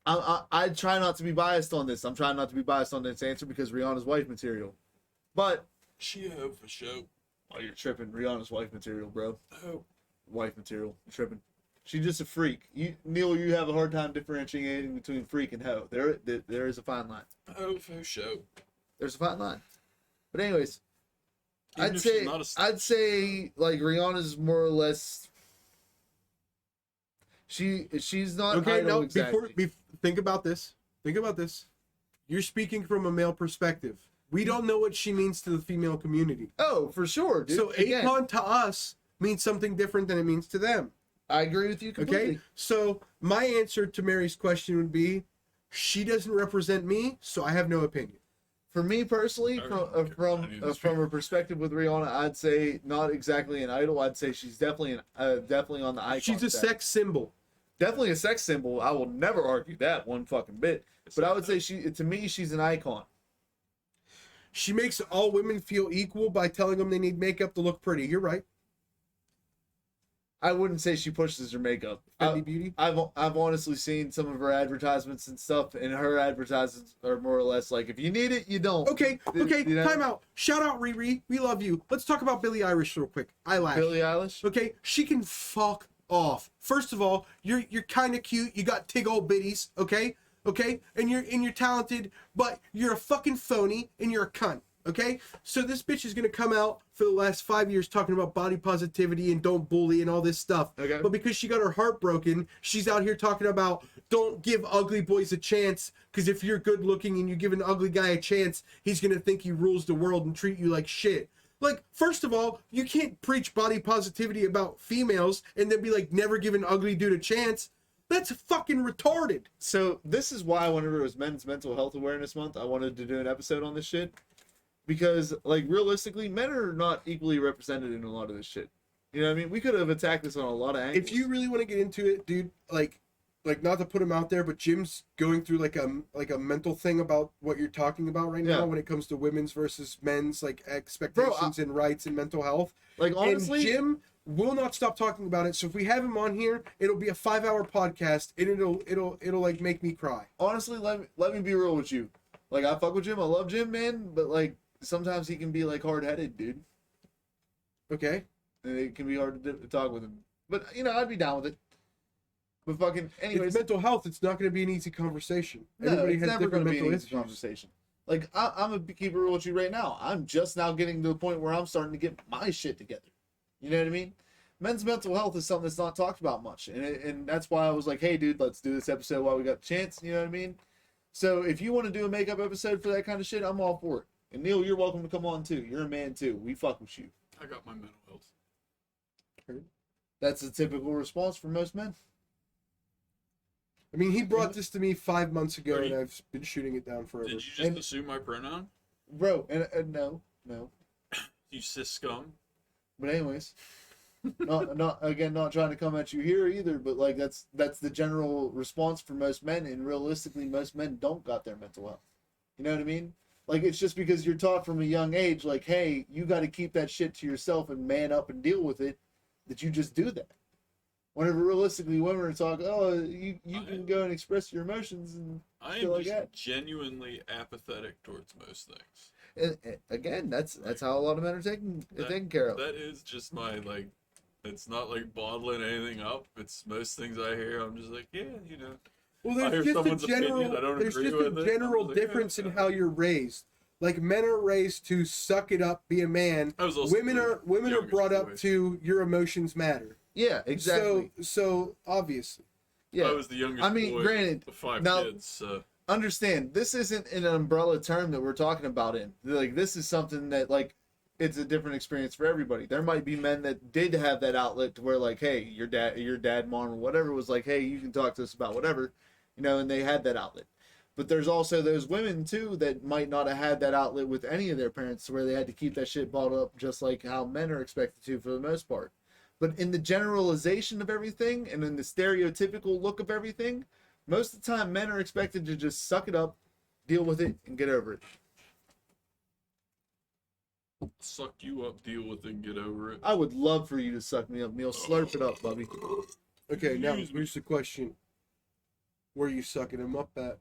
I try not to be biased on this. I'm trying not to be biased on this answer because Rihanna's wife material. But a hoe for show. oh, you're tripping. Rihanna's wife material, bro. Oh, Wife material. You're tripping. She's just a freak. Neil, you have a hard time differentiating between freak and hoe. There is a fine line. hoe for show. There's a fine line. But anyways, Even if she's not a I'd say like Rihanna's more or less. She's not Okay, idol no, exactly. think about this. Think about this. You're speaking from a male perspective. We don't know what she means to the female community. Oh, for sure, dude. So Again, Akon to us means something different than it means to them. I agree with you completely. Okay? So my answer to Mary's question would be, she doesn't represent me, so I have no opinion. For me personally, from a perspective with Rihanna, I'd say not exactly an idol. I'd say she's definitely definitely on the icon. She's a stack. sex symbol. Definitely a sex symbol. I will never argue that one fucking bit. But I would say to me, she's an icon. She makes all women feel equal by telling them they need makeup to look pretty. You're right. I wouldn't say she pushes her makeup. Fenty Beauty. I've honestly seen some of her advertisements and stuff, and her advertisements are more or less like, if you need it, you don't. Okay, You know? time out. Shout out Riri. We love you. Let's talk about Billie Eilish real quick. Eyelash. Billie Eilish. Okay, she can fuck off. First of all, you're kind of cute. You got tig old bitties. Okay, and you're talented, but you're a fucking phony and you're a cunt. Okay, so this bitch is gonna come out for the last 5 years talking about body positivity and don't bully and all this stuff. Okay. But because she got her heart broken, she's out here talking about don't give ugly boys a chance, because if you're good looking and you give an ugly guy a chance, he's gonna think he rules the world and treat you like shit. Like, first of all, you can't preach body positivity about females and then be like, never give an ugly dude a chance. That's fucking retarded. So this is why whenever it was Men's Mental Health Awareness Month, I wanted to do an episode on this shit. Because, like, realistically, men are not equally represented in a lot of this shit. You know what I mean? We could have attacked this on a lot of angles. If you really want to get into it, dude, like not to put him out there, but Jim's going through like a mental thing about what you're talking about right now when it comes to women's versus men's like expectations and rights and mental health. Like, honestly, and Jim will not stop talking about it. So if we have him on here, it'll be a 5-hour podcast and it'll like make me cry. Honestly, let me be real with you. Like, I fuck with Jim. I love Jim, man. But, like, sometimes he can be, like, hard-headed, dude. Okay. And it can be hard to talk with him. But, you know, I'd be down with it. But fucking, anyways. It's mental health. It's not going to be an easy conversation. No, Everybody it's has never different going to be mental an easy issues. conversation. Like, I'm going to keep it real with you right now. I'm just now getting to the point where I'm starting to get my shit together. You know what I mean? Men's mental health is something that's not talked about much. And that's why I was like, hey, dude, let's do this episode while we got the chance. You know what I mean? So if you want to do a makeup episode for that kind of shit, I'm all for it. And Neil, you're welcome to come on too. You're a man too. We fuck with you. I got my mental health. That's a typical response for most men. I mean, he brought this to me 5 months ago, and I've been shooting it down forever. Did you just assume my pronoun? Bro, and no. You cis scum. But anyways, not trying to come at you here either, but like that's the general response for most men, and realistically, most men don't got their mental health. You know what I mean? Like, it's just because you're taught from a young age, like, hey, you got to keep that shit to yourself and man up and deal with it, that you just do that. Whenever realistically women are talking, oh, you can go and express your emotions and I shit am like just that. genuinely apathetic towards most things. And again, that's how a lot of men are taken care of. That is just my, like, it's not like bottling anything up. It's most things I hear, I'm just like, yeah, you know. Well, I hear there's someone's just a opinion, general, I don't there's agree just a with it. general I'm just like, difference yeah. in how you're raised. Like, men are raised to suck it up, be a man. I was also Women are youngest brought up boy. to your emotions matter. Yeah, exactly. So obviously. Yeah. I was the youngest I mean, boy granted, of 5 now- kids, so. Understand, this isn't an umbrella term that we're talking about in. Like, this is something that, like, it's a different experience for everybody. There might be men that did have that outlet to where, like, hey, your dad, mom, or whatever was like, hey, you can talk to us about whatever, you know, and they had that outlet. But there's also those women, too, that might not have had that outlet with any of their parents, where they had to keep that shit bottled up just like how men are expected to for the most part. But in the generalization of everything, and in the stereotypical look of everything, most of the time, men are expected to just suck it up, deal with it, and get over it. Suck you up, deal with it, get over it. I would love for you to suck me up, Neil. Slurp it up, Bubby. Okay, now Excuse me. here's the question. Where are you sucking him up at?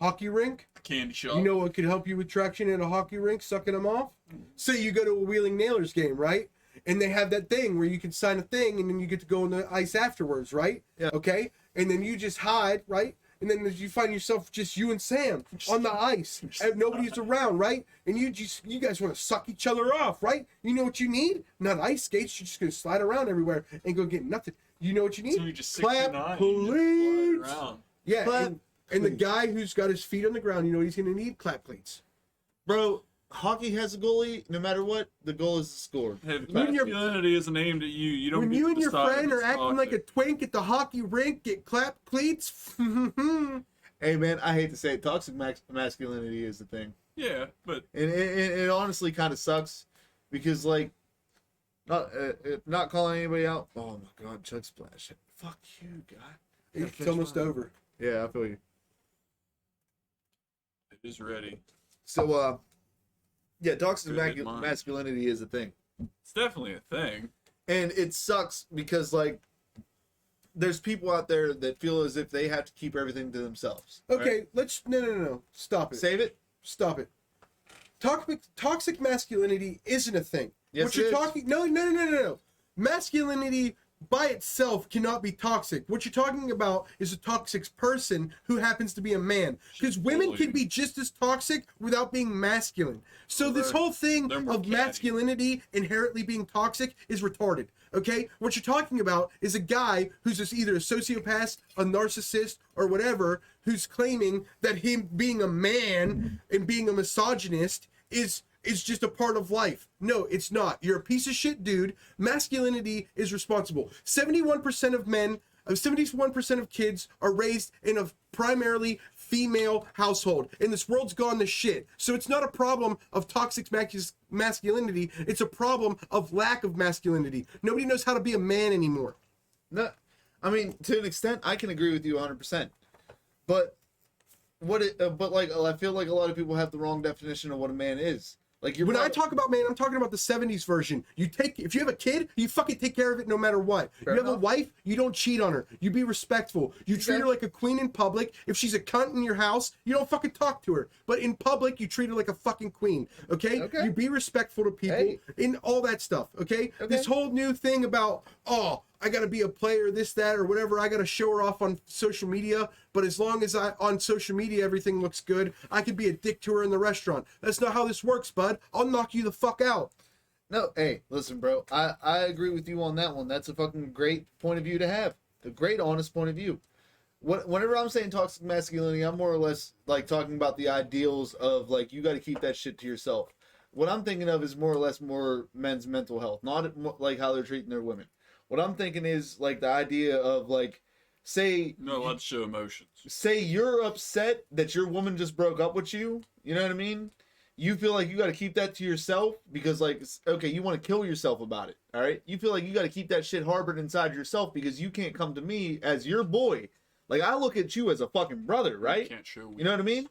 Hockey rink? Candy shop. You know what could help you with traction at a hockey rink, sucking them off? Say you go to a Wheeling Nailers game, right? And they have that thing where you can sign a thing and then you get to go on the ice afterwards, right? Yeah. Okay? And then you just hide, right? And then you find yourself just you and Sam on the ice and nobody's around, right? And you guys want to suck each other off, right? You know what you need? Not ice skates. You're just going to slide around everywhere and go get nothing. You know what you need? So you just Clap, 69, you just please. slide around. Yeah. Clap, and And the guy who's got his feet on the ground, you know what he's going to need? Clap cleats. Bro, hockey has a goalie. No matter what, the goal is to score. If When you're- masculinity isn't aimed at you, you don't When get you to and your decide friend if are it's acting like a toxic. twink at the hockey rink, get clap cleats. Hey, man, I hate to say it. Toxic masculinity is the thing. Yeah, but And it honestly kind of sucks because, like, not calling anybody out. Oh, my God, Chug Splash. Fuck you, God. It's almost over. Yeah, I feel you. it is ready. So, yeah, toxic Good in mind. masculinity is a thing. It's definitely a thing. And it sucks because, like, there's people out there that feel as if they have to keep everything to themselves. Okay, right? let's no. Stop it. Save it. Stop it. Toxic masculinity isn't a thing. Yes, what you're it is. talking no. Masculinity by itself cannot be toxic. What you're talking about is a toxic person who happens to be a man. Because women bullying. can be just as toxic without being masculine. So this whole thing they're more of catty. masculinity inherently being toxic is retarded. Okay? What you're talking about is a guy who's just either a sociopath, a narcissist, or whatever, who's claiming that him being a man and being a misogynist is just a part of life. No, it's not. You're a piece of shit, dude. Masculinity is responsible. 71% of men, 71% of kids are raised in a primarily female household. And this world's gone to shit. So it's not a problem of toxic masculinity. It's a problem of lack of masculinity. Nobody knows how to be a man anymore. No, I mean, to an extent, I can agree with you 100%. But I feel like a lot of people have the wrong definition of what a man is. Like When I talk about man, I'm talking about the 70s version. If you have a kid, you fucking take care of it no matter what. Fair you have a enough. wife, you don't cheat on her. You be respectful. You treat her like a queen in public. If she's a cunt in your house, you don't fucking talk to her. But in public, you treat her like a fucking queen. Okay? Okay. You be respectful to people Hey. in all that stuff. Okay? This whole new thing about, I gotta be a player, this, that, or whatever. I gotta show her off on social media. But as long as on social media everything looks good, I could be a dick to her in the restaurant. That's not how this works, bud. I'll knock you the fuck out. No, hey, listen, bro. I agree with you on that one. That's a fucking great point of view to have. A great, honest point of view. Whenever I'm saying toxic masculinity, I'm more or less like talking about the ideals of like you got to keep that shit to yourself. What I'm thinking of is more or less more men's mental health, not like how they're treating their women. What I'm thinking is like the idea of like, say, No, let's show emotions. say you're upset that your woman just broke up with you. You know what I mean? You feel like you got to keep that to yourself because, like, okay, you want to kill yourself about it. All right, you feel like you got to keep that shit harbored inside yourself because you can't come to me as your boy. Like, I look at you as a fucking brother, right? You can't show You know what I mean?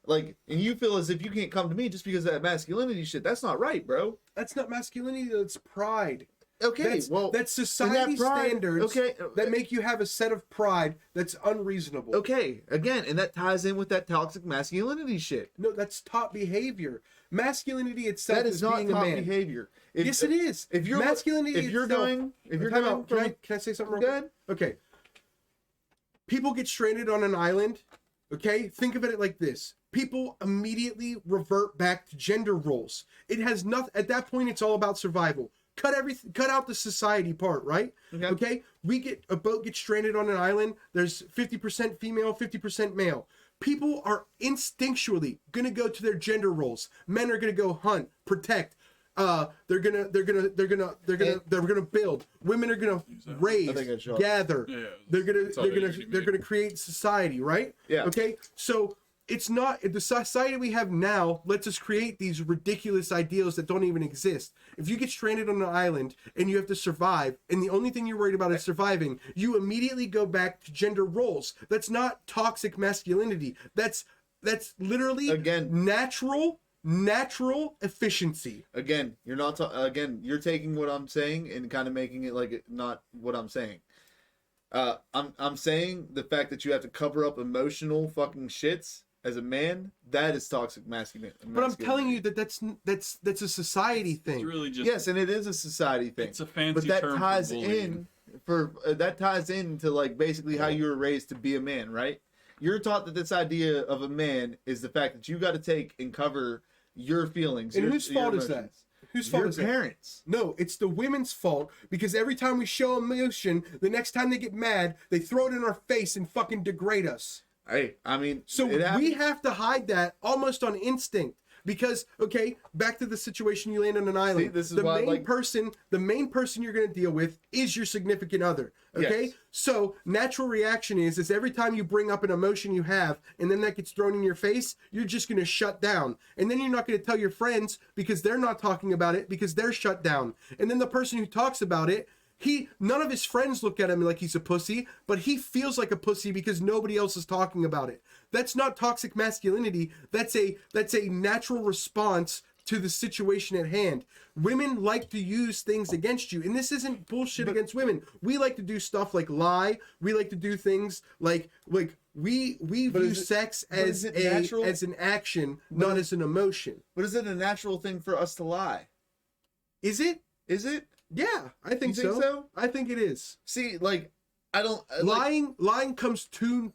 Like, and you feel as if you can't come to me just because of that masculinity shit. That's not right, bro. That's not masculinity, that's pride. Okay, That's, well, that's society pride- standards okay, that make you have a set of pride that's unreasonable. okay, again, and that ties in with that toxic masculinity shit. No, that's top behavior. Masculinity itself That is is not being a top man. behavior. Yes, it is. If you're masculinity, if you're itself, doing, if you're Time doing, out. Can I say something real Go quick? Okay. People get stranded on an island. Okay, think of it like this. People immediately revert back to gender roles. It has nothing. At that point, it's all about survival. Cut out the society part, right? Okay. A boat gets stranded on an island. There's 50% female, 50% male. People are instinctually gonna go to their gender roles. Men are gonna go hunt, protect. They're gonna build. Women are gonna raise, I think I shot. gather. Yeah, They're all gonna usually they're made. gonna create society, right? Yeah. Okay. So it's not the society we have now lets us create these ridiculous ideals that don't even exist. If you get stranded on an island and you have to survive, and the only thing you're worried about is surviving, you immediately go back to gender roles. That's not toxic masculinity. That's literally Again. natural efficiency. Again, you're not. Again, you're taking what I'm saying and kind of making it like not what I'm saying. I'm saying the fact that you have to cover up emotional fucking shits as a man. That is toxic masculinity. But I'm telling you that's a society It's thing. really just Yes, and it is a society thing. it's a fancy But that term ties for bullying. that ties into like basically how you were raised to be a man, right? You're taught that this idea of a man is the fact that you got to take and cover your feelings. And your, whose your fault is that? emotions. Whose fault Your is that? parents. No, it's the women's fault because every time we show emotion, the next time they get mad, they throw it in our face and fucking degrade us. Hey, I mean, So it happens. we have to hide that almost on instinct. Because, okay, back to the situation, you land on an island. this is the why, main like- person, the main person you're going to deal with is your significant other. Okay, Yes. so natural reaction is every time you bring up an emotion you have, and then that gets thrown in your face, you're just going to shut down, and then you're not going to tell your friends because they're not talking about it because they're shut down, and then the person who talks about it. None of his friends look at him like he's a pussy, but he feels like a pussy because nobody else is talking about it. That's not toxic masculinity. That's a natural response to the situation at hand. Women like to use things against you, and this isn't bullshit against women. We like to do stuff like lie. We like to do things like we view sex as as an action, not as an emotion. But is it a natural thing for us to lie? Is it? Is it? Yeah, I think, You think so? I think it is. See, like, I don't like, Lying comes too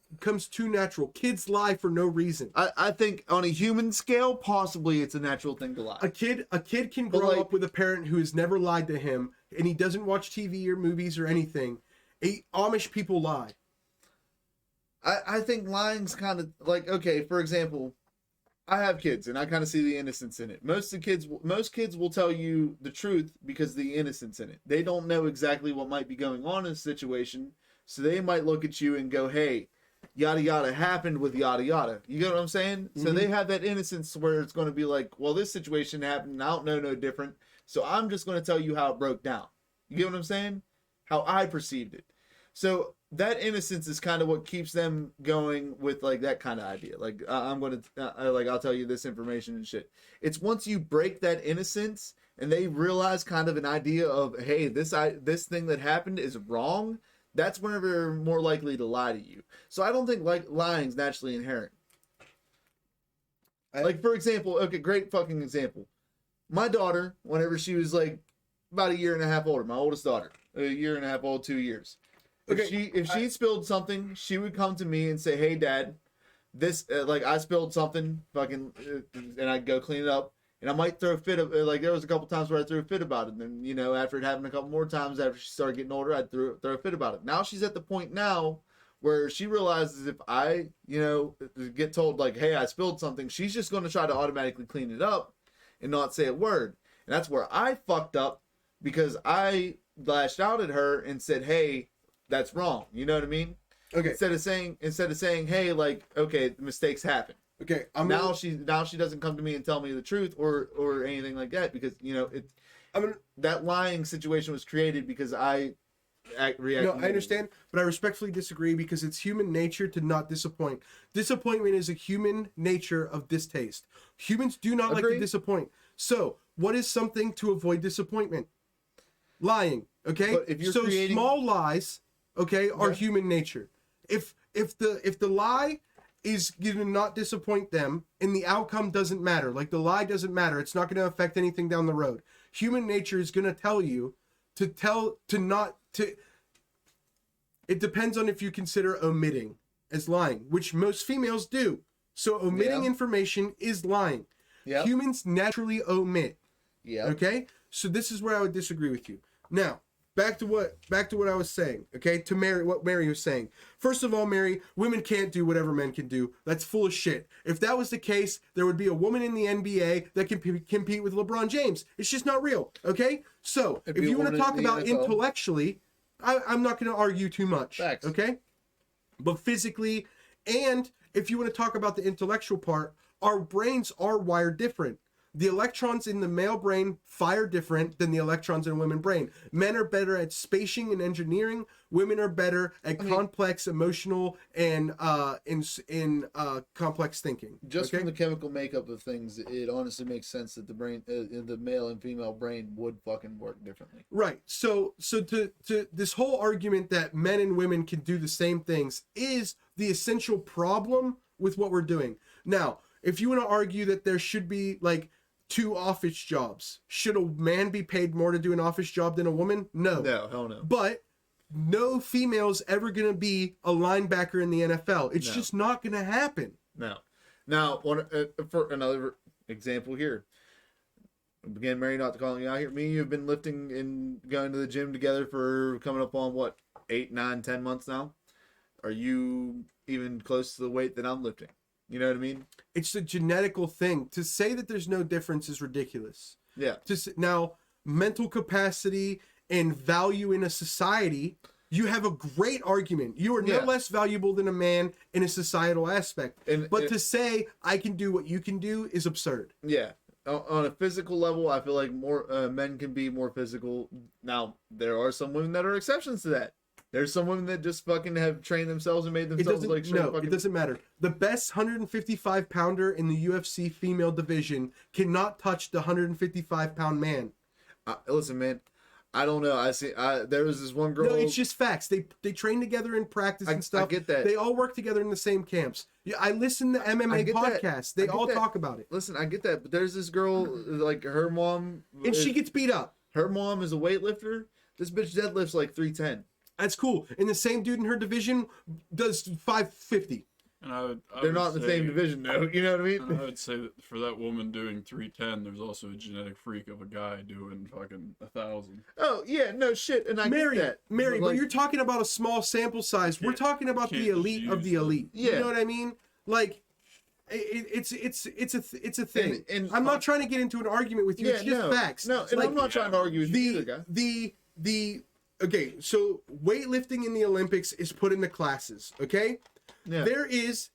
natural. Kids lie for no reason. I think on a human scale, possibly it's a natural thing to lie. A kid can But, grow like- up with a parent who has never lied to him, and he doesn't watch TV or movies or anything. Amish people lie. I think lying's kind of like, okay, for example, I have kids and I kind of see the innocence in it. Most kids will tell you the truth because of the innocence in it. They don't know exactly what might be going on in a situation, so they might look at you and go, "Hey, yada yada happened with yada yada." You get what I'm saying? So they have that innocence where it's going to be like, "Well, this situation happened, and I don't know no different, so I'm just going to tell you how it broke down." You get what I'm saying? How I perceived it. So that innocence is kind of what keeps them going with like that kind of idea. Like I'm gonna like I'll tell you this information and shit. It's once you break that innocence and they realize kind of an idea of, hey, this thing that happened is wrong. That's whenever they're more likely to lie to you. So I don't think like lying's naturally inherent. Like for example, okay, great fucking example. My daughter, whenever she was like about a year and a half older, my oldest daughter, a year and a half old, 2 years. If she spilled something, she would come to me and say, "Hey, Dad, this like I spilled something, fucking," and I'd go clean it up, and I might throw a fit of like there was a couple times where I threw a fit about it, and then after it happened a couple more times after she started getting older, I'd throw a fit about it. Now she's at the point now where she realizes if I get told like, "Hey, I spilled something," she's just going to try to automatically clean it up and not say a word, and that's where I fucked up because I lashed out at her and said, "Hey, that's wrong." You know what I mean? Okay. Instead of saying, "Hey, like, okay, mistakes happen." Okay. Now she doesn't come to me and tell me the truth or anything like that because that lying situation was created because I reacted. No, I understand, but I respectfully disagree because it's human nature to not disappoint. Disappointment is a human nature of distaste. Humans do not like to Agreed. disappoint. So, what is something to avoid disappointment? Lying. Okay. But if you're so creating- small lies, okay, are Yeah. human nature. If the lie is going to not disappoint them and the outcome doesn't matter, like the lie doesn't matter, it's not going to affect anything down the road. Human nature is going to tell you it depends on if you consider omitting as lying, which most females do. So omitting Yeah. information is lying. Yeah. Humans naturally omit. Yeah. Okay? So this is where I would disagree with you. Now, back to what I was saying, okay? To Mary, what Mary was saying. First of all, Mary, women can't do whatever men can do. That's full of shit. If that was the case, there would be a woman in the NBA that can compete with LeBron James. It's just not real, okay? So, It'd if be a you want to woman in talk the about NFL. intellectually, I'm not going to argue too much, Facts. okay? But physically, and if you want to talk about the intellectual part, our brains are wired different. The electrons in the male brain fire different than the electrons in a women's brain. Men are better at spacing and engineering. Women are better at complex, emotional, and complex thinking. Just okay? from the chemical makeup of things, it honestly makes sense that the brain, the male and female brain, would fucking work differently. Right. So to this whole argument that men and women can do the same things is the essential problem with what we're doing. Now, if you want to argue that there should be like 2 office jobs, should a man be paid more to do an office job than a woman? No. No, hell no. But no female's ever going to be a linebacker in the NFL. It's No. just not going to happen. No. Now, for another example here. Again, Mary, not to call you out here. Me and you have been lifting and going to the gym together for coming up on what, 8, 9, 10 months now? are you even close to the weight that I'm lifting? You know what I mean? It's a genetical thing. To say that there's no difference is ridiculous. Yeah. Now, mental capacity and value in a society, you have a great argument. You are no Yeah. less valuable than a man in a societal aspect. But And to say I can do what you can do is absurd. yeah, on a physical level, I feel like more men can be more physical. Now, there are some women that are exceptions to that. There's some women that just fucking have trained themselves and made It themselves doesn't. like straight No, fucking. it doesn't matter. The best 155 pounder in the UFC female division cannot touch the 155-pound man. Listen, man, I don't know. There was this one girl. No, it's just facts. They train together in practice and stuff. I get that. They all work together in the same camps. Yeah, I listen to I MMA get that. podcasts. I They get all that. talk about it. Listen, I get that, but there's this girl, like her mom, And she gets beat up. her mom is a weightlifter. This bitch deadlifts like 310. That's cool. And the same dude in her division does 550. And I They're would not in the say- same division, though. You know what I mean? I would say that for that woman doing 310, there's also a genetic freak of a guy doing fucking 1,000. Oh yeah, no shit, and I Mary, get that. Mary, but Like, you're talking about a small sample size. We're Can't- talking about the can't elite of use the elite. Yeah. You know what I mean? Like, it's a thing. And I'm not trying to get into an argument with you. yeah, it's just no, facts. no, and Like, I'm not trying to argue with you either, the guy. the okay, so weightlifting in the Olympics is put into classes, okay? Yeah. There is,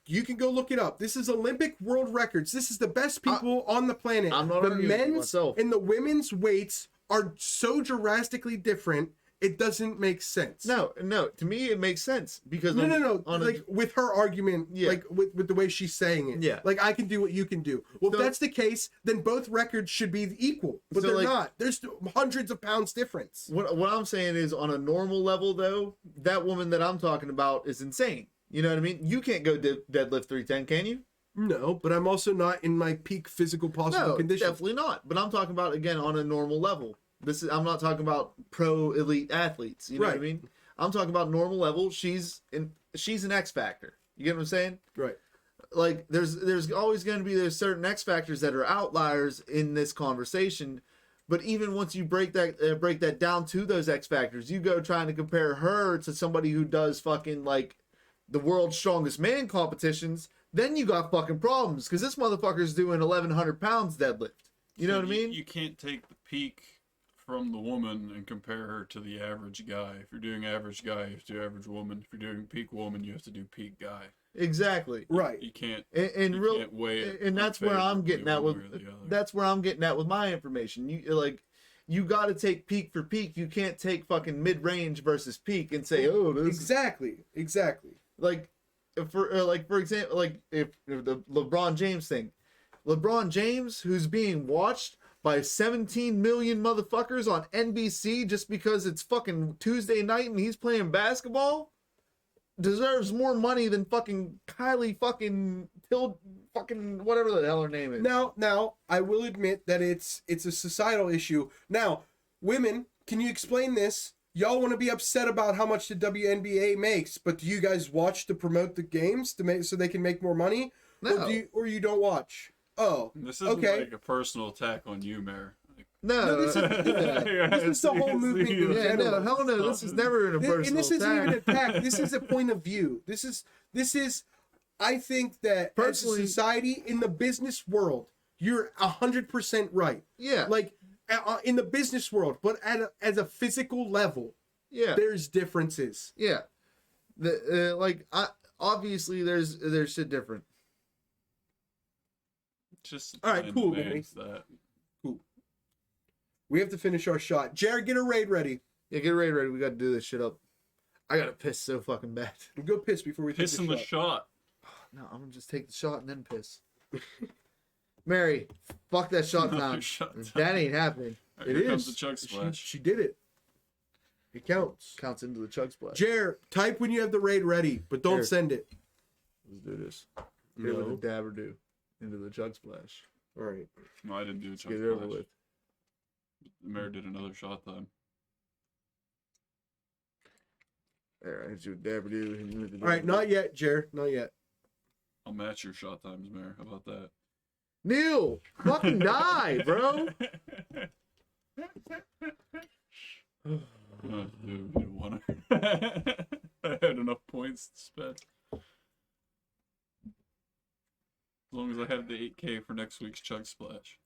you can go look it up. This is Olympic world records. This is the best people on the planet. I'm not the arguing with men's myself. and the women's weights are so drastically different, it doesn't make sense. No, to me it makes sense because No. on a- Like with her argument, Yeah. like with the way she's saying it. Yeah. Like I can do what you can do. Well, So- if that's the case, then both records should be equal, but So, they're like- not. There's hundreds of pounds difference. what I'm saying is on a normal level though, that woman that I'm talking about is insane. You know what I mean? You can't go deadlift 310, can you? No, but I'm also not in my peak physical possible No, condition. definitely not. But I'm talking about again on a normal level. I'm not talking about pro elite athletes. You know what I Right. mean? I'm talking about normal level. She's an X factor. You get what I'm saying? Right. Like there's always going to be there's certain X factors that are outliers in this conversation. But even once you break that down to those X factors, you go trying to compare her to somebody who does fucking like the world's strongest man competitions, then you got fucking problems because this motherfucker's doing 1,100 pounds deadlift. You know So what I mean? You can't take the peak from the woman and compare her to the average guy. If you're doing average guy, you have to do average woman. If you're doing peak woman, you have to do peak guy. Exactly. Right. You can't. And You real, can't weigh it and that's where I'm getting at unfavorably with one way or the other. that's where I'm getting at with my information. You got to take peak for peak. You can't take fucking mid range versus peak and say, oh, this is Exactly. like for example, like if the LeBron James thing, LeBron James, who's being watched by 17 million motherfuckers on NBC just because it's fucking Tuesday night and he's playing basketball, deserves more money than fucking Kylie fucking fucking whatever the hell her name is. Now, I will admit that it's a societal issue. Now, women, can you explain this? Y'all want to be upset about how much the WNBA makes, but do you guys watch to promote the games to make so they can make more money? No. Or you don't watch? Oh, This isn't okay. like a personal attack on you, Mayor. Like, No, this is- this is the whole movement in yeah, no, general. hell no, this is never in a personal And this isn't even an attack. attack. This is a point of view. This is. I think that Personally- as a society in the business world, you're 100% right. Yeah, Like in the business world, but as a physical level, yeah, there's differences. yeah. Obviously there's shit different. just All right, in cool, advance that. We have to finish our shot. Jared, get a raid ready. Yeah, get ready. We got to do this shit up. I gotta piss so fucking bad. Go piss before we Piss take in the the shot. shot. No, I'm gonna just take the shot and then piss. Mary, fuck that shot Another time. shot time. That ain't happening. All right, It here comes is. the chug splash. She did it. It counts. Counts into the chug splash. Jared, type when you have the raid ready, but don't Jared. send it. Let's do this. Here No. with the dabber do into the chug splash. All right. No, I didn't do a Let's chug get it over splash. with. The mayor did another shot time. There, I hit you with dabber do. Hit you with the All right, dabber not do. yet, Jared. Not yet. I'll match your shot times, Mayor. How about that? Neil, fucking die, bro. Oh, dude, we didn't want to. I had enough points to spend. As long as I have the 8K for next week's Chug Splash.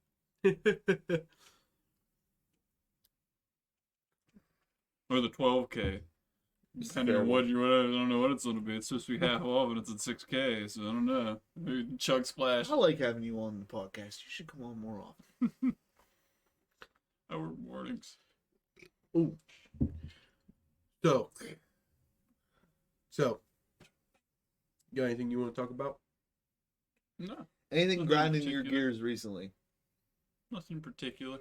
Or the 12K. Depending on what I don't know what it's going to be. It's supposed to be half off and it's at 6K, so I don't know. Maybe Chug Splash. I like having you on the podcast. You should come on more often. I work mornings. Ooh. So, you got anything you want to talk about? No, Anything Nothing grinding your particular. gears recently? nothing particular.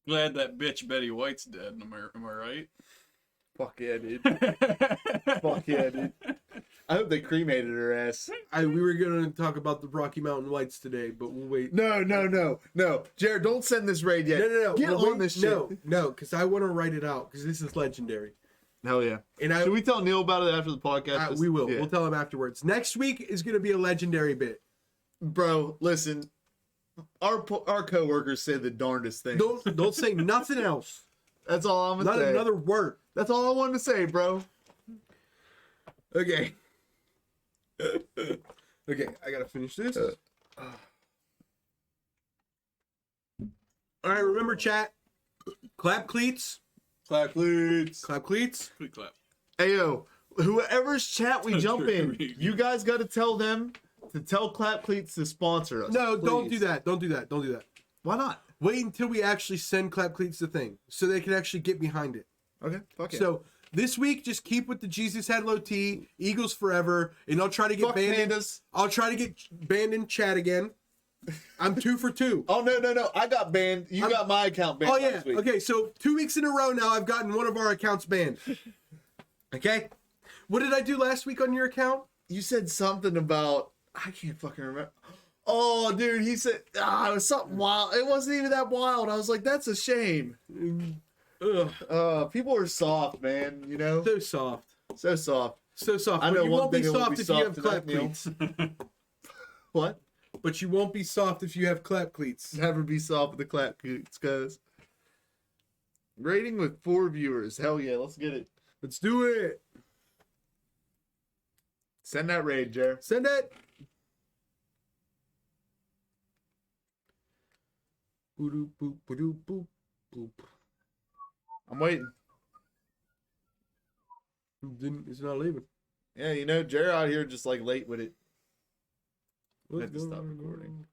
Glad that bitch Betty White's dead, am I right? Fuck yeah, dude. Fuck yeah, dude. I hope they cremated her ass. We were gonna talk about the Rocky Mountain Lights today, but we'll wait. No. Jared, don't send this raid yet. No. Get we'll on wait. this shit. No, because I want to write it out because this is legendary. Hell yeah. And Should we tell Neil about it after the podcast? we will. Yeah. We'll tell him afterwards. Next week is gonna be a legendary bit. Bro, listen. Our coworkers say the darndest thing. Don't say nothing else. That's all I'm gonna Not say. another word. That's all I wanted to say, bro. Okay. Okay, I gotta finish this. All right, remember, chat. Clap cleats. Clap cleats. Clap cleats. Quick clap. Hey yo, whoever's chat we jump in, Trickery. you guys got to tell them to tell Clap Cleats to sponsor us. No, don't please. do that. Don't do that. Don't do that. Why not? Wait until we actually send Clap Cleats the thing, so they can actually get behind it. Okay, fuck it. So this week, just keep with the Jesus Had Low T, Eagles Forever, and I'll try to get fuck banned. pandas. I'll try to get banned in chat again. I'm 2 for 2. Oh no! I got banned. You got my account banned. Oh yeah. last week. Okay, so 2 weeks in a row now, I've gotten one of our accounts banned. Okay. What did I do last week on your account? You said something about I can't fucking remember. Oh, dude, he said it was something wild. It wasn't even that wild. I was like, that's a shame. Ugh. People are soft, man. You know, So soft. so soft. So soft. I But know you one won't be thing that won't soft be if you have soft clap enough, Neil. cleats. What? But you won't be soft if you have clap cleats. Never be soft with the clap cleats, cuz. Rating with 4 viewers. Hell yeah, let's get it. Let's do it. Send that raid, Jer. Send it. Boop, boop, boop, boop, boop. I'm waiting. It's not leaving. Yeah, you know, Jer out here just like late with it. I What's had to stop going recording.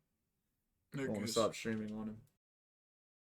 on? I want to stop streaming on him.